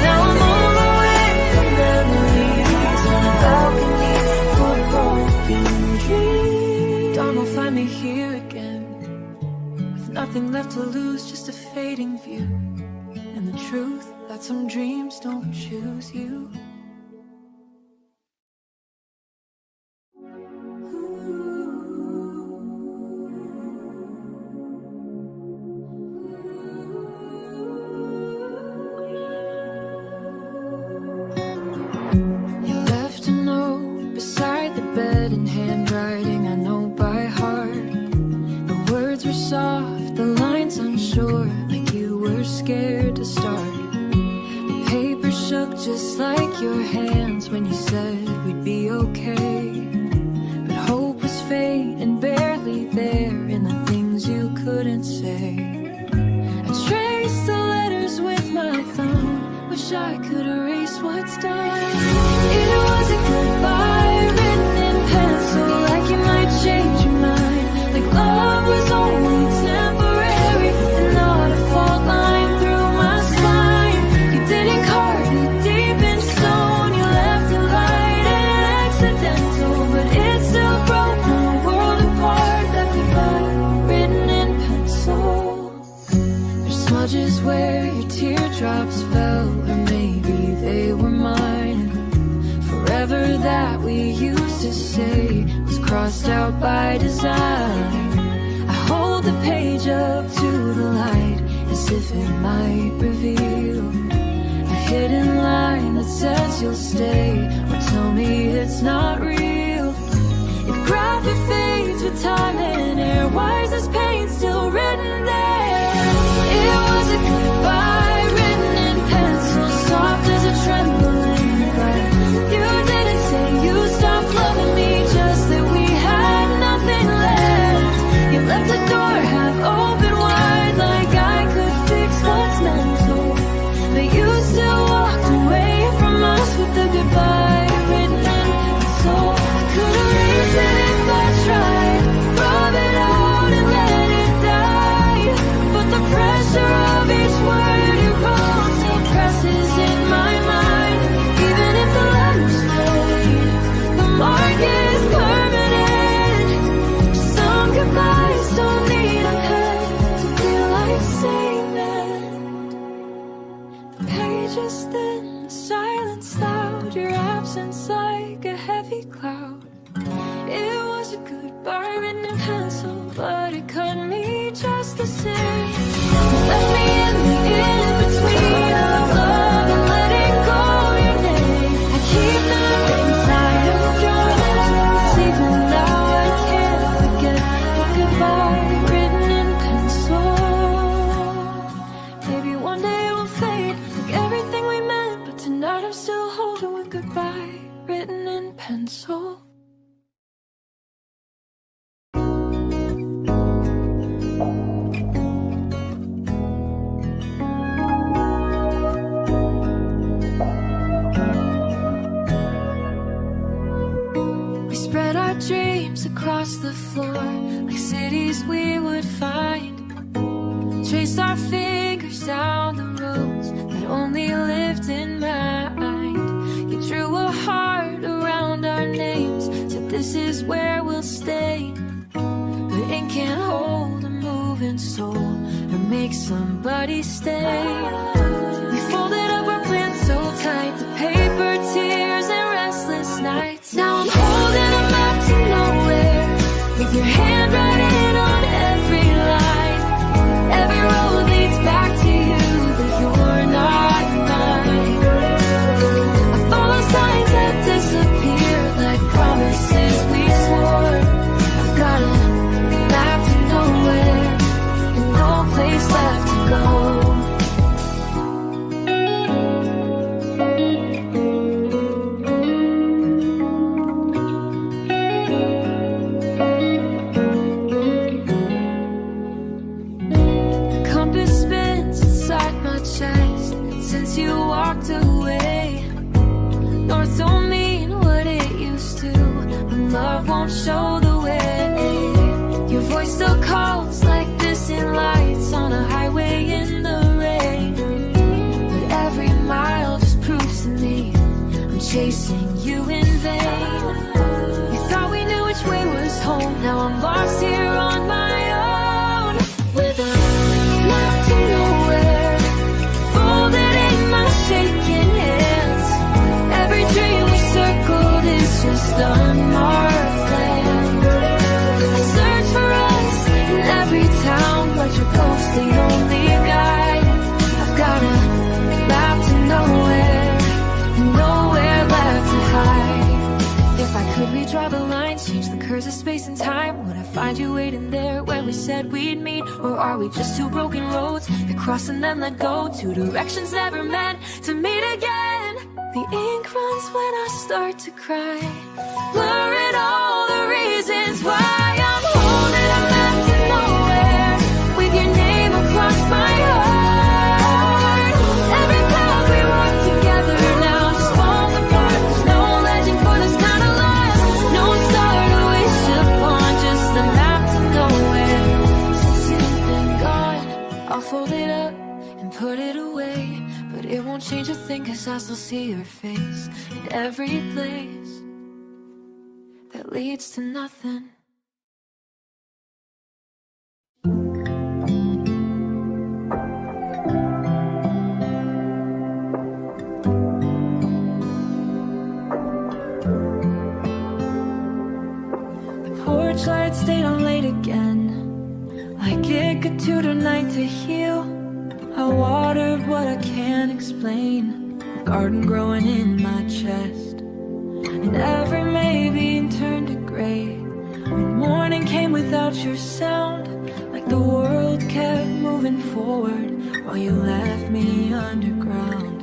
Now I'm all the way from memories, on a balcony for broken dreams. Dawn will find me here again, with nothing left to lose, just a fading view, and the truth that some dreams don't choose you. You left a note beside the bed in handwriting I know by heart. The words were soft, the lines unsure, like you were scared to start. The paper shook just like your hands when you said we'd be okay. But hope was faint and barely there in the things you couldn't say. I traced the letters with my thumb, wish I could erase what's done. It was a goodbye written in pencil, like you might change your mind, like love was only temporary and not a fault line through my spine. You didn't carve it deep in stone, you left it light and accidental, but it still broke my world apart. That goodbye written in pencil. There's smudges where your teardrops fell, or maybe they were mine. Forever that we used to say was crossed out by design. I hold the page up to the light as if it might reveal a hidden line that says you'll stay, or tell me it's not real. If gravity fades with time and air, why is this pain still endured your absence like a heavy cloud. It was a goodbye written in pencil, but it cut me just the same. You left me in the in-between of love and letting go of your name. I keep them inside of drawers, 'cause even now I can't forget the goodbye written in pencil. Maybe one day it will fade like everything we meant, but tonight I'm still holding with goodbye written in pencil. Dreams across the floor, like cities we would find. Traced our fingers down the roads that only lived in mind. You drew a heart around our names, said this is where we'll stay. But ink can't hold a moving soul or make somebody stay. We folded up our plans so tight, the paper, tears, and restless nights. Now I'm holding a map to nowhere, with your hand writing on every line. Every road leads back to you, but you're not mine. I follow signs that disappear, like promises we swore. I've got a map to nowhere, and no place left to go. Since you walked away, North don't mean what it used to, when love won't show the way. Your voice still calls like distant lights on a highway in the rain. But every mile just proves to me I'm chasing you in vain. We thought we knew which way was home, now I'm lost here on my own, with a map to nowhere folded in my shaking hands. Every dream we circled is just unmarked land. I search for us in every town, but your ghost the only guide. I've got a map to nowhere, and nowhere left to hide. If I could redraw the lines, change the curves of space and time, would I find you waiting there when we said we'd meet? Or are we just two broken roads that cross and then let go, two directions never meant to meet again? The ink runs when I start to cry, blurring all the reasons why I'm holding a map to nowhere, with your name across my heart. Every path we walk together now just falls apart. There's no legend for this kind of life, no star to wish upon, just a map to nowhere. Since you've been gone, I'll fold it up and put it away, but it won't change a thing, 'cause I still see your face in every place that leads to nothing. The porch light stayed on late again, like it could tutor night to heal. I watered what I can't explain, a garden growing in my chest, and every maybe turned to gray when morning came without your sound. Like the world kept moving forward while you left me underground.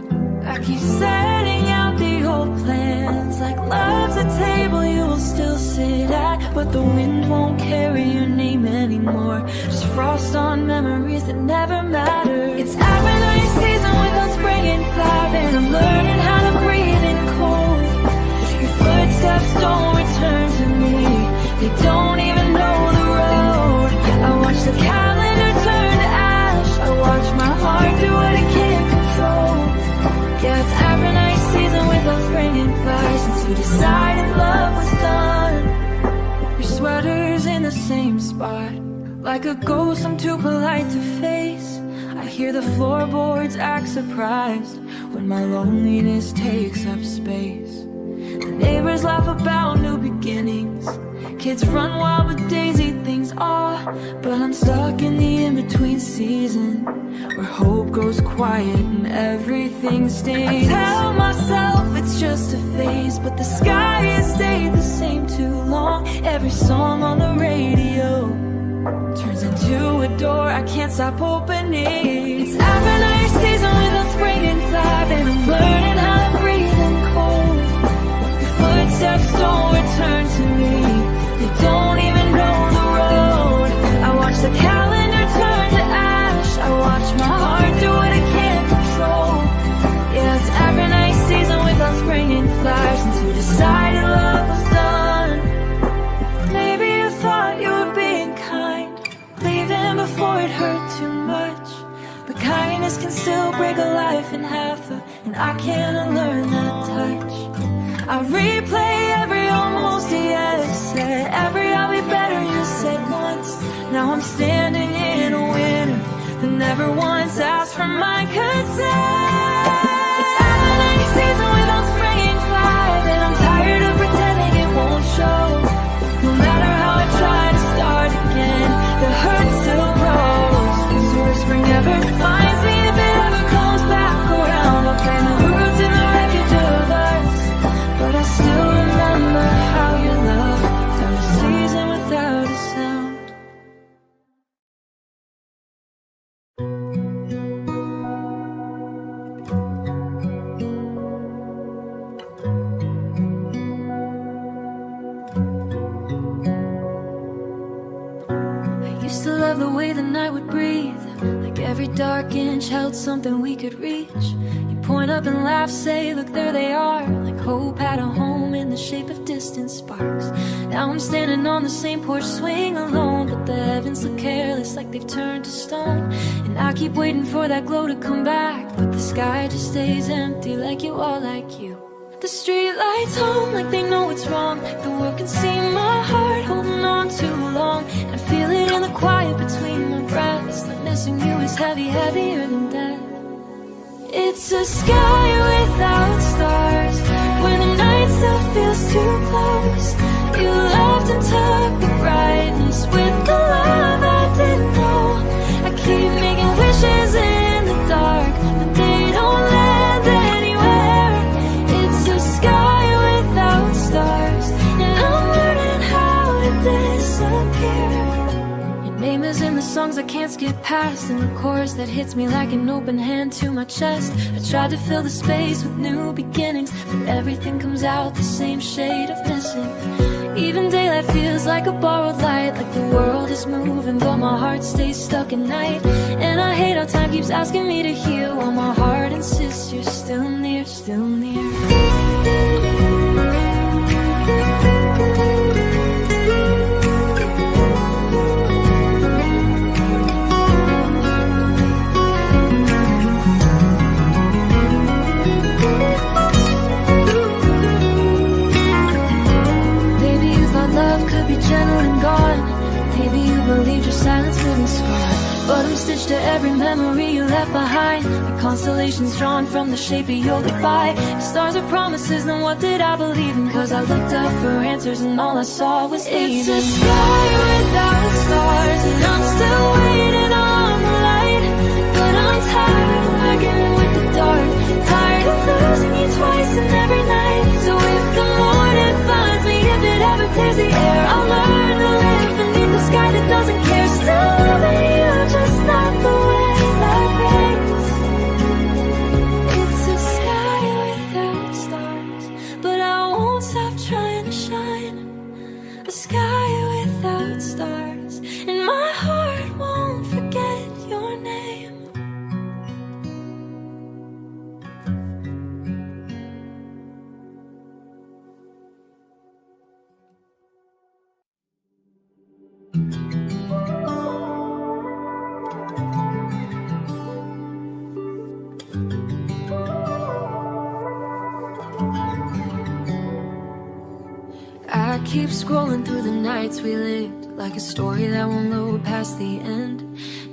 I keep setting out the old plans, like love's a table you will still sit at, but the wind won't carry your name anymore, just frost on memories that never mattered. It's Advent season with us bringing cloud, and I'm learning how to breathe in cold. Your footsteps don't return to me, they don't even know the road. I watch the calendar turn to ash, I watch my heart do what it can't control. Yeah, it's Advent season with us bringing fire, since you decided love was done. Your sweater's in the same spot, like a ghost I'm too polite to face. I hear the floorboards act surprised when my loneliness takes up space. The neighbors laugh about new beginnings. Kids run wild with daisy things, but I'm stuck in the in-between season, where hope goes quiet and everything stings. I tell myself it's just a phase, but the sky has stayed the same too long. Every song on the radio turns into a door I can't stop opening. It's Aphrodite season with a spring and flag, and I'm learning how to breathe in cold. Your footsteps don't return to me, they don't even know the road. I watch the calendar turn to ash, I watch my heart do what it can't control. Yeah, it's Aphrodite season without spring and flowers, since you decided love was done. Maybe you thought you were being kind, leaving before it hurt too much, but kindness can still break a life in half, and I can't unlearn that touch. I replay every almost yes said, every I'll be better you said once. Now I'm standing in a winter that never once asked for my consent. It's Aphrodite season without spring and flies, and I'm tired of pretending it won't show. No matter how I try to start again, the hurt still grows. So if spring ever finds me, if it ever comes back around, I'll play the roots in the wreckage of us. But I still remember how you loved down the season without a sound. I used to love the way the night would breathe, like every dark inch held something we could reach. Point up and laugh, say, look, there they are, like hope had a home in the shape of distant sparks. Now I'm standing on the same porch swing alone, but the heavens look careless, like they've turned to stone. And I keep waiting for that glow to come back, but the sky just stays empty, like you all like you. The street lights home, like they know it's wrong. The world can see my heart holding on too long, and I feel it in the quiet between my breaths, that missing you is heavy, heavier than death. It's a sky without stars, when the night still feels too close. You left and took the brightness with the love I didn't know. I keep making wishes in the dark, but they don't land anywhere. It's a sky without stars, and I'm learning how to disappear. Name is in the songs I can't skip past, and the chorus that hits me like an open hand to my chest. I tried to fill the space with new beginnings, but everything comes out the same shade of missing. Even daylight feels like a borrowed light, like the world is moving but my heart stays stuck at night. And I hate how time keeps asking me to heal, while my heart insists you're still near, still near. Gentle and gone. Maybe you believed your silence wouldn't scar, but I'm stitched to every memory you left behind, the constellations drawn from the shape of your goodbye. If stars are promises, then what did I believe in? Cause I looked up for answers and all I saw was leaving. It's a sky without stars, and I'm still waiting on the light, but I'm tired of arguing with the dark, tired of losing you twice in every night. So if the morning finds me, if it ever clears the air, I'll learn to live beneath the sky that doesn't care. Still loving you, just not the way that rains. It's a sky without stars, but I won't stop trying to shine. A sky without stars, and my heart won't forget your name. I keep scrolling through the nights we lived, like a story that won't load past the end.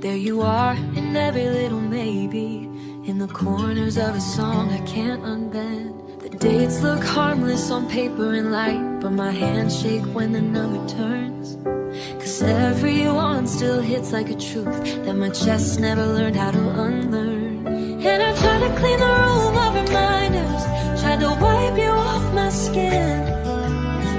There you are, in every little maybe, in the corners of a song I can't unbend. The dates look harmless on paper and light, but my hands shake when the number turns. Cause everyone still hits like a truth that my chest never learned how to unlearn. And I tried to clean the room of reminders, tried to wipe you off my skin.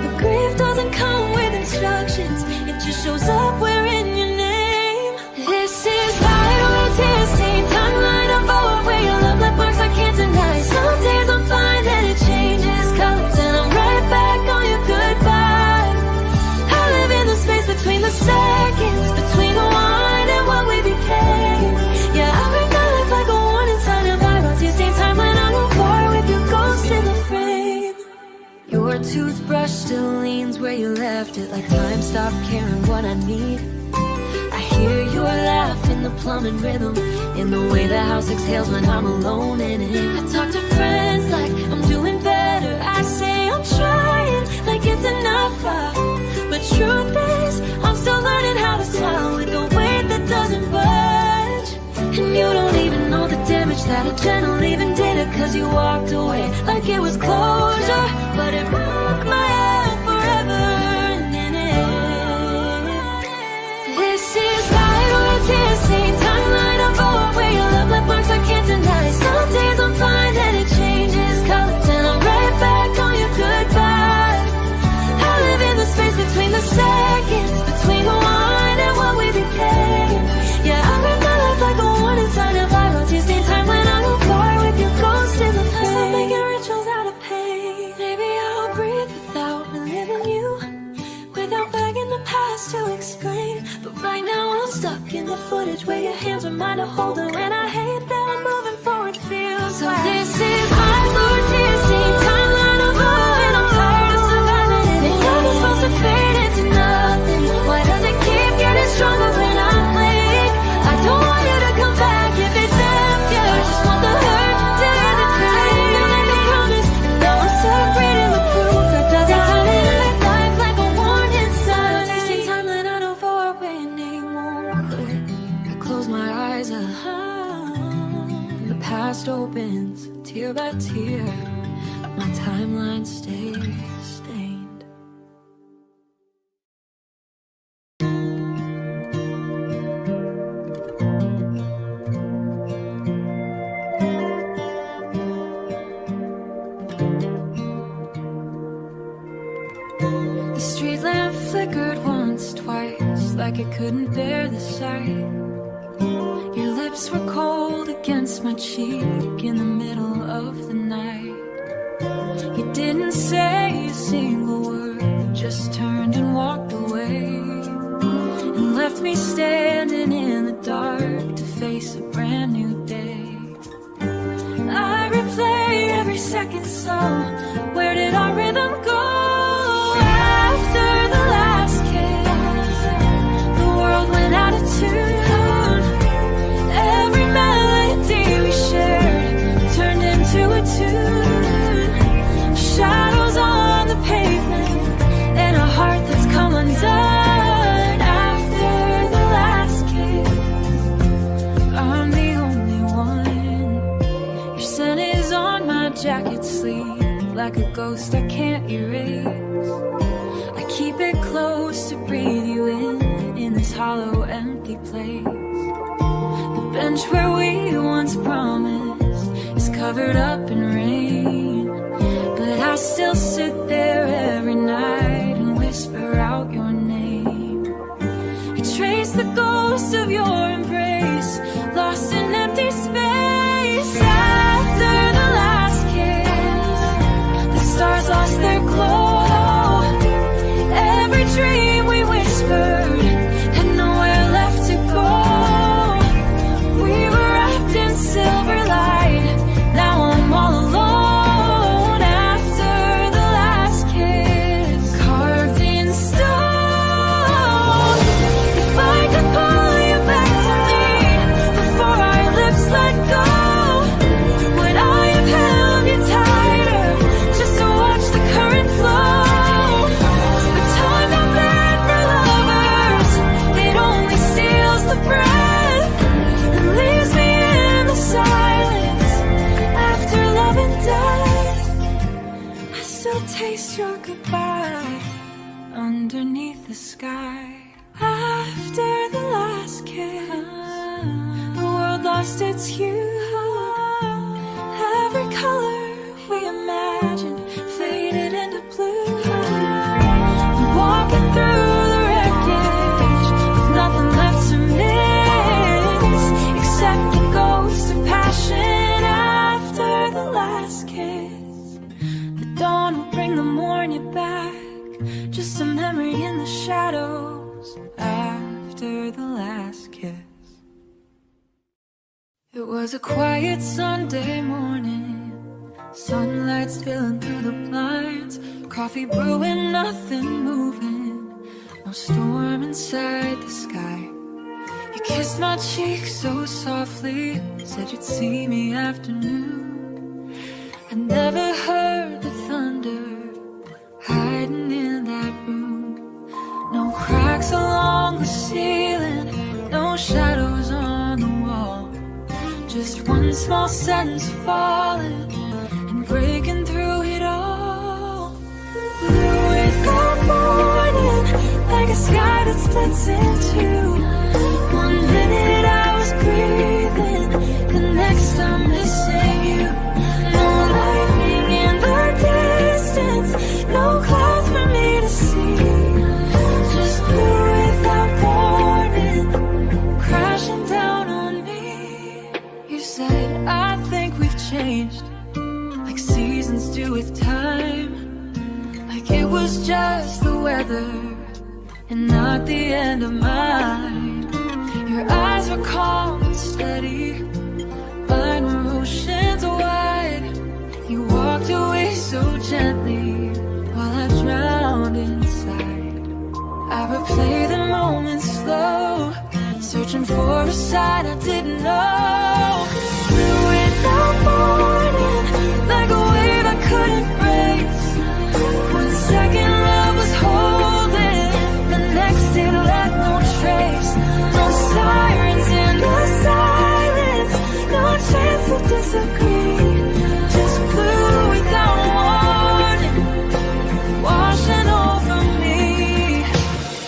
But grief doesn't come with instructions, it just shows up wearing your name. This is vital tears, same timeline of all where your love left marks I can't deny. Some days I'm fine and it changes colors, and I'm right back on your goodbye. I live in the space between the seconds, between the wine and what we became. Yeah, I read my life like a warning sign of violence. You same time when I move forward with your ghost in the frame. Your toothbrush still leans where you left it, like time stopped caring what I need. I hear your laugh in the plumbing rhythm, in the way the house exhales when I'm alone in it. I talk to friends like I'm doing better, I say I'm trying like it's enough. But truth is, I'm still learning how to smile with the weight that doesn't budge. And you don't even know the damage that a gentle leaving did it, cause you walked away like it was closure, but it broke my heart forever. And this is vital tears, same timeline of all where your love left marks I can't deny. Some days I'm fine and it changes colors, and I'm right back on your goodbye. I live in the space between the seconds, between the wine and what we became. Yeah, I read my life like a warning sign of violence. You same time when I move forward with your ghost in the face. I'm making rituals out of pain. Maybe I'll breathe without reliving you, without begging the past to explain. But right now I'm stuck in the footage where your hands remind to hold her, and I hate that I'm moving forward feels so like. This is my Lord tears, same timeline of all, and I'm tired of surviving it. And love is supposed to fade into nothing. Why does it keep getting stronger when I'm weak? I don't want you to come back if it's empty. I just want the hurt to hesitate. You make me promise, and now I'm separated with proof that doesn't come in life like a warning sign. Same timeline I know for where your name won't click. I close my eyes, and the past opens tear by tear. My timeline stays stained. The street lamp flickered once, twice, like it couldn't bear the sight. Your lips were cold against my cheek in the middle of the night. You didn't say a single word, just turned and walked away, and left me standing in the dark to face a brand new day. I replay every second song. Where did our rhythm go? After the last kiss, the world went out of tune. Every melody we shared turned into a tune. Shadows on the pavement, and a heart that's come undone. After the last kiss, I'm the only one. Your scent is on my jacket sleeve, like a ghost I can't erase. I keep it close to breathe you in this hollow, empty place. The bench where we once promised is covered up in rain, but I still sit there every night and whisper out your name. I trace the ghost of your embrace, lost in empty space. After the last kiss, the stars lost their glow. Every dream we whispered had nowhere left to go. We were wrapped in silver light, now I'm all alone. After the last kiss, carved in stone. If I could pull you back still taste your goodbye underneath the sky. After the last kiss, the world lost its hue. Every color we imagined faded into blue. Walking through the wreckage with nothing left to miss except the ghost of passion after the last kiss. The dawn will bring the morning back, just a memory in the shadows after the last kiss. It was a quiet Sunday morning, sunlight spilling through the blinds, coffee brewing, nothing moving, no storm inside the sky. You kissed my cheek so softly, said you'd see me afternoon. I never heard the thunder hiding in that room. No cracks along the ceiling, no shadows on the wall, just one small sentence falling and breaking through it all. Blue without warning, like a sky that splits in two. One minute I was breathing, the next I'm missing you. No lightning in the distance, no clouds for me to see, just blue without warning, crashing down on me. You said, I think we've changed, like seasons do with time, like it was just the weather and not the end of mine. Your eyes were calm and steady, mine were oceans wide. You walked away so gently while I drowned inside. I replay the moments slow, searching for a sign I didn't know. Blue without warning, like a wave I couldn't brace. One second love was holding, the next it left no trace. No sirens in the silence, no chance to disagree, just blue without warning, washing over me.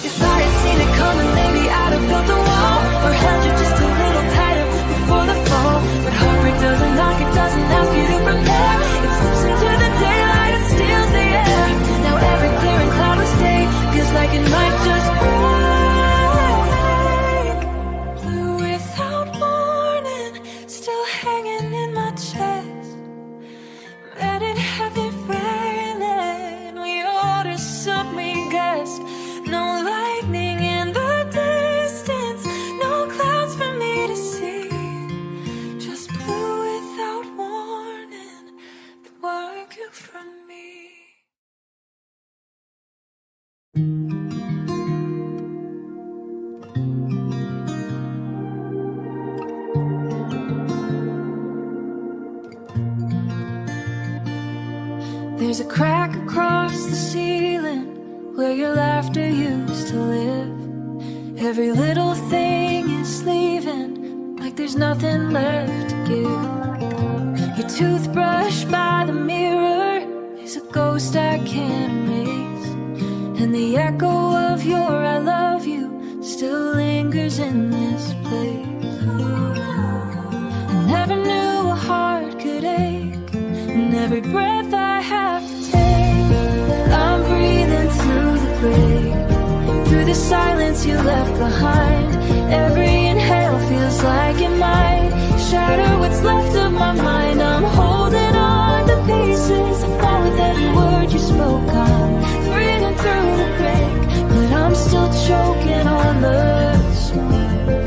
If I had seen it coming, maybe I'd have built a wall, or held you just a little tighter before the fall. But heartbreak doesn't knock, it doesn't ask you to prepare. It slips into the daylight, it steals the air. Now every clear and cloudless day feels like it might just break. Blue without warning, still hanging in my chest. Met in heavy raining, we ordered some we guessed. No lightning in the distance, no clouds for me to see, just blue without warning, the work you from me. There's a crack across the ceiling where your laughter used to live. Every little thing is leaving, like there's nothing left to give. Your toothbrush by the mirror is a ghost I can't erase, and the echo of your I love you still lingers in this place. I never knew a heart could ache, and every breath I have to take, I'm breathing through the break, through the silence you left behind. Every inhale feels like it might shatter what's left of my mind. I'm holding on to pieces of all of every word you spoke. I'm breathing through the break, but I'm still choking on the smoke.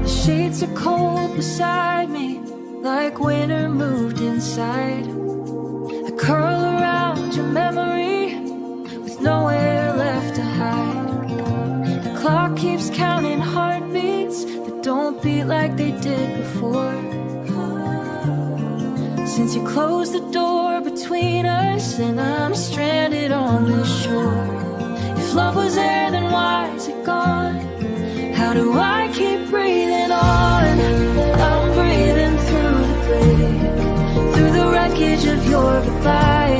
The sheets are cold beside me, like winter moved inside. I curl around your memory with nowhere left to hide. The clock keeps counting heartbeats that don't beat like they did before. Since you closed the door between us, and I'm stranded on this shore. If love was there, then why is it gone? How do I keep breathing on? I'm breathing through the break, through the wreckage of your goodbye.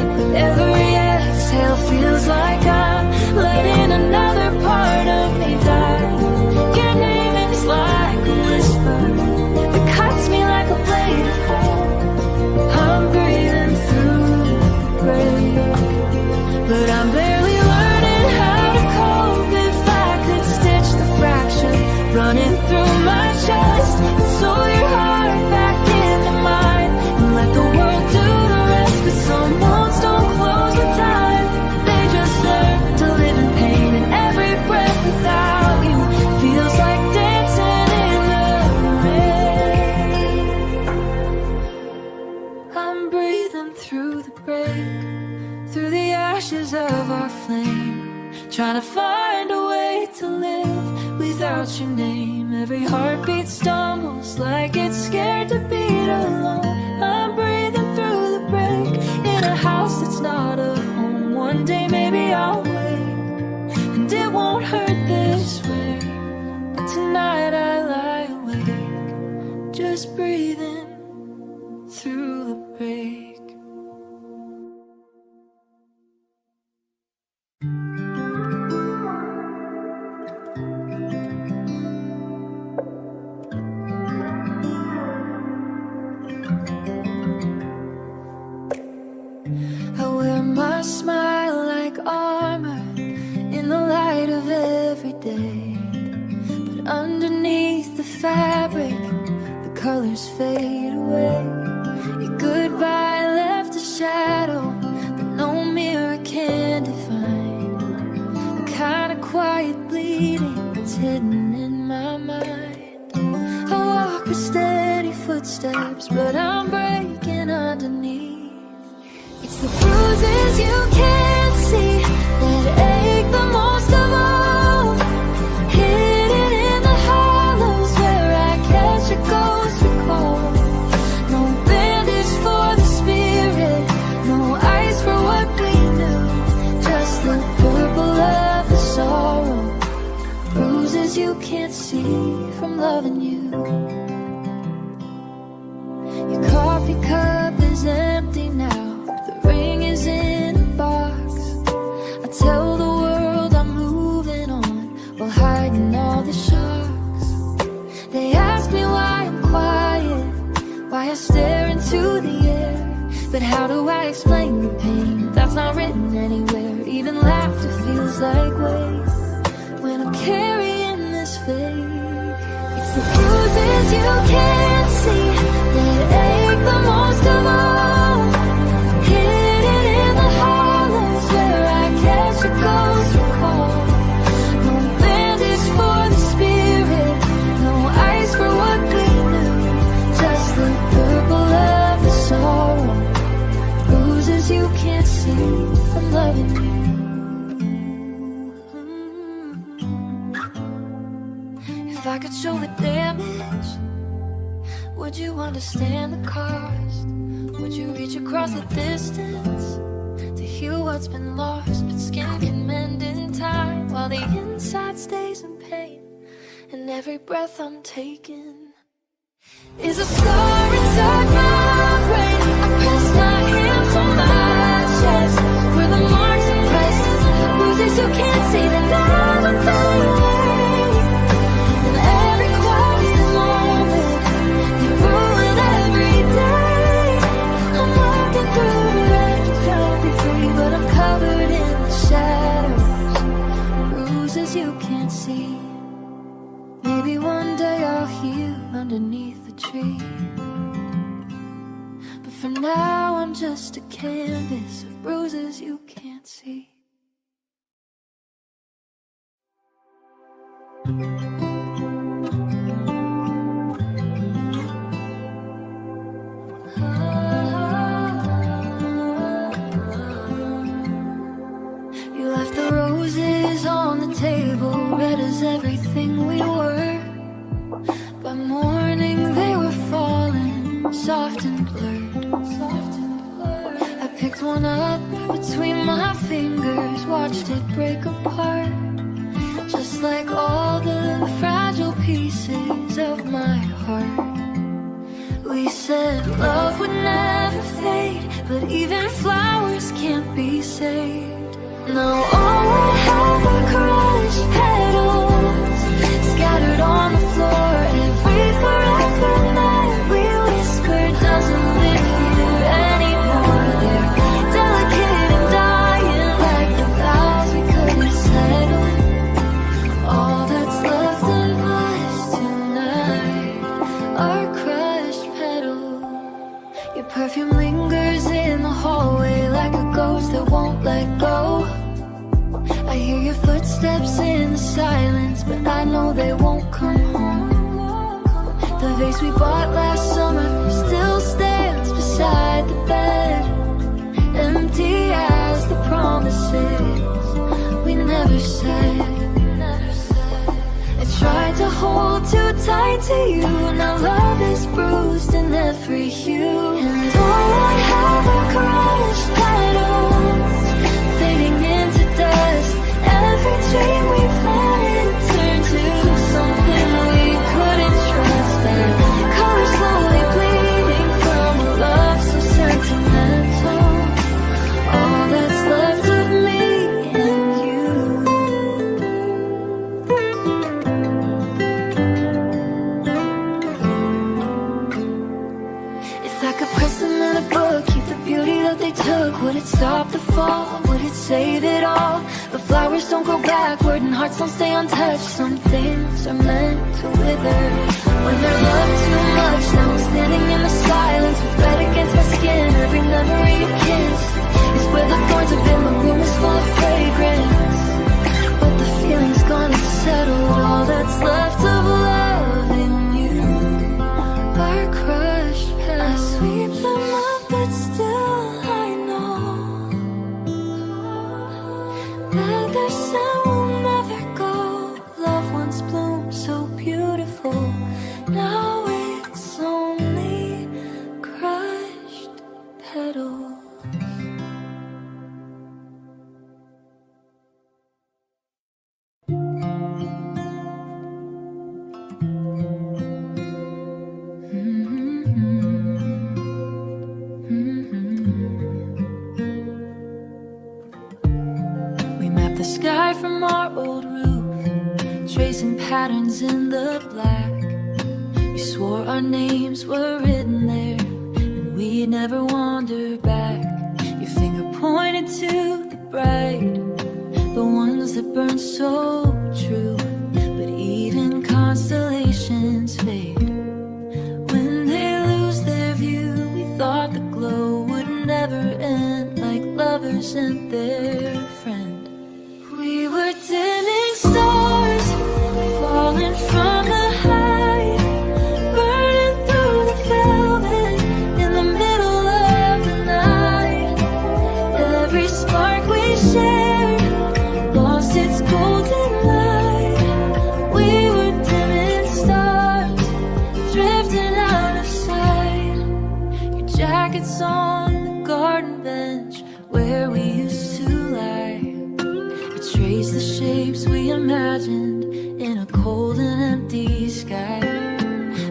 through the break, through the ashes of our flame, trying to find a way to live without your name. Every heartbeat stumbles like it's scared to beat alone. I'm breathing through the break in a house that's not a home. One day maybe I'll wake and it won't hurt this way, but tonight I lie awake, just breathing through the break. I wear my smile like armor in the light of every day, but underneath the fabric, the colors fade away. Your goodbye left a shadow that no mirror can define, the kind of quiet bleeding that's hidden in my mind. I walk with steady footsteps, but I'm breaking underneath. It's the bruises you can't see that ache the most of all, hidden in the hollows where I catch a ghost recall. No bandage for the spirit, no ice for what we knew, just the purple of the sorrow, bruises you can't see from loving you. Your coffee cup is empty now, ring is in a box. I tell the world I'm moving on while hiding all the shocks. They ask me why I'm quiet, why I stare into the air, but how do I explain the pain that's not written anywhere? Even laughter feels like weight when I'm carrying this fate. It's the bruises you can't see that ache the most of all, hidden in the hollows where I catch a ghost recall. No bandage for the spirit, no ice for what we knew, just the purple of the sorrow, bruises you can't see from loving you. If I could show the damage, would you understand the cost? Would you reach across the distance to heal what's been lost? But skin can mend in time while the inside stays in pain, and every breath I'm taking is a scar inside my brain. I press my hands on my chest where the marks are pressed, bruises you can't see that never fade away. And every quiet moment you ruin every day. I'm walking through the wreckage, trying to be free, but I'm covered in the shadows, bruises you can't see. Maybe one day I'll heal underneath the tree, but for now I'm just a canvas of bruises you can't see. You left the roses on the table, red as everything we were. By morning they were falling, soft and blurred. I picked one up between my fingers, watched it break apart, just like all the fragile pieces of my heart. We said love would never fade, but even flowers can't be saved. Now all I have are crushed petals, scattered on the floor. Every forever night we whispered doesn't live here anymore. They're delicate and dying like the vows we couldn't settle. All that's left of us tonight are crushed petals. Your perfume lingers in the hallway like a ghost that won't let go. I hear your footsteps in the silence, but I know they won't come home. The vase we bought last summer still stands beside the bed, never said. I tried to hold too tight to you. Now love is bruised in every hue. And all I have are crushed petals, fading into dust. Every dream we planted turned to something we couldn't trust. That color slowly bleeding from a love so sentimental. All that's left of me and you. If I could press them in a book, keep the beauty that they took, would it stop the fall? Would it save it all? But flowers don't grow backward and hearts don't stay untouched. Some things are meant to wither when they're loved too much. Now I'm standing in the silence with red against my skin. Every memory of kiss is where the thorns have been. The room is full of fragrance, but the feeling's gone and settled. All that's left of love in you are crushed petals. I sweep them up, but still I know that their scent will never go. Love once bloomed so beautiful, now it's only crushed petals. We mapped the sky from our old roof, tracing patterns in the black. We swore our names were written there, and we'd never wander back. Your finger pointed to the bright, the ones that burn so true. But even constellations fade when they lose their view. We thought the glow would never end, like lovers and their friend. We were dimming stars, falling from the high, burning through the velvet in the middle of the night. Every spark we shared lost its golden light. We were dimming stars, drifting out of sight. Your jacket's on the garden bench where we used to lie. Trace the shapes we imagined in a cold and empty sky.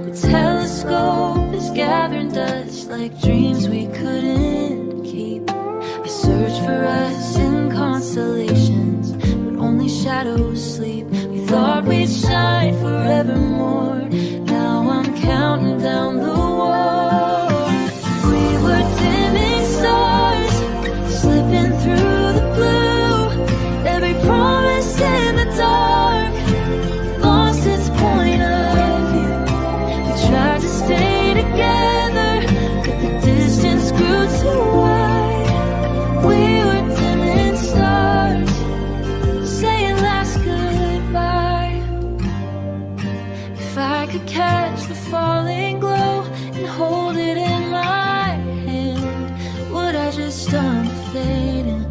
The telescope is gathering dust like dreams we couldn't keep. I searched for us in constellations, but only shadows sleep. We thought we'd shine forevermore. Now I'm counting down the walls. We were dimming stars, slipping through the blue. Every promise in the dark lost its point of view. We tried to stay together, but the distance grew too wide. We were dimming stars, saying last goodbye. If I could catch the falling glow and hold it in my hand, would I just start fading?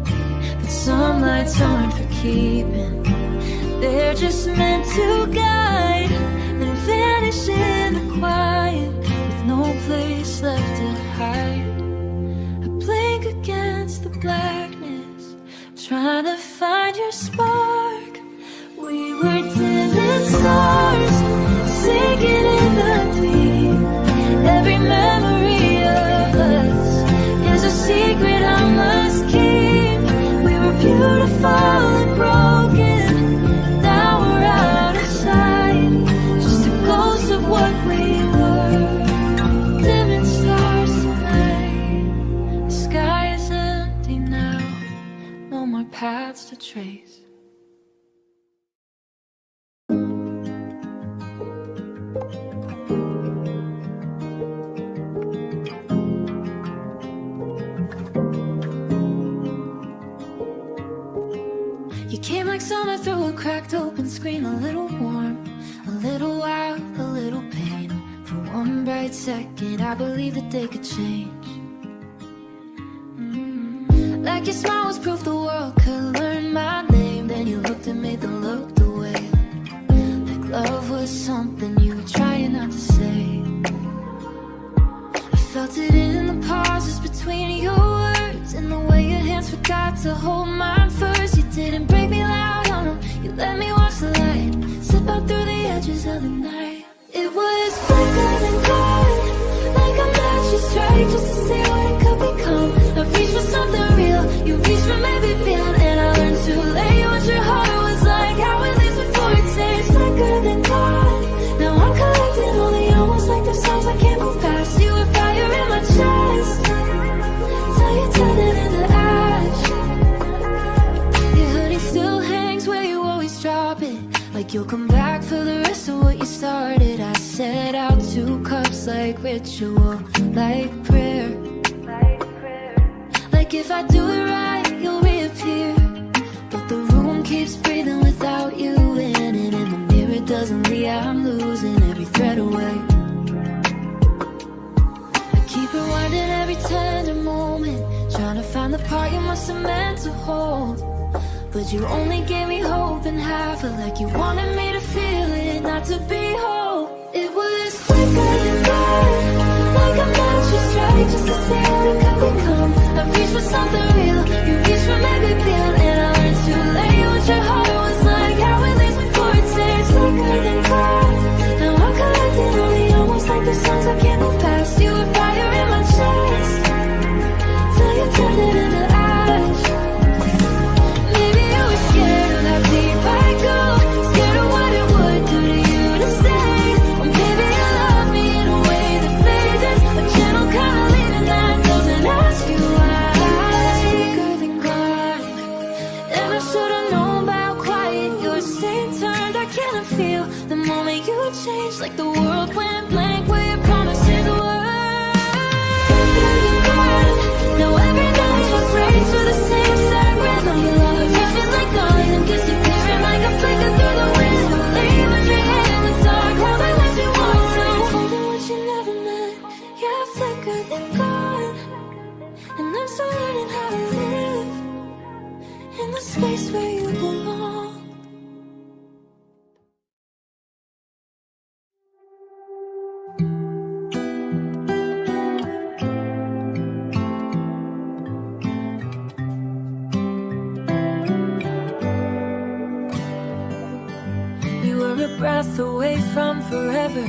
Some lights aren't for keeping, they're just meant to guide and vanish in the quiet with no place left to hide. I blink against the blackness, trying to find your spark. We were dimming stars, sinking in the deep. Every memory of us is a secret I must keep. Beautiful and broken, now we're out of sight. Just a ghost of what we were, dimming stars tonight. The sky is empty now, no more paths to trace. You came like summer through a cracked open screen, a little warm, a little wild, a little pain. For one bright second, I believed that they could change. Like your smile was proof the world could learn my name. Then you looked that made them look the way. Like love was something you were trying not to say. I felt it in the pauses between your words, and the way your hands forgot to hold mine first. You didn't break me loud, oh no, you let me watch the light slip out through the edges of the night. It was quicker than gone, like a match you strike just to see what it could become. I reached for something real, you reached for maybe beyond, and I learned too late what your heart was like. How it leaves before it tastes quicker than gone. Now I'm collecting all the almost like the songs I can't move past. You were fire in my chest, till you turned it into ash. Your hoodie still hangs where you always drop it, like you'll come back for the rest of what you started. I set out 2 cups like ritual, like prayer. Like if I do it right, you'll reappear. But the room keeps breathing without you in it, and the mirror doesn't leave. I'm losing every thread away. I keep rewinding every tender moment, trying to find the part you must have meant to hold. But you only gave me hope in half, of like you wanted me to feel it, not to be whole. It was quicker than gone, like a match you strike just to see what it could become. I reached for something real, you reached for maybe beyond, and I learned too late what your heart was like. How it leaves before it tastes quicker than gone. Now I'm collecting all the almost like the songs I can't move past. You were fire in my chest, till you turned it into ash. Scared of how deep I go, scared of what it would do to you to stay. Or maybe you love me in a way that phases, a gentle kind of leaving that doesn't ask you why. Quicker than gone, and I should've known by how quiet your stain turned. I can't feel the moment you changed, like the world went blank where your promises were. Quicker than gone, now every night you break through the same sad rhythm. Your love reaches like gone and disappearing like a flicker through the window, leaving me in the dark, holding what you want to, holding what you never meant. You're thicker than gone, and I'm still learning how to live in the space where you belong. Breath away from forever,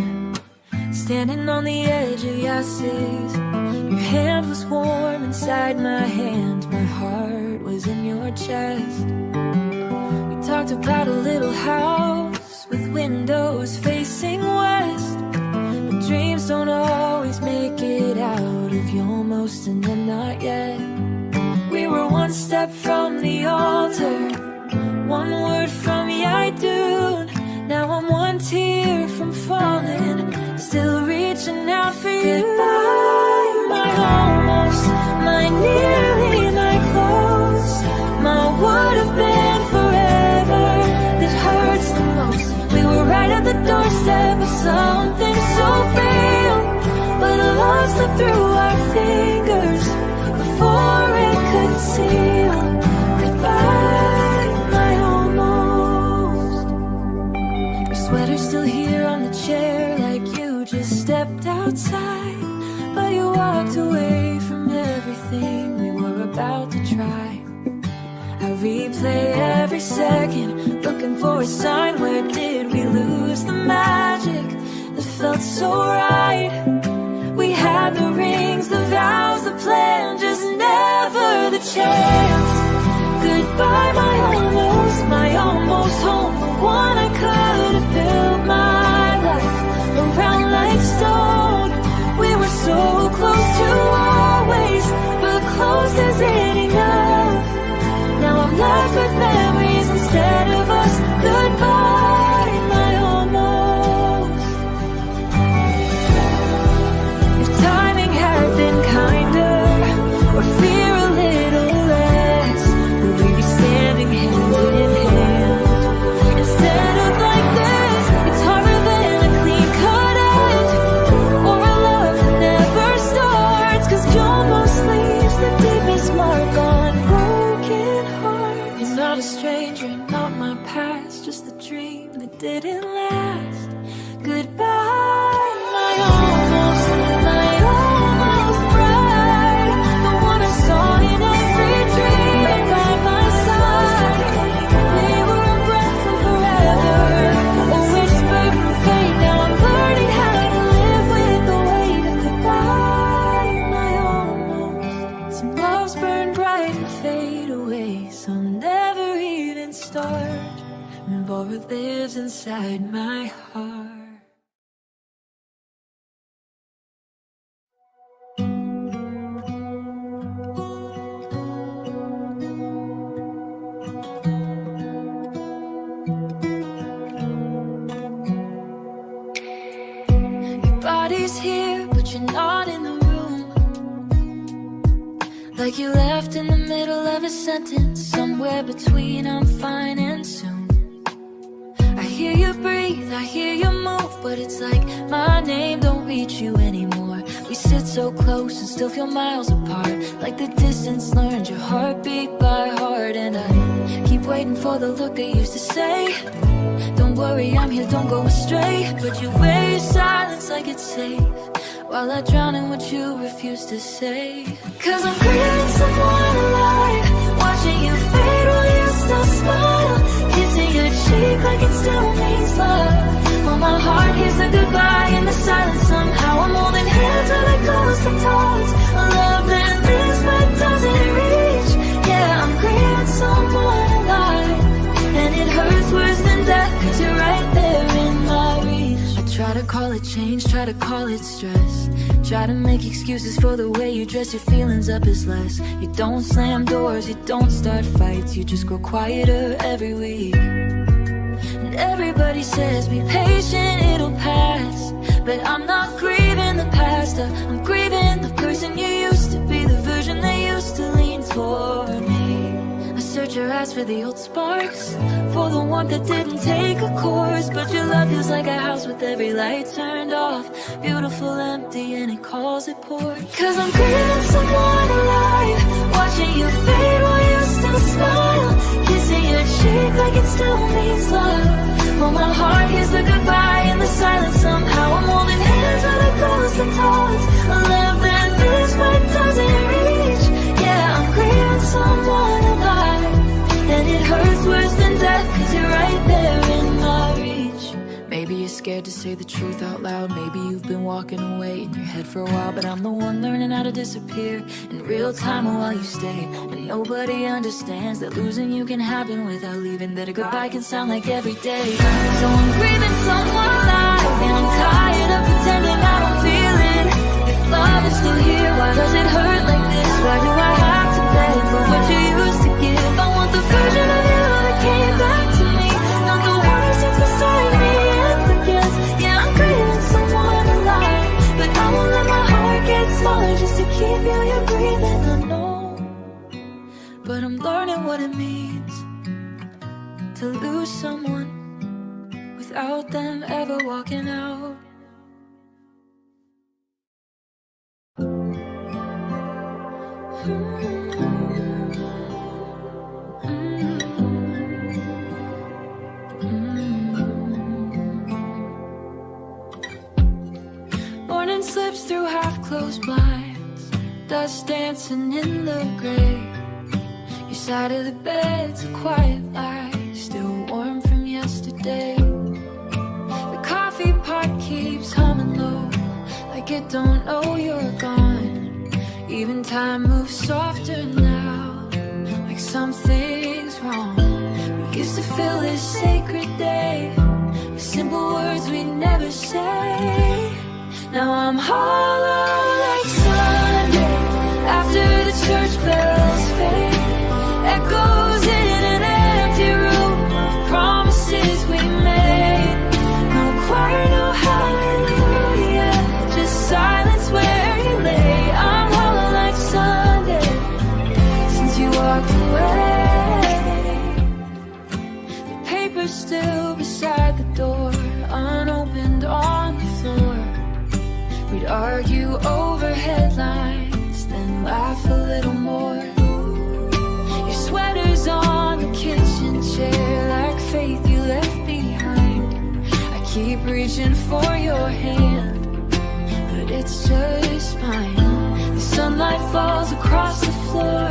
standing on the edge of your seas. Your hand was warm inside my hand, my heart was in your chest. We talked about a little house with windows facing west, but dreams don't always make it out of you almost and then not yet. We were one step from the altar, one word from I do. Now I'm one tear from falling, still reaching out for you. Goodbye, my almost, my nearly, my close, my would have been forever that hurts the most. We were right at the doorstep of something so real, but love slipped through our fingers before it could seal. Goodbye, my almost. Sweater still here on the chair, like you just stepped outside, but you walked away from everything we were about to try. I replay every second, looking for a sign. Where did we lose the magic that felt so right? We had the rings, the vows, the plan, just never the chance. Goodbye, my almost home, the one I could have built my life around like stone. We were so close to always, but close isn't enough. Now I'm left with memories instead of us. Goodbye, my almost. If timing had been kinder, or fear a little less, would we be standing hand in hand? Instead of like this, it's harder than a clean-cut edge, or a love that never starts, 'cause you almost leaves the deepest mark on broken hearts. You're not a stranger, not my past. dream that didn't last. Goodbye, my almost bride, the one I saw in every dream by my side. We were a breath from forever, a whisper from fate. Now I'm learning how to live with the weight of goodbye, my almost. Some loves burn bright and fade away, some never even start. Remember lives inside my heart. Body's here, but you're not in the room. Like you left in the middle of a sentence, somewhere between I'm fine and soon. I hear you breathe, I hear you move, but it's like my name don't reach you anymore. We sit so close and still feel miles apart, like the distance learned your heartbeat by heart. And I keep waiting for the look they used to say, don't worry, I'm here, don't go astray. But you wear your silence like it's safe, while I drown in what you refuse to say. Cause I'm grieving someone alive, watching you fade while you still smile, kissing your cheek like it still means love. While my heart hears a goodbye in the silence, somehow I'm holding hands while it goes to toss. A love that lives but doesn't reach. Yeah, I'm grieving someone alive, and it hurts worse than death, cause you're right there in my reach. I try to call it change, try to call it stress, try to make excuses for the way you dress your feelings up is less. You don't slam doors, you don't start fights, you just grow quieter every week. And everybody says be patient, it'll pass, but I'm not grieving the past, I'm grieving the person you used to be, the version that used to lean toward me. I search your eyes for the old sparks, for the warmth that didn't take a course. But your love feels like a house with every light turned off, beautiful empty, and it calls it poor. Cause I'm grieving someone alive, watching you fade while you still smile, kissing your cheek like it still means love. While my heart hears the goodbye in the silence, somehow I'm holding hands while it goes to toss. A love that lives but doesn't reach. Yeah, I'm grieving someone alive, and it hurts worse than death, cause you're right there in my reach. Maybe you're scared to say the truth out loud, maybe you've been walking away in your head for a while, but I'm the one learning how to disappear in real time while you stay. And nobody understands that losing you can happen without leaving, that a goodbye can sound like every day. So I'm grieving someone alive, and I'm tired of pretending I don't feel it. If love is still here, why does it hurt like this? Why do I have to beg for what you used to give? I want the version of you that came back to me, not the one who sits beside me and forgets. Yeah, I'm grieving someone alive, but I won't let my heart get smaller just to keep you, you're breathing. I know, but I'm learning what it means to lose someone without them ever walking out. Morning slips through half-closed blinds, dust dancing in the gray. Your side of the bed's a quiet light, still warm from yesterday. The coffee pot keeps humming low, like it don't know you're gone. Even time moves softer now, like something's wrong. We used to fill this sacred day with simple words we'd never say. Now I'm hollow like Sunday after the church bells fade. Echoes in an empty room of promises we made. No choir, no hallelujah, just silence where you lay. I'm hollow like Sunday since you walked away. The paper's still beside the door, unopened on the floor. We'd argue over headlines, then laugh a little more. Your sweater's on the kitchen chair, like faith you left behind. reaching for your hand, but it's just mine. The sunlight falls across the floor,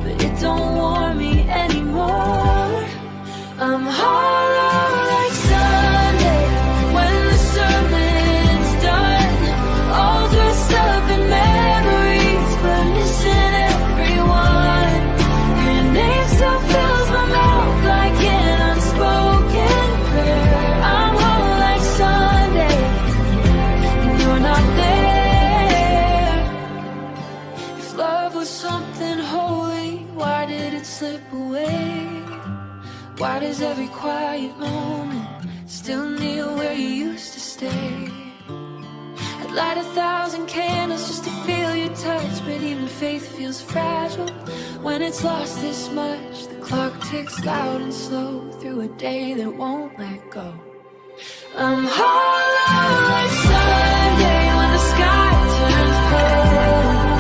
but it don't warm me anymore. I'm hollow like Sunday when the sermon's done, all dressed up in memories, but missing everyone. Your name still fills my mouth like an unspoken prayer. I'm hollow like Sunday, and you're not there. If love was something holy, why did it slip away? Why does every quiet moment still kneel where you used to stay? I'd light 1,000 candles just to feel your touch, but even faith feels fragile when it's lost this much. The clock ticks loud and slow through a day that won't let go. I'm hollow like Sunday when the sky turns pale,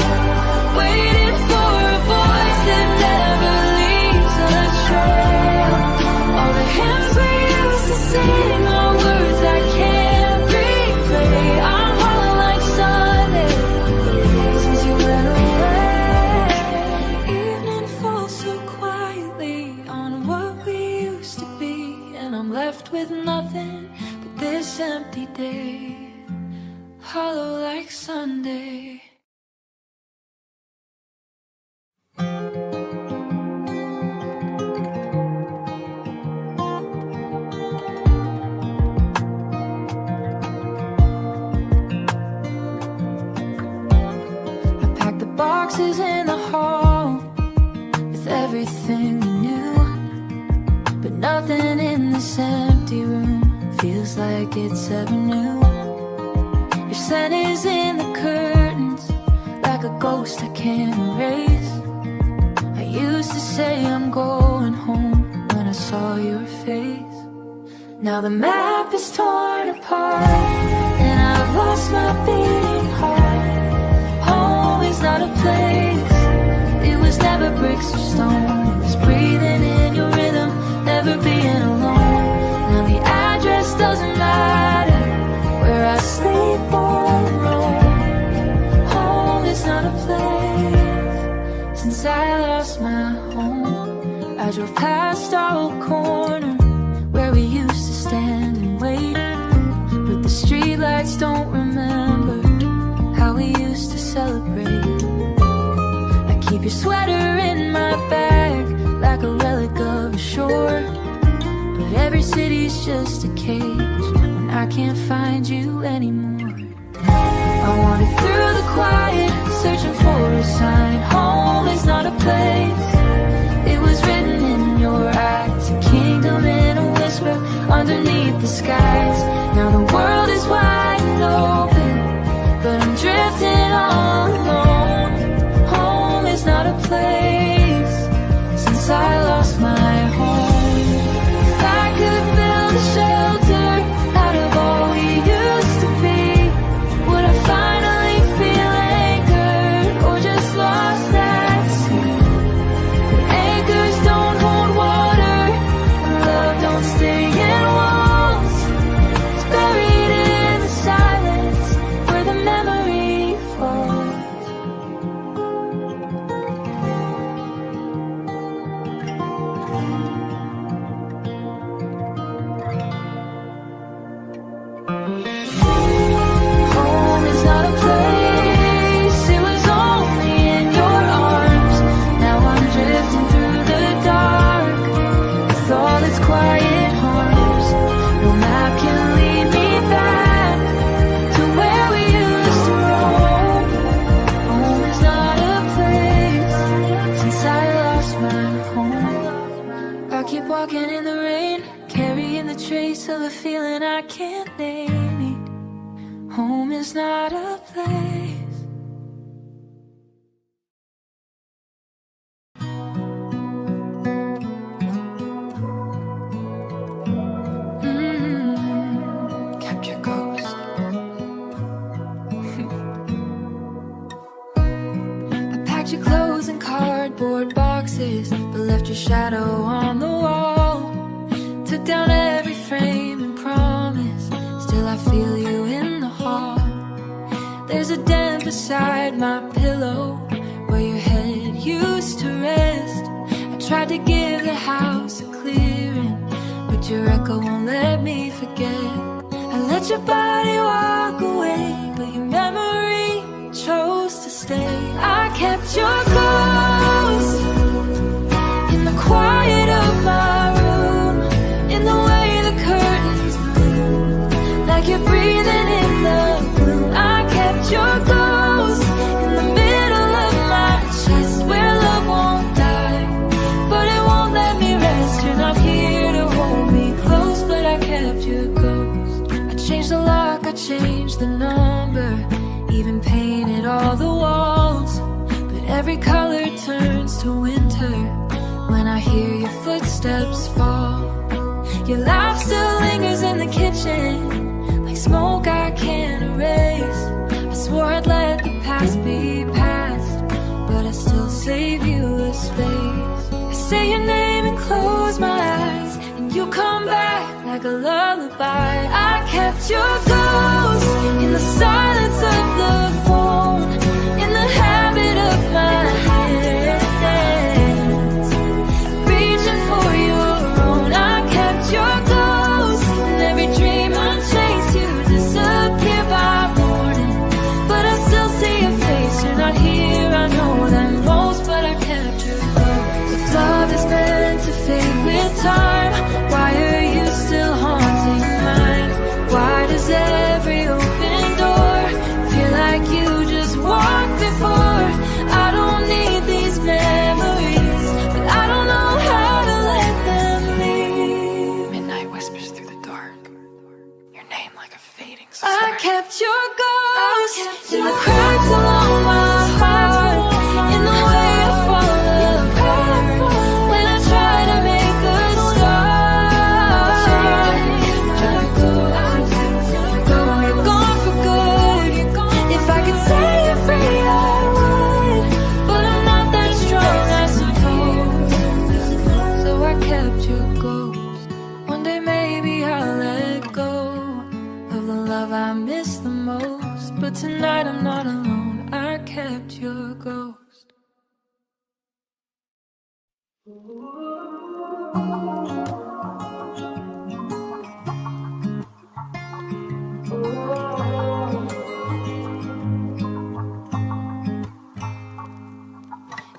waiting for a voice that never leaves a trail. All the hymns we used to sing are words I can't replay. I'm hollow like Sunday since you went away. Evening falls so quietly on what we used to be, and I'm left with nothing but this empty day. Hollow like Sunday. Boxes in the hall with everything we knew, but nothing in this empty room feels like it's ever new. Your scent is in the curtains like a ghost I can't erase. I used to say I'm going home when I saw your face. Now the map is torn apart and I've lost my beating heart. Home is not a place, it was never bricks or stone. It was breathing in your rhythm, never being alone. Now the address doesn't matter, where I sleep or roam. Home is not a place, since I lost my home. I drove past our old corner, where we used to stand and wait, but the streetlights don't remember how we used to celebrate. I keep your sweater in my bag like a relic of a shore, but every city's just a cage when I can't find you anymore. I wandered through the quiet, searching for a sign. Home is not a place, it was written in your eyes, a kingdom in a whisper underneath the skies. Now the world is wide and open, but I'm drifting all alone. Home is not a place, since I lost my home. If I could build a shelter out of all we used to be, would I finally feel anchored or just lost at sea? But anchors don't hold water, and love don't stay in walls. It's buried in the silence where the memory falls. Home is not a place, it was only in your arms. Now I'm drifting through the dark with all its quiet harms. No map can lead me back to where we used to roam. Home is not a place, since I lost my home. I keep walking in the rain, carrying the trace of a feeling I can't name it. Home is not a place. Capture ghost. I packed your clothes in cardboard boxes, but left your shadow on the wall. Took down every frame and promise, still feel you in the hall. There's a dent beside my pillow where your head used to rest. I tried to give the house a clearing, but your echo won't let me forget. I let your body walk away, but your memory chose to stay. I kept your ghost in the quiet of my room, in the way the curtains move, like you're breathing in the gloom. I kept your ghost in the middle of my chest, where love won't die, but it won't let me rest. You're not here to hold me close, but I kept your ghost. I changed the lock, I changed the number, even painted all the walls, but every color turns to winter when I hear your footsteps fall. Your laugh still lingers in the kitchen, like smoke I can't erase. I swore I'd let the past be past, but I still save you a space. I say your name and close my eyes, and you come back like a lullaby. I kept your ghost in the silence of the phone, in the habit of my hands, reaching for your own. I kept your ghost in every dream I chase. You disappear by morning, but I still see your face. You're not here, I know that most, but I kept your ghost. If love is meant to fade with time, why are you still haunting mine? Why does every open door feel like you just walked before? I don't need these memories, but I don't know how to let them leave. Midnight whispers through the dark, your name like a fading star. I kept your ghost in the cracks along my heart, in the way I fall apart when I try to make a start. You're gone for good. If I could set you free, I would, but I'm not that strong, I suppose. So I kept your ghost. One day maybe I'll let go of the love I miss the most, but tonight I'm not alone. I kept your ghost.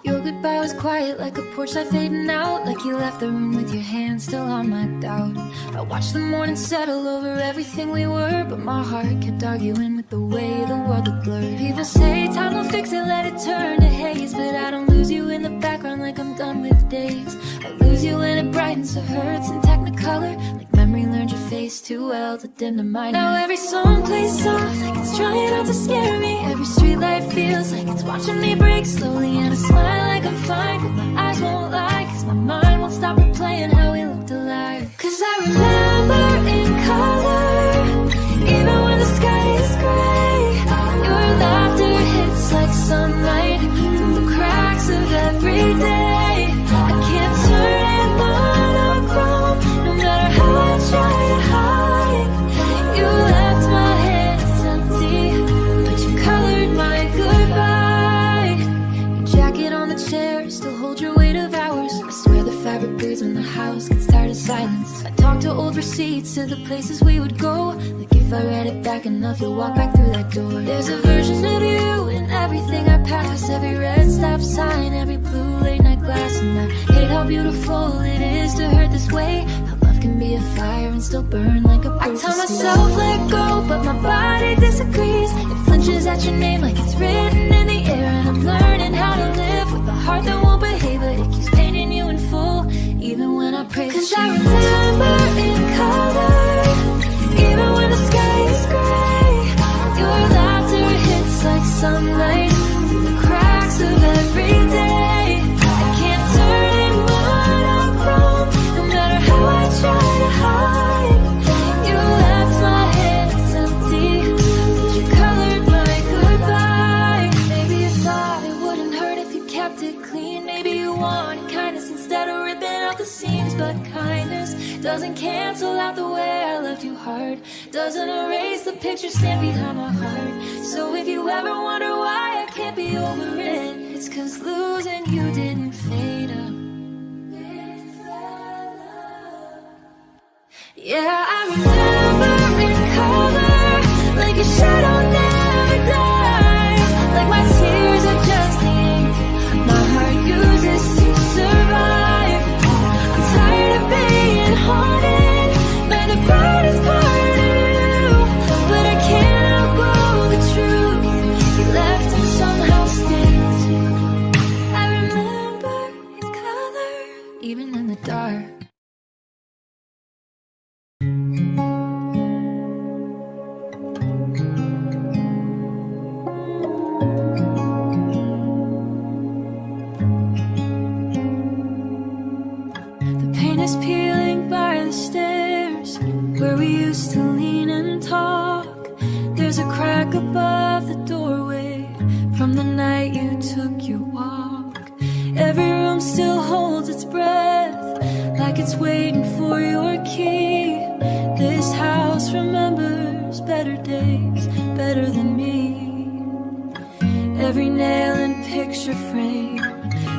Your goodbye was quiet like a porch light fading out, like you left the room with your hand still on my doubt. I watched the morning settle over everything we were, but my heart kept arguing with the way the world looked blurred. People say time will fix it, let it turn to haze, but I don't lose you in the background like I'm done with days. I lose you when it brightens, so hurts in technicolor, like memory learned your face too well to dim to mine. Now every song plays soft, like it's trying not to scare me. Every streetlight feels like it's watching me break slowly, and I smile like I'm fine, but my eyes won't lie, cause my mind won't stop replaying how we looked alive. Cause I remember in color, even when the sky is gray, your laughter hits like sunlight through the cracks of every day. I can't turn it monochrome, no matter how I try to hide. You left my hands empty, but you colored my goodbye. Your jacket on the chair still holds your weight of hours. I swear the fabric breathes when the house gets tired of silence. I talk to old receipts to the places we would go, like if I read it back enough you'll walk back through that door. There's a version of you in everything I pass, every red stop sign, every blue late night glass. And I hate how beautiful it is to hurt this way, how love can be a fire and still burn like a proof. I tell myself let go, but my body disagrees. It flinches at your name like it's written in the air, and I'm learning how to live with a heart that won't behave, but it keeps painting you in full, even when I pray. Cause I remember in color, even when the sky is gray, your laughter hits like sunlight through the cracks of every day. I can't turn it monochrome, no matter how I try to hide. You left my hands empty, but you colored my goodbye. Maybe you thought it wouldn't hurt if you kept it clean. Maybe you wanted kindness instead of ripping out the seams, but kindness doesn't cancel out the way I loved you hard, doesn't erase the picture stamped behind my heart. So if you ever wonder why I can't be over it, it's 'cause losing you didn't fade up. Yeah, I remember in color, like a shadow never dies, like my tears are just the ink my heart uses to survive. I'm tired of being haunted by the brightest part of you, but I can't outgrow the truth. You left and somehow stays. I remember in color, even in the dark. Is peeling by the stairs where we used to lean and talk. There's a crack above the doorway from the night you took your walk. Every room still holds its breath, like it's waiting for your key. This house remembers better days, better than me. Every nail and picture frame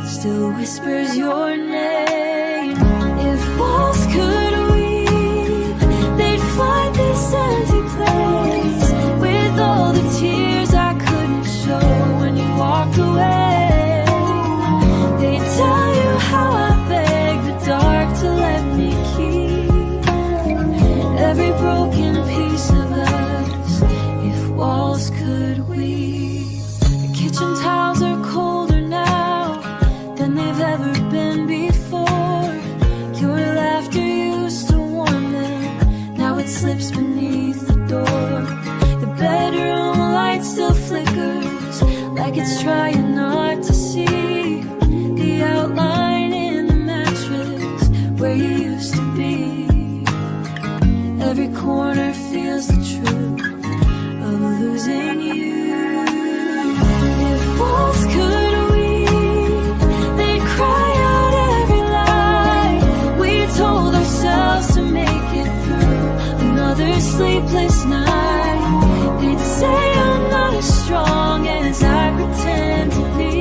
still whispers your name. If walls could weep, they'd find this empty place with all the tears I couldn't show when you walked away. They'd tell you how I begged the dark to let me keep every broken piece of us. If walls could weep, the kitchen tiles are colder now than they've ever been before. Your laughter used to warm them, now it slips beneath the door. The bedroom light still flickers, like it's trying not to see the outline in the mattress where you used to be. Every corner feels the truth of losing you. If walls could weep, they'd cry out every lie we told ourselves to make it through another sleepless night. They'd say I'm not as strong as I pretend to be.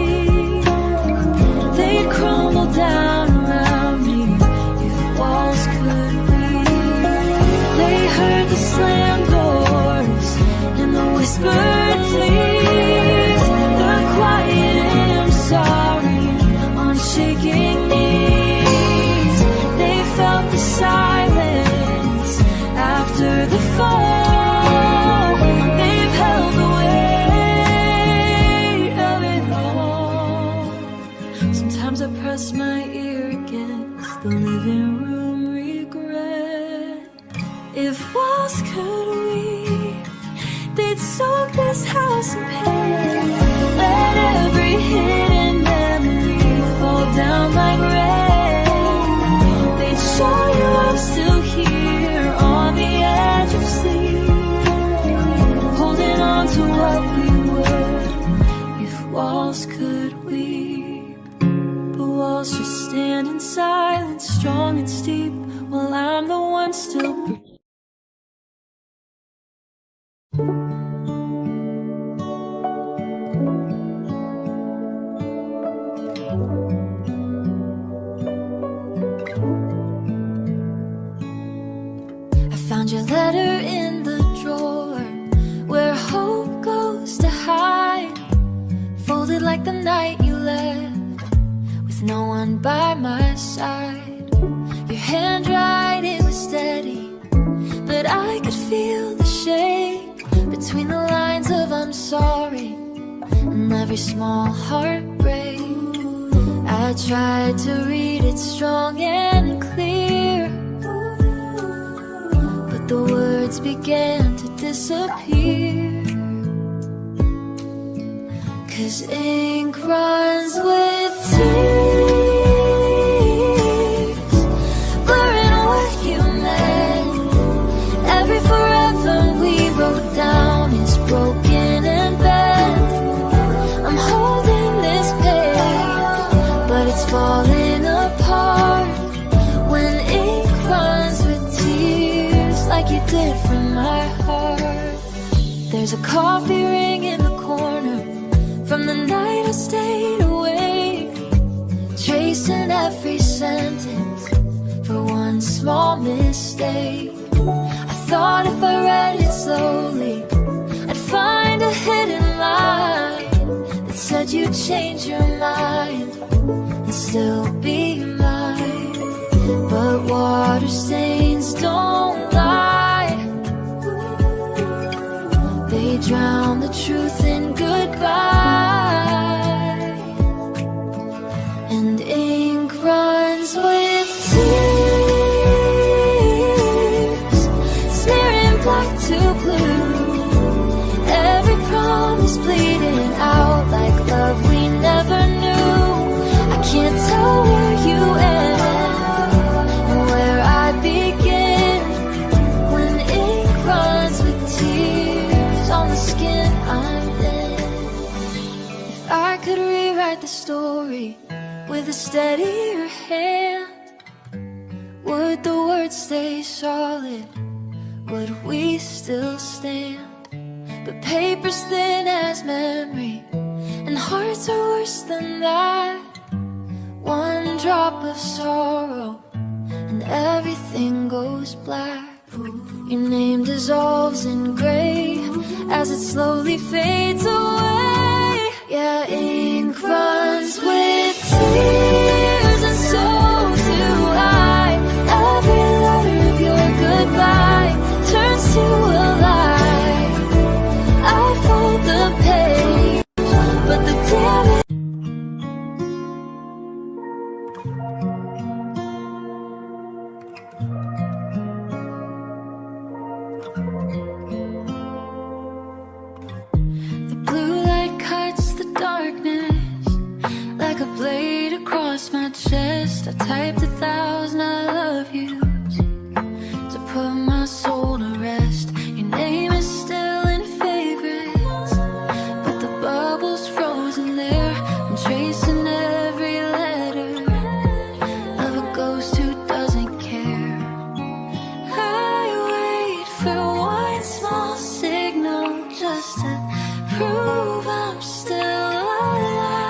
They'd crumble down around me if walls could weep. They heard the slam doors and the whispered please, the quiet I'm sorry on shaking knees. They felt the silence after the fall. They've held the weight of it all. Sometimes I press my ear against the living room regret. If walls could weep, they'd soak this house in pain. Let every hidden memory fall down like rain. They'd show you I'm still here on the edge of sleep, holding on to what we were. If walls could weep, but walls just stand in silence, strong and steep, while I'm the one still breathing. Found your letter in the drawer where hope goes to hide, folded like the night you left with no one by my side. Your handwriting was steady, but I could feel the shake between the lines of I'm sorry and every small heartbreak. I tried to read it strong and clear, the words began to disappear. 'Cause ink runs with tears, blurring what you meant. Every forever we wrote down is broken and bent. I'm holding this page, but it's falling apart when ink runs disconnected from my heart. There's a coffee ring in the corner from the night I stayed awake, tracing every sentence for one small mistake. I thought if I read it slowly, I'd find a hidden line that said you'd change your mind and still be mine. But water stains don't lie, they drown the truth in goodbye. And ink runs with tears, smearing black to blue. Every promise bleeding out like love we never knew. I can't tell where you end and where I begin when ink runs with tears on the skin I'm in. If I could rewrite the story with a steadier hand, would the words stay solid? Would we still stand? But paper's thin as memory, and hearts are worse than that. One drop of sorrow and everything goes black. Your name dissolves in gray as it slowly fades away. Yeah, ink runs with tears and so do I. Every letter of your goodbye turns to a lie. I fold the page, but the damage. Blade across my chest, I typed 1,000 I love yous to put my soul to rest. Your name is still in favorites, but the bubble's frozen there. I'm tracing every letter of a ghost who doesn't care. I wait for one small signal just to prove I'm still alive.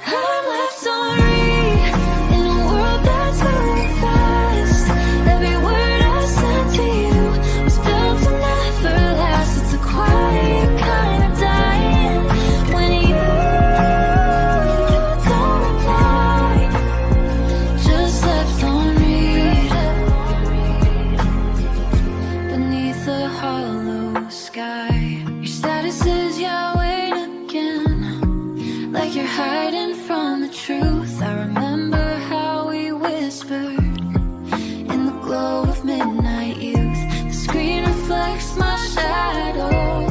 I'm left on read in a world that's moving fast. Every word I sent to you was built to never last. It's a quiet kind of dying when you don't reply. Just left on read beneath the hollow sky. Your status is yeah, wait again, like you're hiding from the truth. I remember how we whispered in the glow of midnight youth. The screen reflects my shadow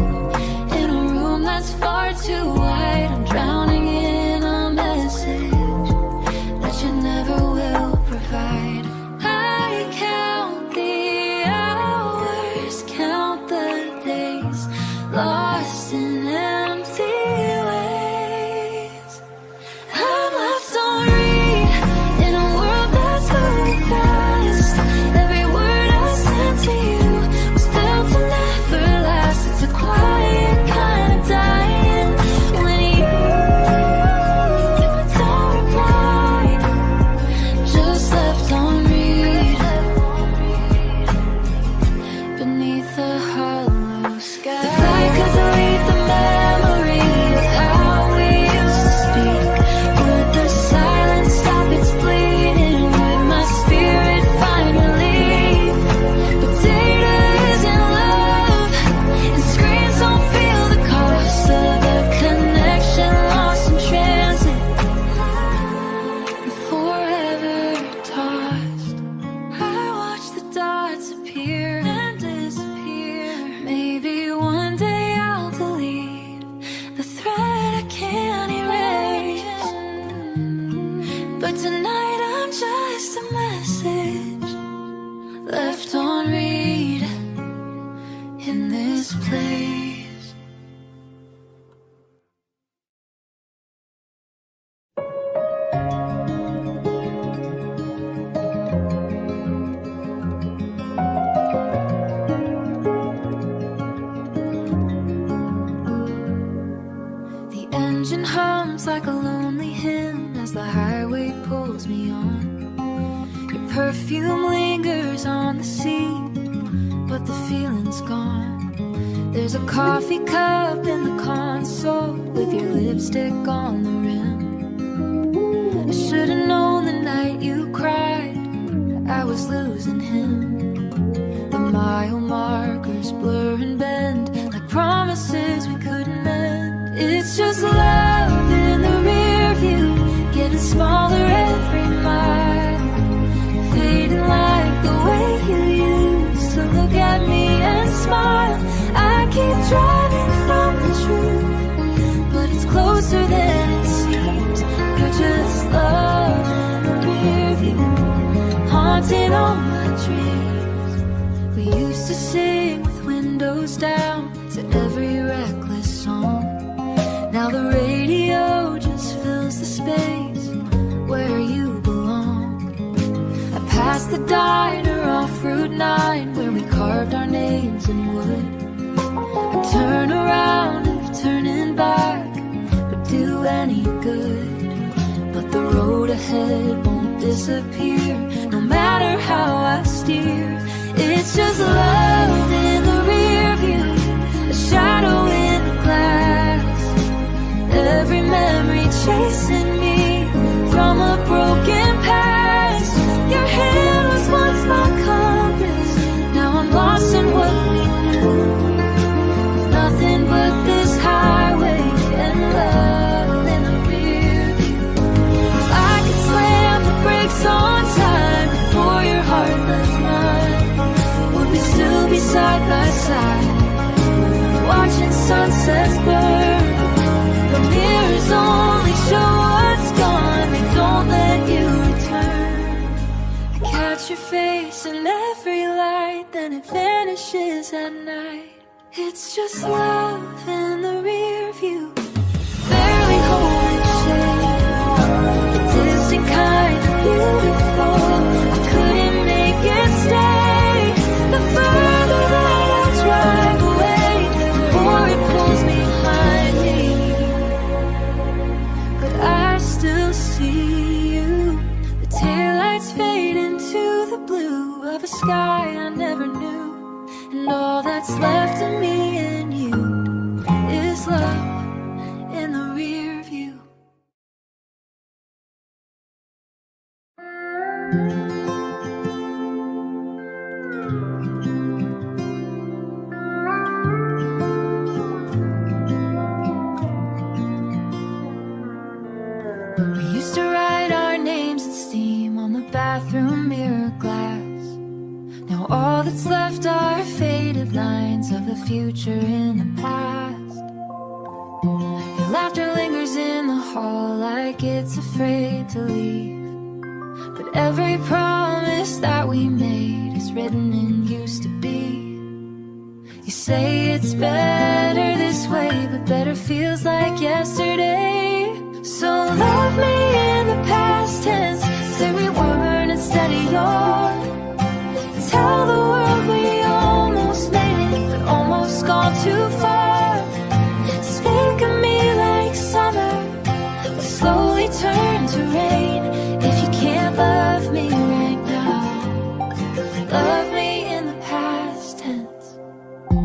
in a room that's far too wide. I'm drowning in a message that you never will provide. I count the hours, count the days lost in empty ways. I'm left on read in a world that's moving fast. Every word I sent to you was built to never last. It's a quiet kind of dying when you don't reply. Just left on read beneath the hollow sky. If I could delete the memory of how we used to speak, would the silence stop its bleeding? Would my spirit find relief? But data isn't love, and screens don't feel the cost of a connection lost in transit and forever tossed. I watch the dots appear and disappear. Maybe one day I'll delete the thread I can't erase. But tonight I'm just a message left on read in this place. perfume lingers on the seat, but the feeling's gone. There's a coffee cup in the console with your lipstick on the rim. I should've known the night you cried I was losing him. The mile markers blur and bend like promises we couldn't mend. It's just love in the rear view, getting smaller every mile, fading like the way you used to look at me and smile. I keep driving from the truth, but it's closer than it seems. You're just love in the rear view, haunting all my dreams. We used to sing with windows down to every reckless song. Now the radio just fills the space where you belong. I passed the diner off Route 9 where we carved our names in wood. I turn around if turning back would do any good, but the road ahead won't disappear no matter how I steer. It's just love in the rear view, a shadow in the glass, every memory chasing me from a broken past. Your hand was once my compass, now I'm lost in what we knew. Nothing but this highway and love in the rear view. If I could slam the brakes on time before your heart left mine, would we still be side by side, watching sunsets burn? The mirrors only show what's gone, they don't let you return. I catch your face in every light, then it vanishes at night. It's just love in the rear view, barely holding shade, the distant kind of beautiful. I couldn't make it stay. The further that I drive away, the more it pulls behind me. But I still see you. The taillights fade into the blue of a sky I never knew, and all that's left of me and you is love in the rear view. We used to write our names in steam on the bathroom mirror glass. Now all that's left are faded lines of the future in the past. Your laughter lingers in the hall like it's afraid to leave, but every promise that we made is written in used to be. You say it's better this way, but better feels like yesterday. So love me in the past tense, say we weren't instead of yours. Tell the world we almost made it, but almost gone too far. Speak of me like summer, but slowly turn to rain. If you can't love me right now, love me in the past tense.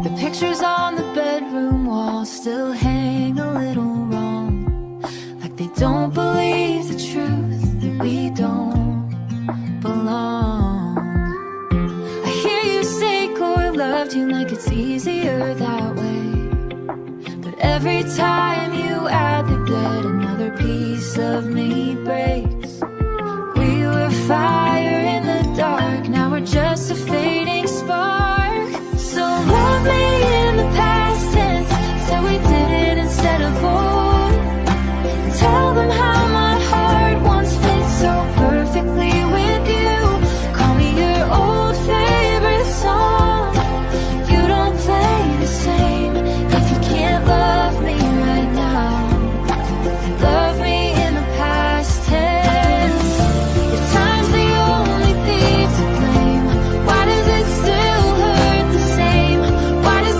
The pictures on the bedroom wall still hang a little wrong, like they don't believe the truth that we don't belong. I hear you say Corey loved you like it's easier that way, but every time you add the bed, another piece of me breaks. We were fire in the dark, now we're just a fading spark. So love me in the past tense, so we did it instead of old. Tell them how my heart once fit so perfectly with you. Call me your old favorite song. You don't play the same if you can't love me right now. Love me in the past tense. If time's the only thief to blame, why does it still hurt the same? Why does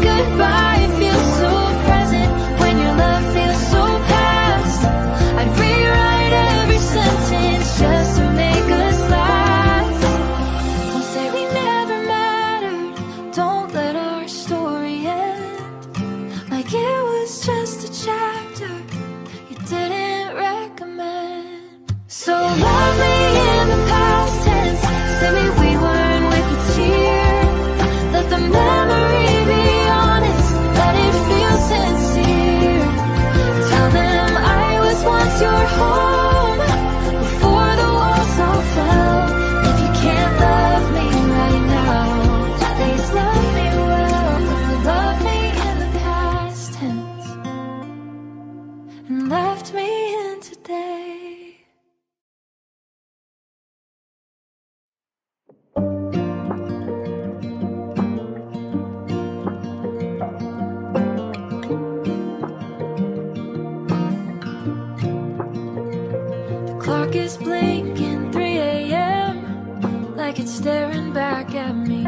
like it's staring back at me.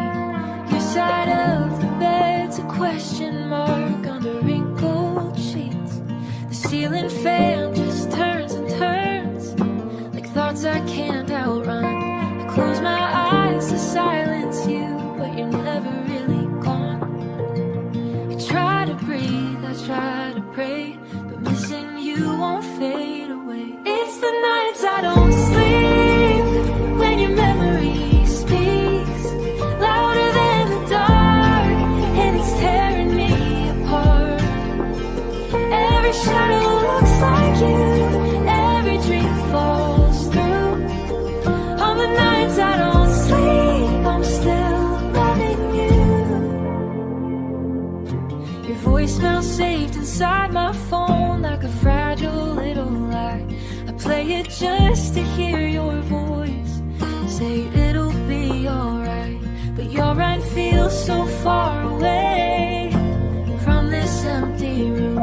Your side of the bed's a question mark under wrinkled sheets. The ceiling fan just turns and turns like thoughts I can't outrun. I close my eyes to silence you, but you're never really gone. I try to breathe, I try to pray, but missing you won't fade away. It's the nights I don't sleep when your memory speaks louder than the dark, and it's tearing me apart. Every shadow looks like you, every dream falls through. On the nights I don't sleep, I'm still loving you. Your voicemail saved inside my phone like a fragile little lie. I play it just to hear your voice say it'll be alright, but your right feels so far away from this empty room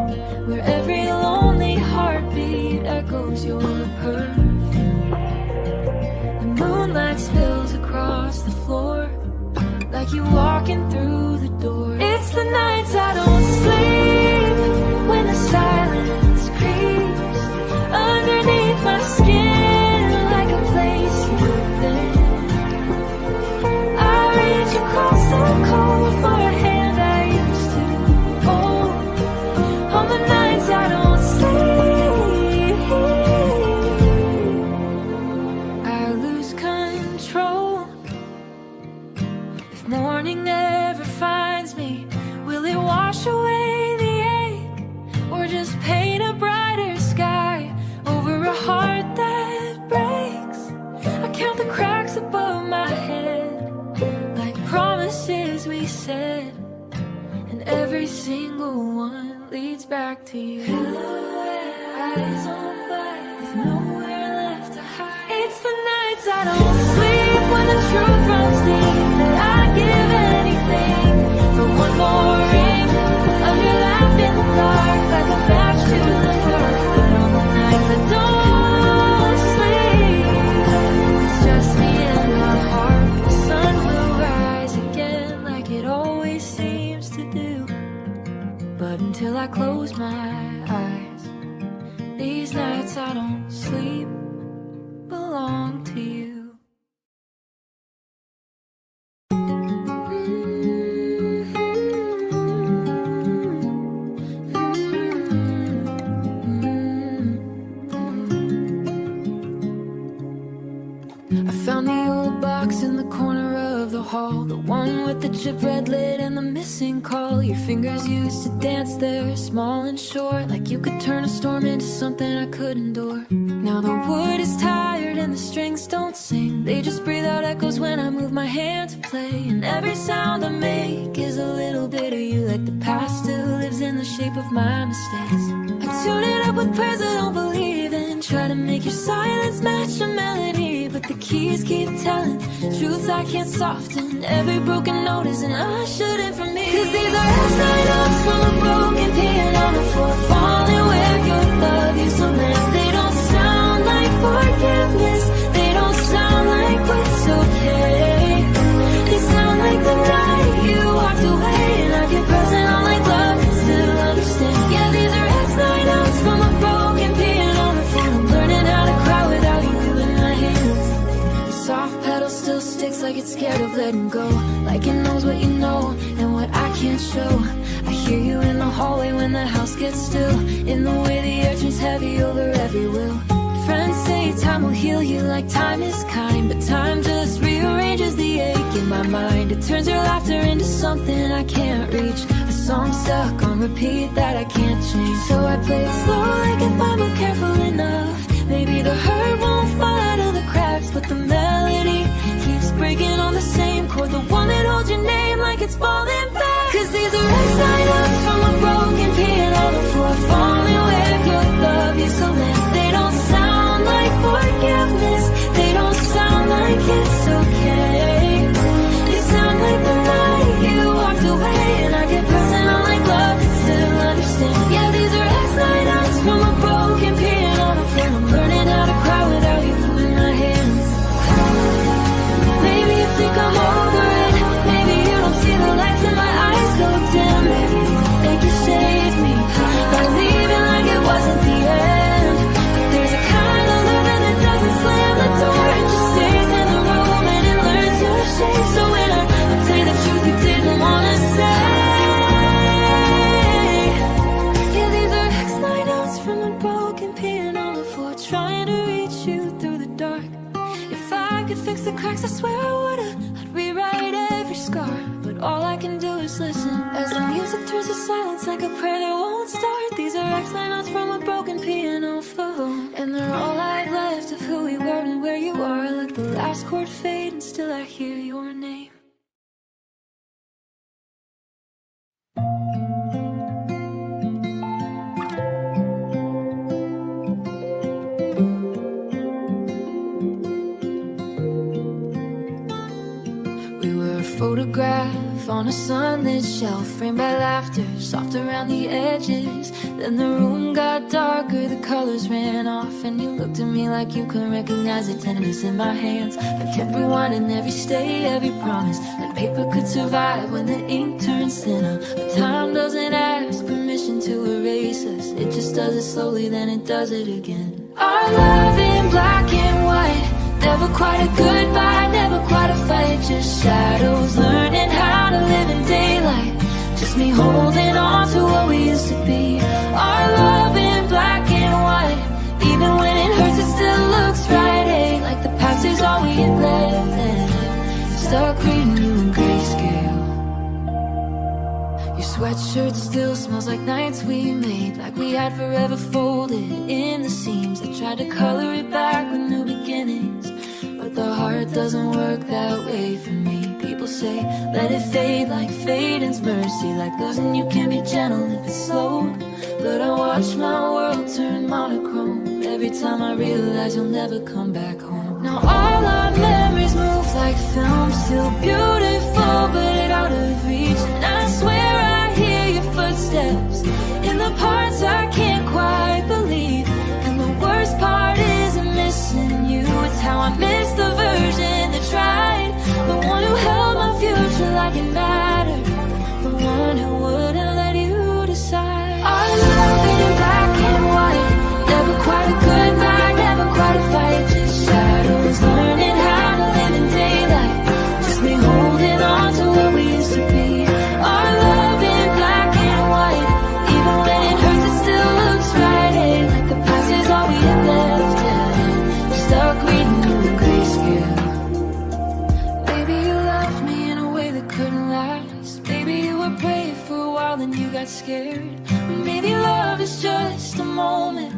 where every lonely heartbeat echoes your perfume. The moonlight spills across the floor like you walking through the door. It's the nights I don't sleep when the silence creeps underneath my skin like a place you've been. I reach across the cold for a hand I used to hold. On the nights I don't sleep, I lose control. If morning never finds me, will it wash away the ache, or just paint a brighter sky over a heart that breaks? I count the cracks above my head like promises we said, and every single one leads back to you. Eyes on fire with nowhere left to hide. It's the nights I don't sleep when the truth runs deep, that I'd give anything for one more ring of your laugh in the dark like a match to the dark. But on the nights I don't sleep, it's just me and my heart. The sun will rise again like it always seems to do, but until I close my eyes, these nights I don't sleep belong to you. I found the old box in the corner of the hall, the one with the chipped red lid and the missing call. Your fingers used to dance there, small and short, like you could turn a storm into something I could endure. Now the wood is tired and the strings don't sing, they just breathe out echoes when I move my hand to play. And every sound I make is a little bit of you, like the past still lives in the shape of my mistakes. I tune it up with prayers I don't believe in, try to make your silence match a melody, but the keys keep telling truths I can't soften. Every broken note is an I shouldn't for me. Cause these are last night notes from a broken piano on the floor, falling where your love used to land. They don't sound like forgiveness, they don't sound like what's okay. They sound like the night you walked away, and I get present on like love can still understand. Yeah, these are last night notes from a broken piano on the floor. I'm learning how to cry without you in my hands. The soft pedal still sticks like it's scared of letting go, like it knows what you know and what I can't show. I hear you in the hallway when the house gets still, in the way the air turns heavy over every will. Friends say time will heal you like time is kind, but time just rearranges the ache in my mind. It turns your laughter into something I can't reach, a song stuck on repeat that I can't change. So I play it slow like if I move careful enough, maybe the hurt won't fall out of the cracks, but the melody keeps breaking on the same chord, the one that holds your name like it's falling back. Cause these are last night notes from a broken piano on the floor, falling where your love used to land. They don't sound like forgiveness, they don't sound like it's okay. They sound like the night you walked away, and I get present on like love can still understand. Yeah, these are last night notes from a broken piano on the floor. I'm learning how to cry without you in my hands. Maybe could fix the cracks, I swear I would've. I'd rewrite every scar, but all I can do is listen as the music turns to silence like a prayer that won't start. These are X-line notes from a broken piano phone, and they're all I've left of who we were and where you are. Let the last chord fade and still I hear your name. Photograph on a sunlit shelf, framed by laughter, soft around the edges. Then the room got darker, the colors ran off, and you looked at me like you couldn't recognize the tenderness in my hands. I kept rewinding every stay, every promise, like paper could survive when the ink turns thinner. But time doesn't ask permission to erase us, it just does it slowly, then it does it again. Our love in black and white, never quite a goodbye, never quite a fight, just shadows learning how to live in daylight. Just me holding on to what we used to be. Our love in black and white, even when it hurts it still looks right, eh? Like the past is all we had left, stuck reading you in grayscale. Your sweatshirt still smells like nights we made, like we had forever folded in the seams. I tried to color it back with new beginnings, but the heart doesn't work that way for me. People say, let it fade like fading's mercy, like losing you can be gentle if it's slow. But I watch my world turn monochrome every time I realize you'll never come back home. Now all our memories move like film, still beautiful but out of reach. And I swear I hear your footsteps in the parts I can't quite believe. And the worst part is I'm missing you. It's how I miss the version that tried, the one who held my future like it mattered, the one who wouldn't let you decide. Our love in black and white, never quite a goodbye, never quite a fight, just shadows learning how to live in daylight. Just me holding on to what we used to be. Our love in black and white, even when it hurts it still looks right, eh? Like the past is all we had left, yeah. Stuck reading you in grayscale. Maybe you loved me in a way that couldn't last. Maybe you were brave for a while then you got scared. Or maybe love is just a moment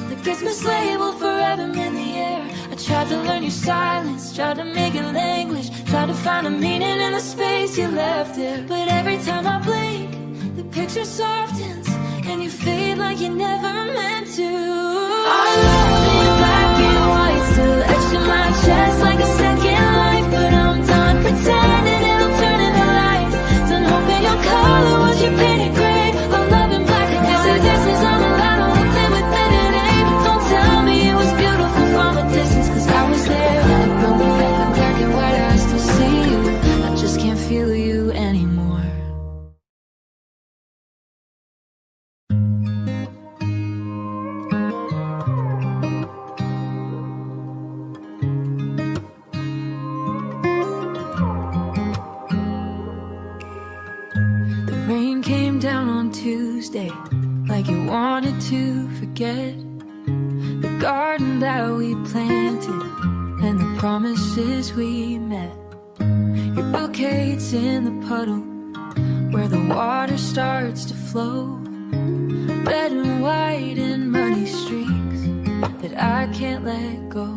that gets mislabeled forever in the air. I tried to learn your silence, tried to make it language, tried to find a meaning in the space you left there. But every time I blink, the picture softens and you fade like you never meant to. Our love in black and white, still etched in my chest like a second life. But I'm done pretending it'll turn into light, done hoping your color was your painted gray. Our love in black and white, this is I'm allowed to live within it, eh? But don't tell me it was beautiful from a distance, cause I was there. And though we left in black and white, I still see you. I just can't feel you anymore. Down on Tuesday, like you wanted to forget the garden that we planted and the promises we met. Your bouquet's in the puddle where the water starts to flow, red and white and muddy streaks that I can't let go.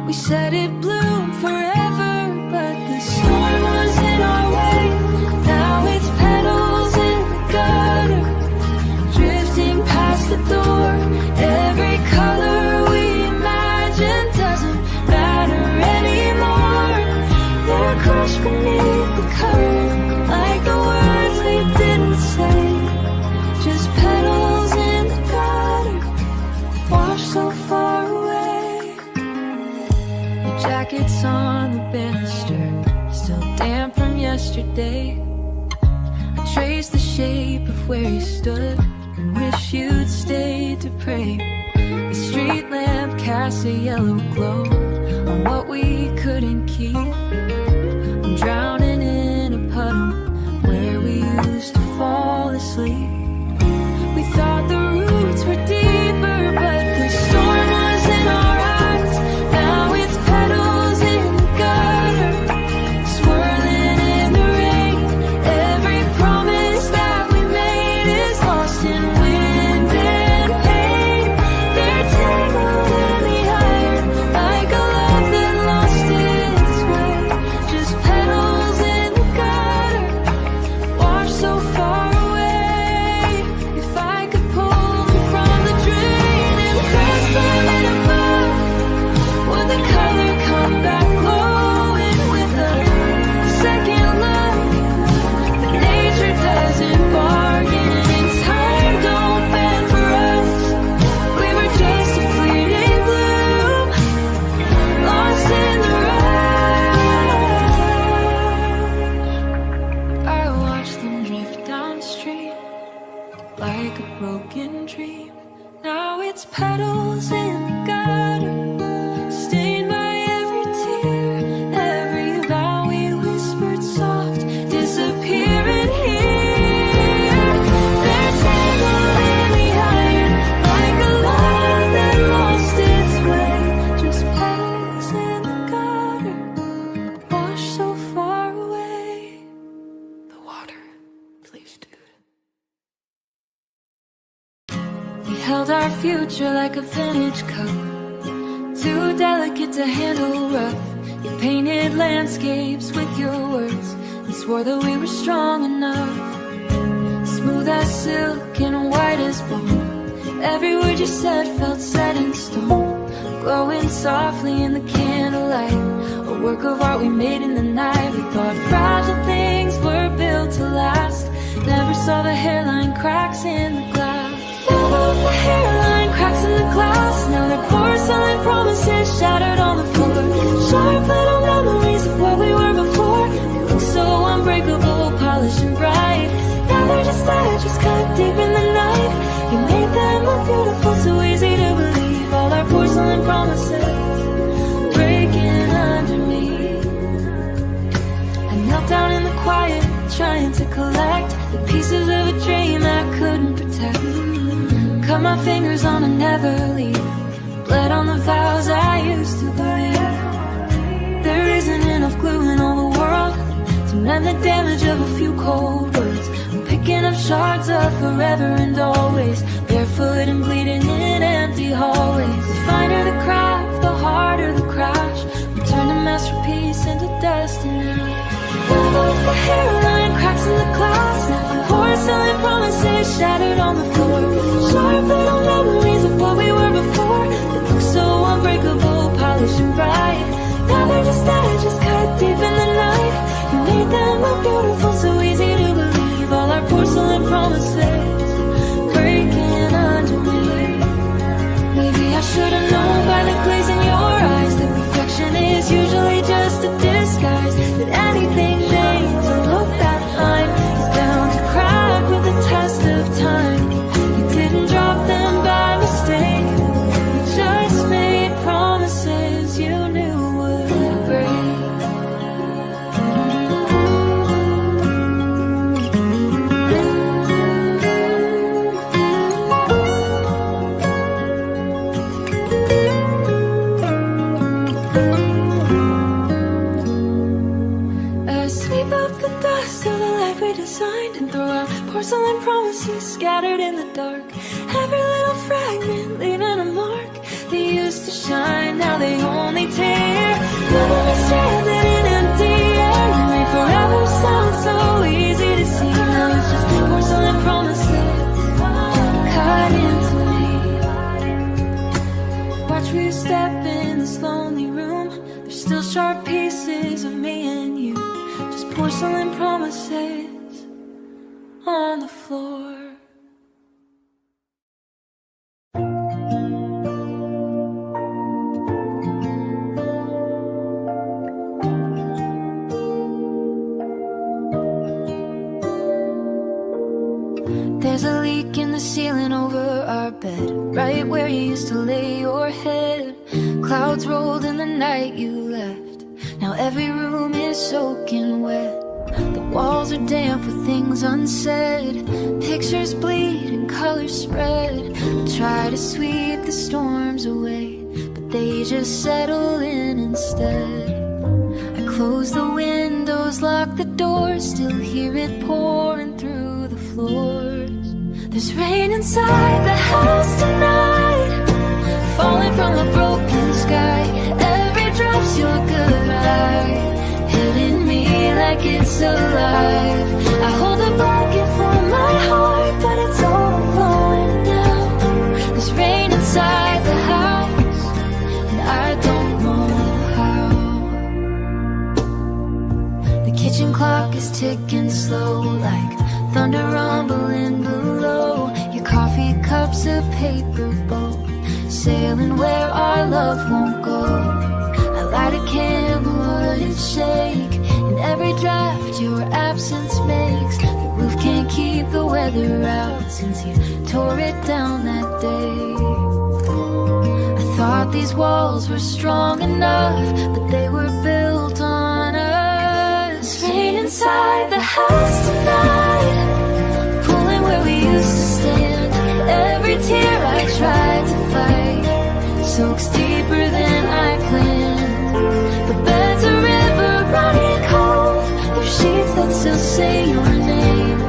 We said it bloomed forever, but the storm was in our way. Now it's petals in the gutter, drifting past the door. Every color we imagined doesn't matter anymore. They're crushed beneath the curve, like the words we didn't say. Just petals in the gutter, washed so far away. Your jacket's on the banister, still damp from yesterday. Trace the shape of where you stood and wish you'd stayed to pray. The street lamp casts a yellow glow on what we couldn't keep. I'm drowning in a puddle where we used to fall asleep. We thought the roots were deeper, but the storm was in our eyes. Now it's petals in held our future like a vintage cup, too delicate to handle rough. You painted landscapes with your words and swore that we were strong enough. Smooth as silk and white as bone, every word you said felt set in stone. Glowing softly in the candlelight, a work of art we made in the night. We thought fragile things were built to last, never saw the hairline cracks in the glass. Never the hairline cracks in the glass, now they're porcelain promises shattered on the floor. Sharp little memories of what we were before. They look so unbreakable, polished and bright. Now they're just edges cut deep in the night. You made them look beautiful, so easy to believe. All our porcelain promises breaking under me. I knelt down in the quiet, trying to collect the pieces of a dream I couldn't protect. Cut my fingers on a never leave, bled on the vows I used to believe. There isn't enough glue in all the world to mend the damage of a few cold words. I'm picking up shards of forever and always, barefoot and bleeding in empty hallways. The finer the crack, the harder the crash. We turn a masterpiece into destiny. The hairline cracks in the glass, now the porcelain promises shattered on the floor. Sharp little memories of what we were before. They look so unbreakable, polished and bright. Now they're just edges cut deep in the night. You made them look beautiful, so easy to believe. All our porcelain promises breaking under me. Maybe I should've known by the glaze in your eyes that perfection is usually just a disguise. That anything made to look that fine is bound to crack with the test of time. You didn't drop them by mistake, you just made promises you knew would break. Sweep up the dust of the life we designed and throw out porcelain promises scattered in the dark. Every little fragment leaving a mark. They used to shine, now they only tear. Memories stranded in empty air. You made forever sound so easy to see. Now it's just porcelain promises cut into me. Watch me step in this lonely room. There's still sharp pieces of me and you. Porcelain promises on the floor. There's a leak in the ceiling over our bed, right where you used to lay your head. Clouds rolled in the night you left. Now every room is soaking wet. The walls are damp with things unsaid. Pictures bleed and colors spread. I try to sweep the storms away, but they just settle in instead. I close the windows, lock the doors, still hear it pouring through the floors. There's rain inside the house tonight, falling from a broken sky. Every drop's your goodbye, hitting me like it's alive. I hold a blanket for my heart, but it's overflowing now. There's rain inside the house, and I don't know how. The kitchen clock is ticking slow, like thunder rumbling below. Your coffee cup's a paper boat, sailing where our love won't go. I light a candle, let it shake. In every draft your absence makes. The roof can't keep the weather out since you tore it down that day. I thought these walls were strong enough, but they were built on us. Rain inside the house tonight, pulling where we used to stand. Every tear I tried to fight soaks deeper than I planned. The bed's a river running cold. There's sheets that still say your name.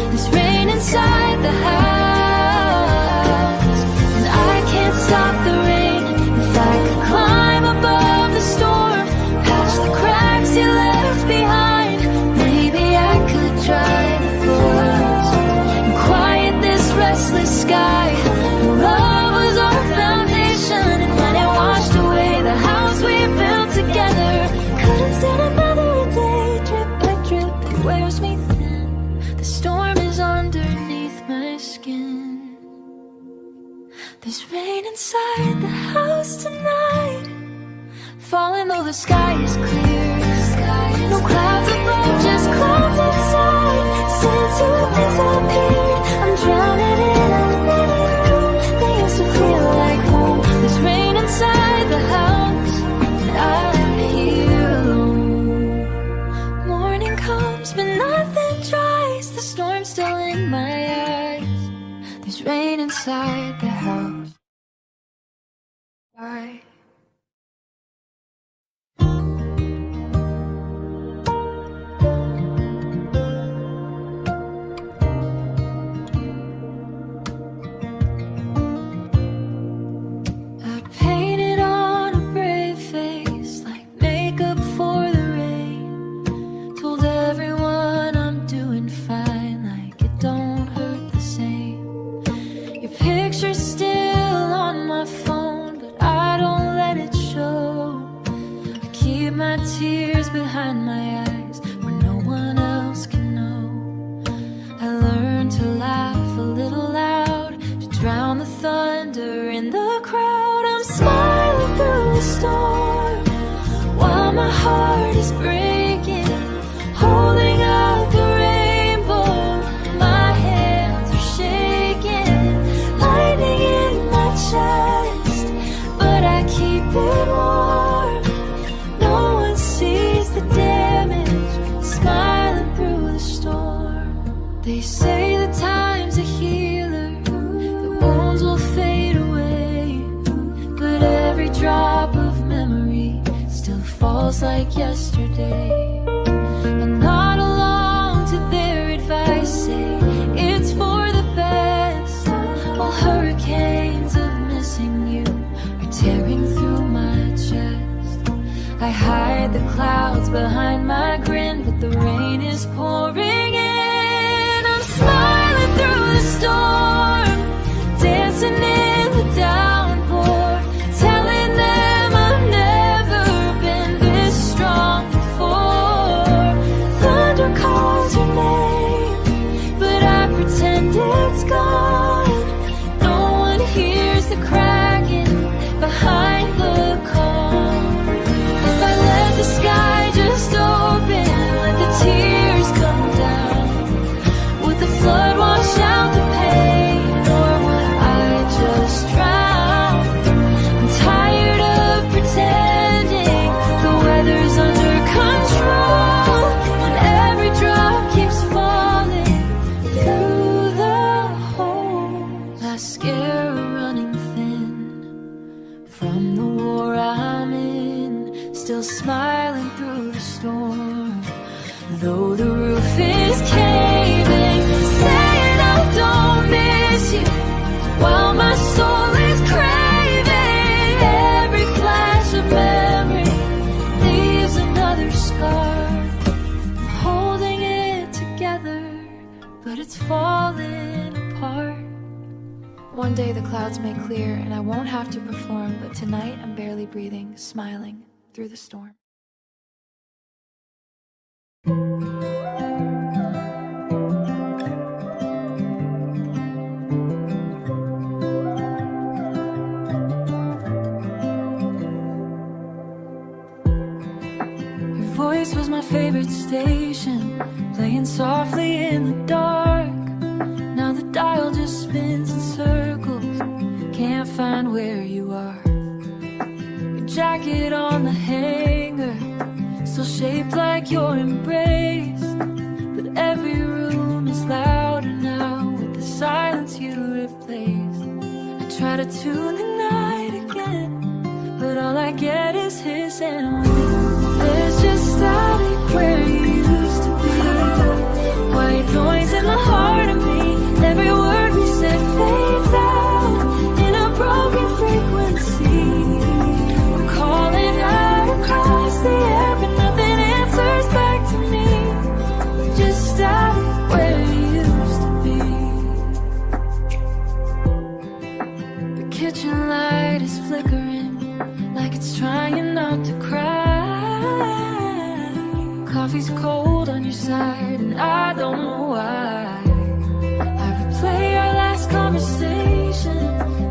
There's rain inside the house, and inside the house tonight, falling though the sky is clear. No clouds above, just clouds outside. Since you've disappeared, I'm drowning in another room that used to feel like home. There's rain inside the house, and I'm here alone. Morning comes, but nothing dries. The storm's still in my eyes. There's rain inside the house. Bye. Tears behind my eyes where no one else can know. I learned to laugh a little loud, to drown the thunder in the crowd. I'm smiling through the storm while my heart is breaking, holding up the rainbow. My hands are shaking, lightning in my chest, but I keep it warm. Sees the damage, smiling through the storm. They say the time's a healer, the wounds will fade away, but every drop of memory still falls like yesterday. And not along to their advice, say it's for the best, while hurricanes of missing you are tearing through my chest. I hide the clouds behind my grin, but the rain is pouring in. I'm smiling through the storm, dancing in the downpour, telling them I've never been this strong before. Thunder calls your name, but I pretend it's gone. No one hears the cracking behind the calm. The sky just open, let the tears come down. Would the flood wash out the pain, or would I just drown? I'm tired of pretending the weather's under control, when every drop keeps falling through the hole. Mascara running thin from the war I'm in, still smiling through the storm, though the roof is caving, saying I don't miss you, while my soul is craving. Every flash of memory leaves another scar. I'm holding it together, but it's falling apart. One day the clouds may clear and I won't have to perform, but tonight I'm barely breathing, smiling through the storm. Your voice was my favorite station, playing softly in the dark. Now the dial just spins in circles, can't find where you are. Jacket on the hanger, still shaped like your embrace, but every room is louder now with the silence you replace. I try to tune the night again, but all I get is his and me. There's just static where you used to be, white noise in the heart of me. Every word we said fades out in a broken frequency. Calling out across the air, but nothing answers back to me. Just stop where you used to be. The kitchen light is flickering, like it's trying not to cry. Coffee's cold on your side, and I don't know why. I replay our last conversation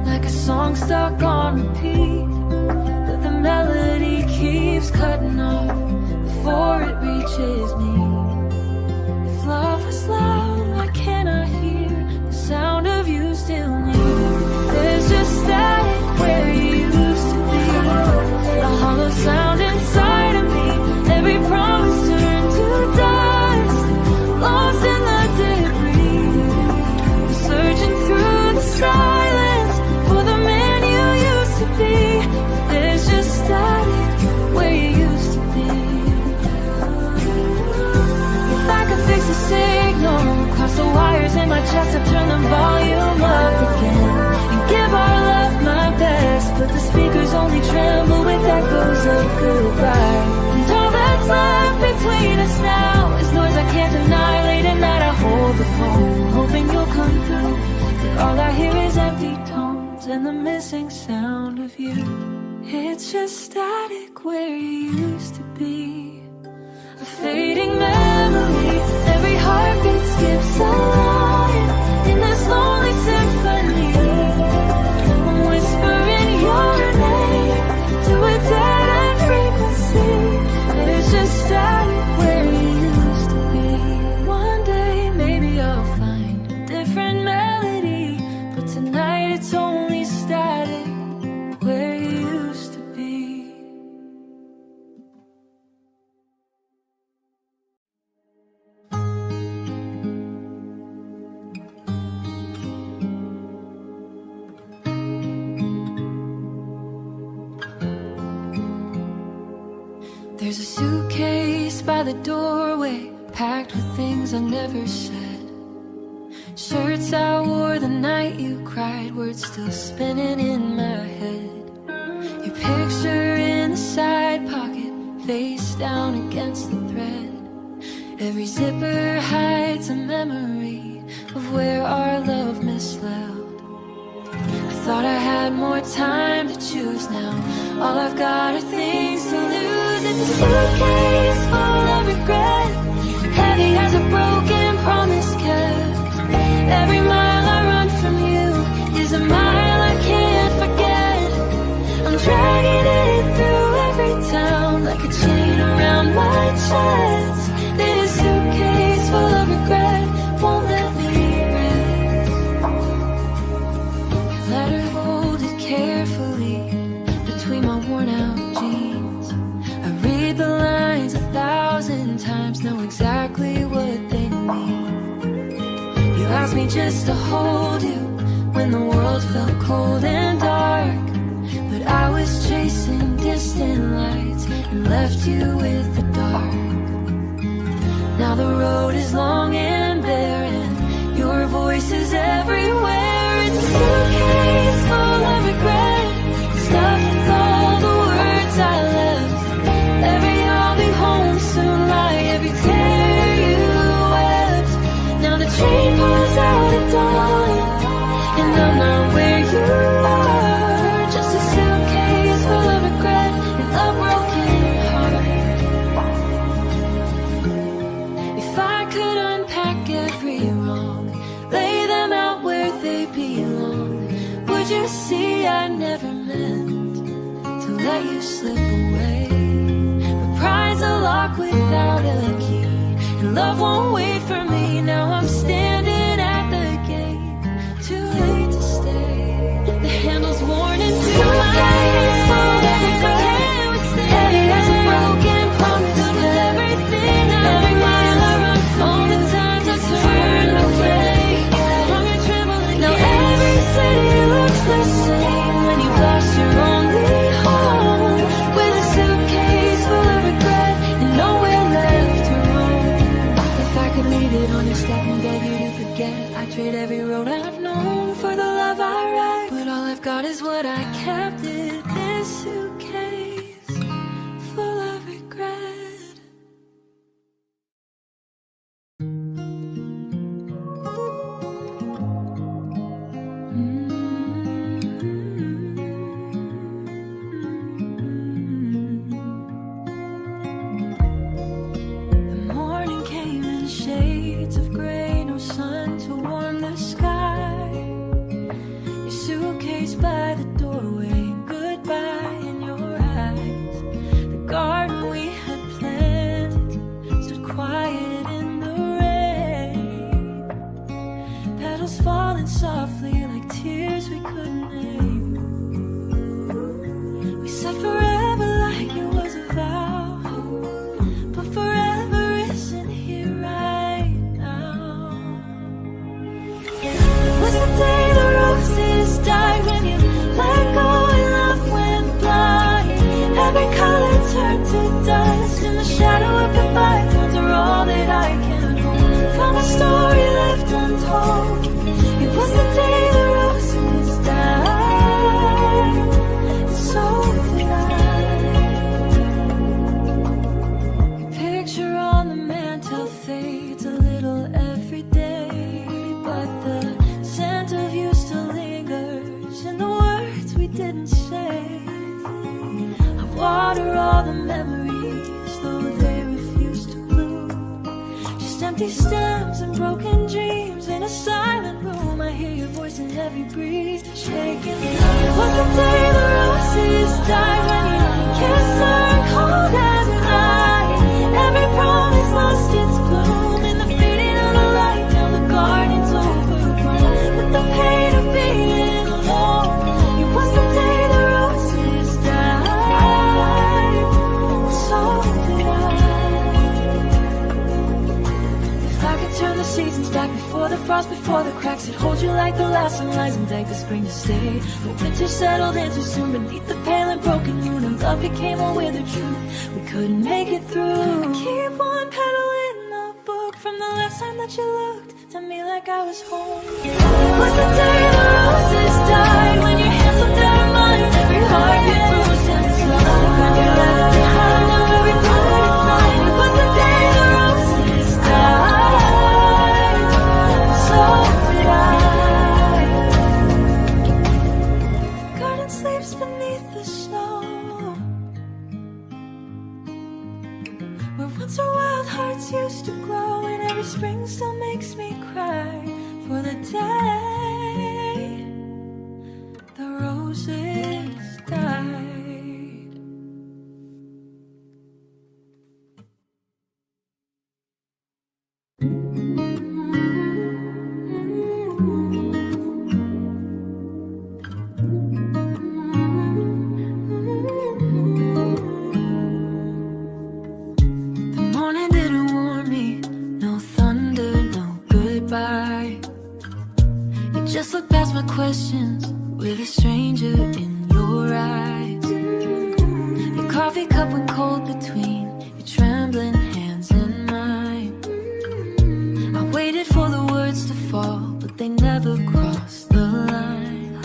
like a song stuck on repeat, but the melody keeps cutting off before it reaches me. If love was loud, why can't I hear the sound of you still near? There's just static where you used to be, a hollow sound inside of me. Every promise turned to dust, lost in the debris. Searching through the silence for the man you used to be. There's just static where you used to be. If I could fix the signal, cross the wires in my chest, I'd turn the volume up again and give our love my best. But the speakers only tremble with echoes of goodbye. And all that's left between us now is noise I can't deny. Late at night I hold the phone, hoping you'll come through. But all I hear is empty tones and the missing sound of you. It's just static where you used to be, a fading memory. Every heartbeat skips a line in this lonely symphony. I'm whispering your name to a dead-end frequency. There's just static where you used to be. One day maybe I'll find a different melody, but tonight it's only static where you used to be. There's a suitcase by the doorway, packed with things I never said. Shirts I wore the night you cried, words still spinning in my head. Your picture in the side pocket, face down against the thread. Every zipper hides a memory of where our love misled. I thought I had more time to choose now. All I've got are things to lose. It's a suitcase full of regret, heavy as a broken promise kept. Every mile I run from you is a mile I can't forget. I'm dragging it through every town like a chain around my chest. This suitcase full of regret won't let me rest. Your letter folded carefully between my worn out jeans. I read the lines 1,000 times, know exactly what they mean. You asked me just to hold you when the world felt cold and dark, but I was chasing distant lights and left you with the dark. Now the road is long and bare and your voice is everywhere. It's a suitcase full of regret, stuffed with all the words I left. Every I'll be home soon lie, every tear you wept. Now the train pulls out at dawn and I'm not where you are. Just a suitcase full of regret and a broken heart. If I could shadow of goodbye turns are all that I can hold. Found a story left untold. It was the day the roses died. So did I. Your picture on the mantel fades a little every day, but the scent of you still lingers in the words we didn't say. I water all the memories, though they refuse to bloom. Just empty stems and broken dreams in a silent room. I hear your voice in every breeze, shaking. It was the day the roses died, when you kissed her cold as night. Every promise lost its bloom in the fading of the light. Now the garden's overgrown with the pain of being alone. It was the day the roses died. So did I. If I could turn the seasons back before the frost, before the cracks, it'd hold you like the last sunrise and beg the spring to stay. But winter settled in too soon beneath the pale and broken moon, and love became a withered truth. We couldn't make it through. Keep one petal in the book from the last time that you looked to me like I was home. It was the day the roses died, when your hands slipped out of mine. Every heart you bruised and slow, the ground you left behind of every perfect night. It was the day the roses died. So did I. Garden sleeps beneath the snow, where once our wild hearts used to glow, and every spring still makes me cry for the day the roses died. The morning didn't warn me, no thunder, no goodbye. You just looked past my questions with a stranger in your eyes. Your coffee cup went cold between your trembling hands and mine. I waited for the words to fall, but they never crossed the line.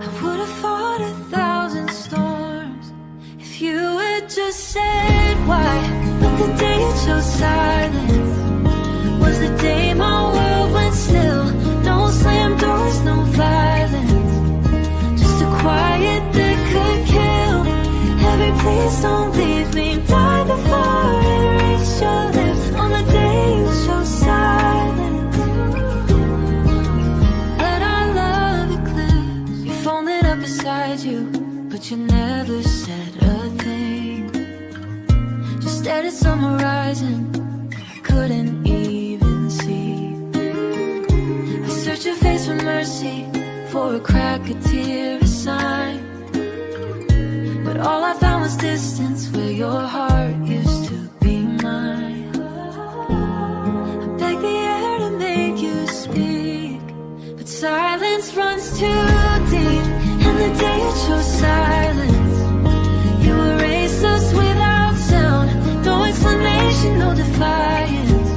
I would have fought 1,000 storms if you had just said why. But the day you chose silence was the day my world went still. No slam doors, no violence, just a quiet that could kill. Every please don't leave me died before it reached your lips on the day you chose silence. Let our love eclipse. You folded up beside you, but you never said a thing. Just stared at some horizon I couldn't even see. I searched your face for mercy, for a crack, a tear, a sign. But all I found was distance where your heart used to be mine. I begged the air to make you speak, but silence runs too deep. And the day you chose silence, you erased us without sound. No explanation, no defiance,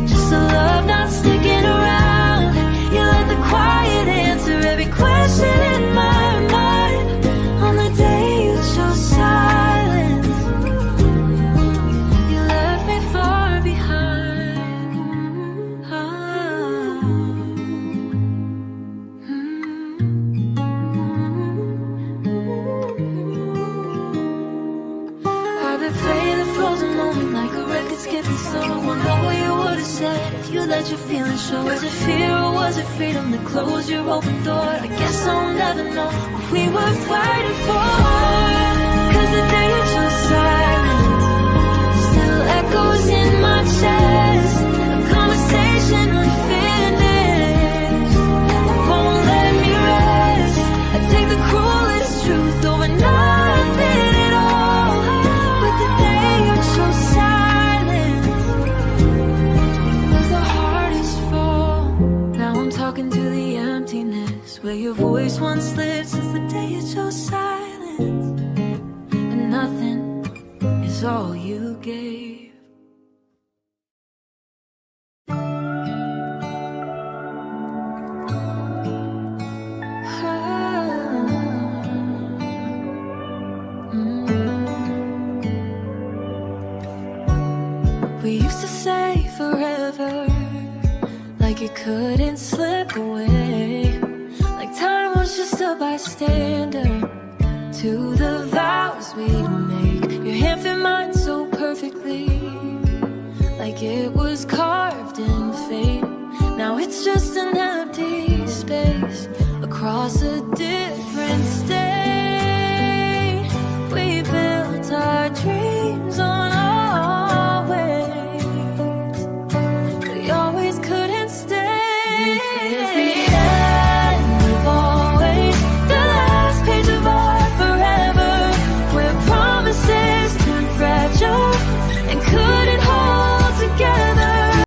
just a love not sticking around. You let the quiet answer every question in my mind. On the day you chose silence, you left me far behind. I've been playing the frozen moment like a record skipping solo. Wonder what you would have said if you let your feelings show. Was it fear or was it freedom that closed your open door? I guess I'll never know what we were fighting for. Cause the day you chose silence still echoes in my chest. A conversation unfinished won't let me rest. I take the cruelest truth over nothing at all. But the day you chose silence was the hardest fall. Now I'm talking to the emptiness where your voice once lived. Since the day you chose silence, and nothing all you gave. We used to say forever, like it couldn't slip away, like time was just a bystander to the vows we'd make. Your hand fit mine so perfectly, like it was carved in fate. Now it's just an